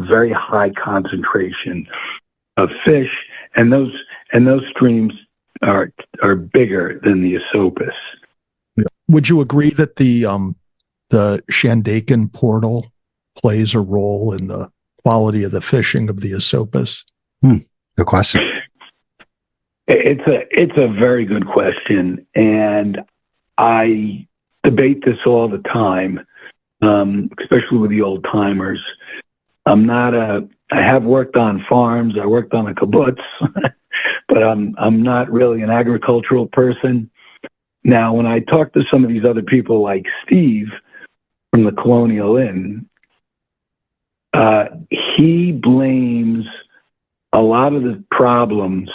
very high concentration of fish, and those streams are bigger than the Esopus. Would you agree that the Shandaken portal plays a role in the quality of the fishing of the Esopus? Good question. It's a very good question, and I debate this all the time, especially with the old timers. I'm not a have worked on farms. I worked on a kibbutz, but I'm not really an agricultural person. Now, when I talk to some of these other people like Steve from the Colonial Inn, he blames a lot of the problems,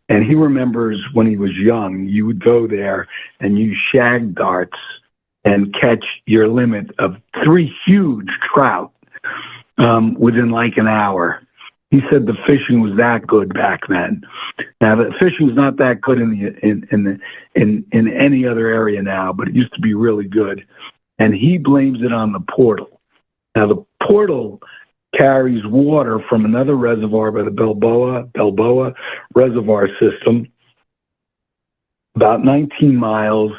and he remembers when he was young, you would go there and use shag darts and catch your limit of 3 huge trout within like an hour. He said the fishing was that good back then. Now the fishing is not that good in any other area now, but it used to be really good. And he blames it on the portal. Now the portal carries water from another reservoir by the Balboa Reservoir system, about 19 miles,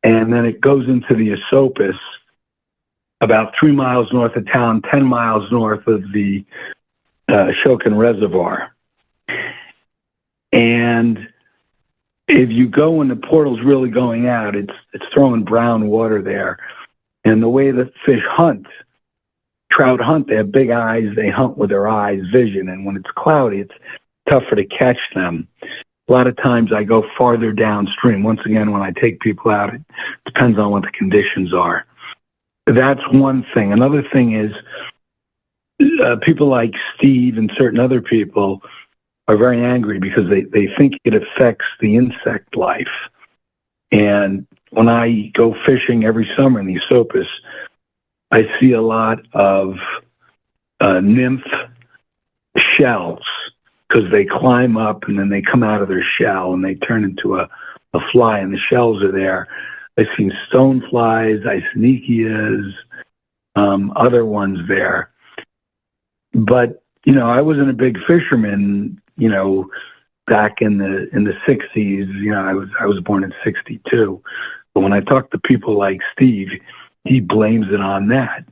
and then it goes into the Esopus, about 3 miles north of town, 10 miles north of the Ashokan Reservoir. And if you go when the portal's really going out, it's throwing brown water there. And the way that fish hunt, trout hunt, they have big eyes, they hunt with their eyes, vision, and when it's cloudy, it's tougher to catch them. A lot of times I go farther downstream. Once again, when I take people out, it depends on what the conditions are. That's one thing. Another thing is people like Steve and certain other people are very angry because they think it affects the insect life. And when I go fishing every summer in the Esopus, I see a lot of nymph shells because they climb up and then they come out of their shell and they turn into a fly, and the shells are there. I've seen stoneflies, Isonychias, other ones there. But, I wasn't a big fisherman, back in the 60s. I was born in 62. But when I talk to people like Steve, he blames it on that.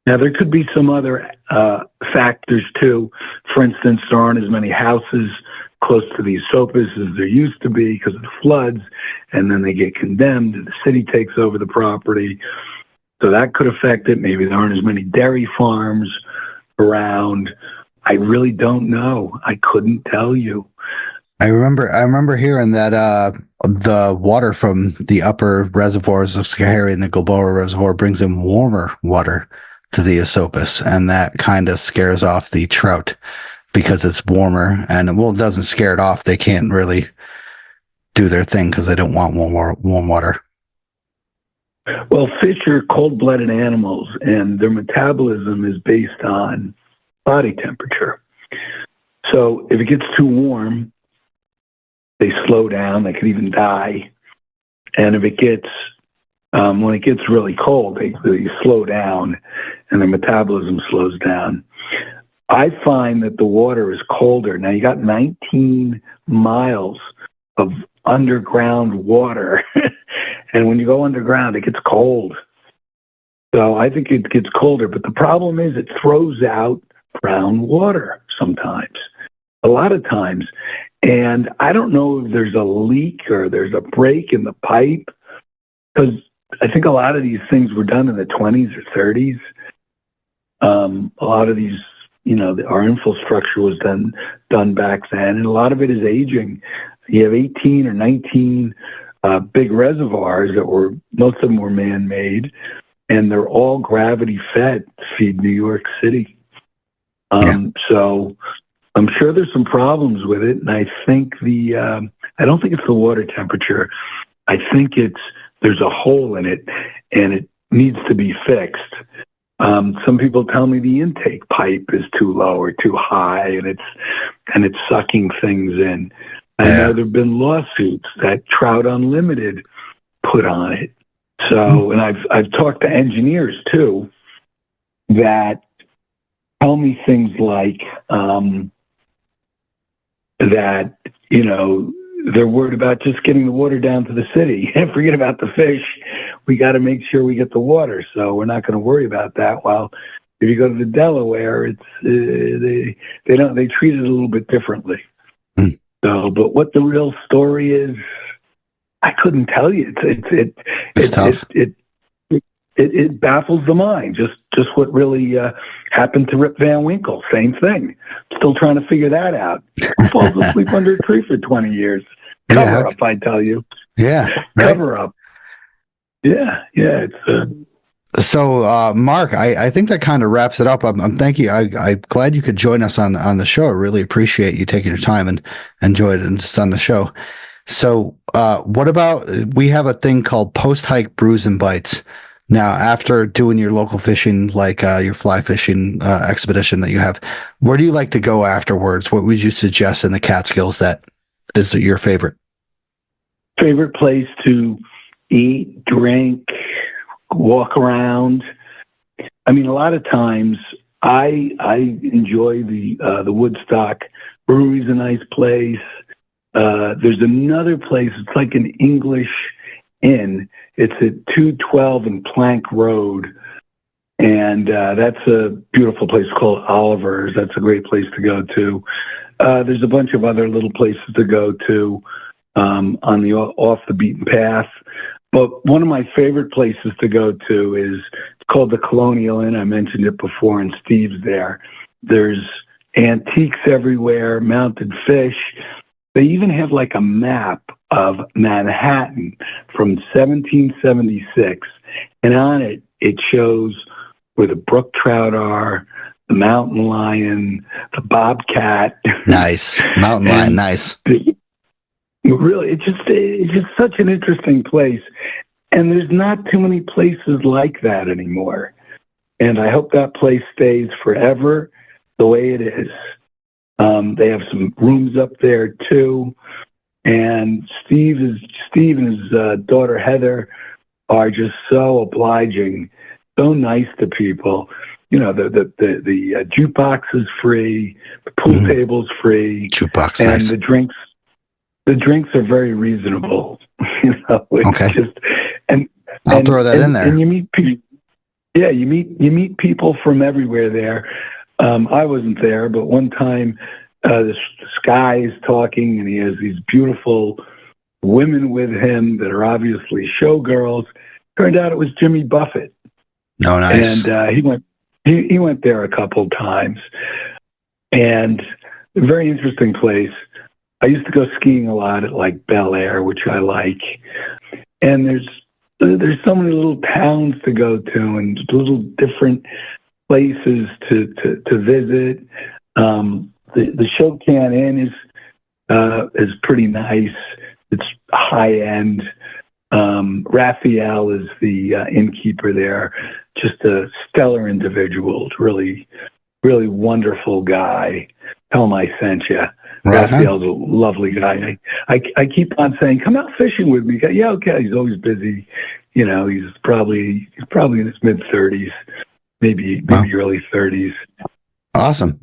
Now, there could be some other factors, too. For instance, there aren't as many houses close to the Esopus as there used to be because of the floods, and then they get condemned, and the city takes over the property. So that could affect it. Maybe there aren't as many dairy farms around. I really don't know. I couldn't tell you. I remember hearing that the water from the upper reservoirs of Schoharie and the Gilboa Reservoir brings in warmer water to the Esopus, and that kind of scares off the trout because it's warmer. And it doesn't scare it off. They can't really do their thing because they don't want warm water. Well, fish are cold-blooded animals, and their metabolism is based on body temperature. So if it gets too warm, they slow down. They could even die. And if it gets, when it gets really cold, they slow down, and their metabolism slows down. I find that the water is colder. Now, you got 19 miles of underground water, and when you go underground, it gets cold. So I think it gets colder, but the problem is it throws out brown water sometimes, a lot of times. And I don't know if there's a leak or there's a break in the pipe, because I think a lot of these things were done in the 20s or 30s. A lot of these, our infrastructure was done back then, and a lot of it is aging. You have 18 or 19 big reservoirs most of them were man-made, and they're all gravity-fed to feed New York City. So I'm sure there's some problems with it, and I think I don't think it's the water temperature. I think there's a hole in it, and it needs to be fixed. Some people tell me the intake pipe is too low or too high, and it's sucking things in. I know there have been lawsuits that Trout Unlimited put on it. So, and I've talked to engineers too that tell me things like that, they're worried about just getting the water down to the city and forget about the fish. We got to make sure we get the water. So we're not going to worry about that. While if you go to the Delaware, it's they treat it a little bit differently. So, but what the real story is, I couldn't tell you. It's tough. it baffles the mind. Just what really happened to Rip Van Winkle. Same thing. Still trying to figure that out. Who falls asleep under a tree for 20 years? Cover up, I tell you. Yeah, right? Cover up. Yeah. It's So, Mark, I think that kind of wraps it up. I'm thank you. I'm glad you could join us on the show. I really appreciate you taking your time and enjoyed it just on the show. So, what about, we have a thing called post-hike brews and bites. Now, after doing your local fishing, like your fly fishing expedition that you have, where do you like to go afterwards? What would you suggest in the Catskills that is your favorite? favorite place to eat, drink, walk around. I mean, a lot of times I enjoy the Woodstock Brewery's a nice place. There's another place. It's like an English inn. It's at 212 and Plank Road. And that's a beautiful place called Oliver's. That's a great place to go to. There's a bunch of other little places to go to on the off the beaten path. But one of my favorite places to go to is called the Colonial Inn. I mentioned it before, and Steve's there. There's antiques everywhere, mounted fish. They even have like a map of Manhattan from 1776. And on it, it shows where the brook trout are, the mountain lion, the bobcat. Nice. Mountain lion, nice. Really, it's just such an interesting place. And there's not too many places like that anymore. And I hope that place stays forever the way it is. They have some rooms up there too. And Steve and his daughter Heather are just so obliging, so nice to people. You know, the jukebox is free, the pool table's free, Jukebox, and nice. the drinks are very reasonable. You know, it's Okay. just and I'll throw that in there. And you meet people. Yeah, you meet people from everywhere there. I wasn't there, but one time this guy is talking, and he has these beautiful women with him that are obviously showgirls. Turned out it was Jimmy Buffett. No, nice. And he went there a couple times, and a very interesting place. I used to go skiing a lot at like Bel Air, which I like, and there's so many little towns to go to and little different places to visit. The Shokan Inn is pretty nice. It's high end. Raphael is the innkeeper there. Just a stellar individual. Really, really wonderful guy. Tell him I sent you. Right. Raphael's a lovely guy. I keep on saying, come out fishing with me. Yeah, okay. He's always busy. You know, he's probably in his mid-30s, maybe early 30s. Awesome.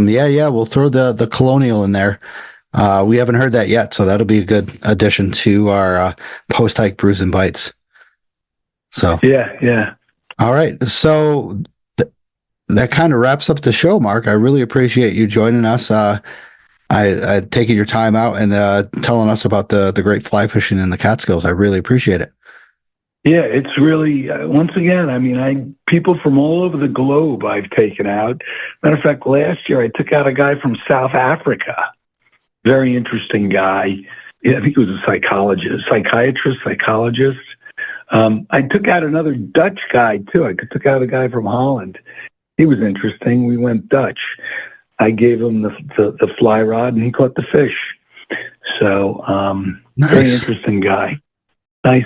Yeah. We'll throw the Colonial in there. We haven't heard that yet, so that'll be a good addition to our post-hike brews and bites. So Yeah. All right. So that kind of wraps up the show, Mark. I really appreciate you joining us. I taking your time out and telling us about the great fly fishing in the Catskills. I really appreciate it. Yeah, it's really, once again, I mean, people from all over the globe I've taken out. Matter of fact, last year I took out a guy from South Africa. Very interesting guy. Yeah, I think he was a psychologist. I took out another Dutch guy, too. I took out a guy from Holland. He was interesting. We went Dutch. I gave him the fly rod, and he caught the fish. So, Nice. Very interesting guy. Nice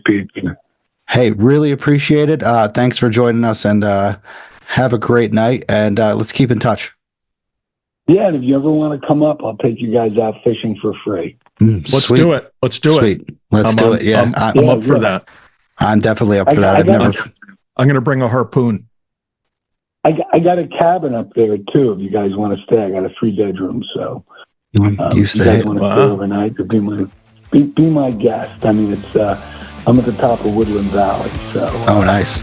people. Hey, really appreciate it. Thanks for joining us, and have a great night, and let's keep in touch. Yeah, and if you ever want to come up, I'll take you guys out fishing for free. Let's do it. Let's do it. Sweet. Let's do it. Yeah. I'm up for that. I'm definitely up for that. I'm going to bring a harpoon. I got a cabin up there too. If you guys want to stay, I got a 3-bedroom. So you if you guys want to Wow. stay overnight, be my guest. I mean, it's I'm at the top of Woodland Valley. So Oh, nice.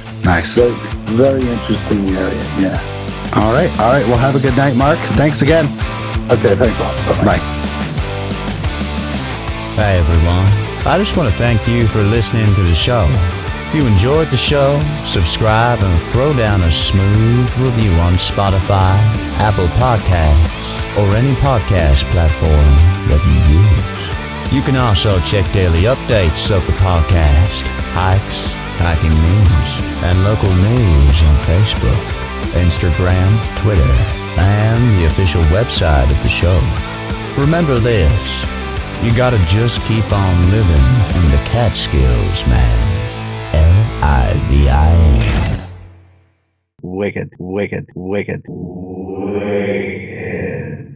very, very interesting area. Yeah. All right. Well, have a good night, Mark. Thanks again. Okay. Thanks a lot. Bye-bye. Bye. Hi everyone. I just want to thank you for listening to the show. If you enjoyed the show, subscribe and throw down a smooth review on Spotify, Apple Podcasts, or any podcast platform that you use. You can also check daily updates of the podcast, hikes, hiking news, and local news on Facebook, Instagram, Twitter, and the official website of the show. Remember this, you gotta just keep on living in the Catskills, man. Livin. Wicked, wicked, wicked, wicked.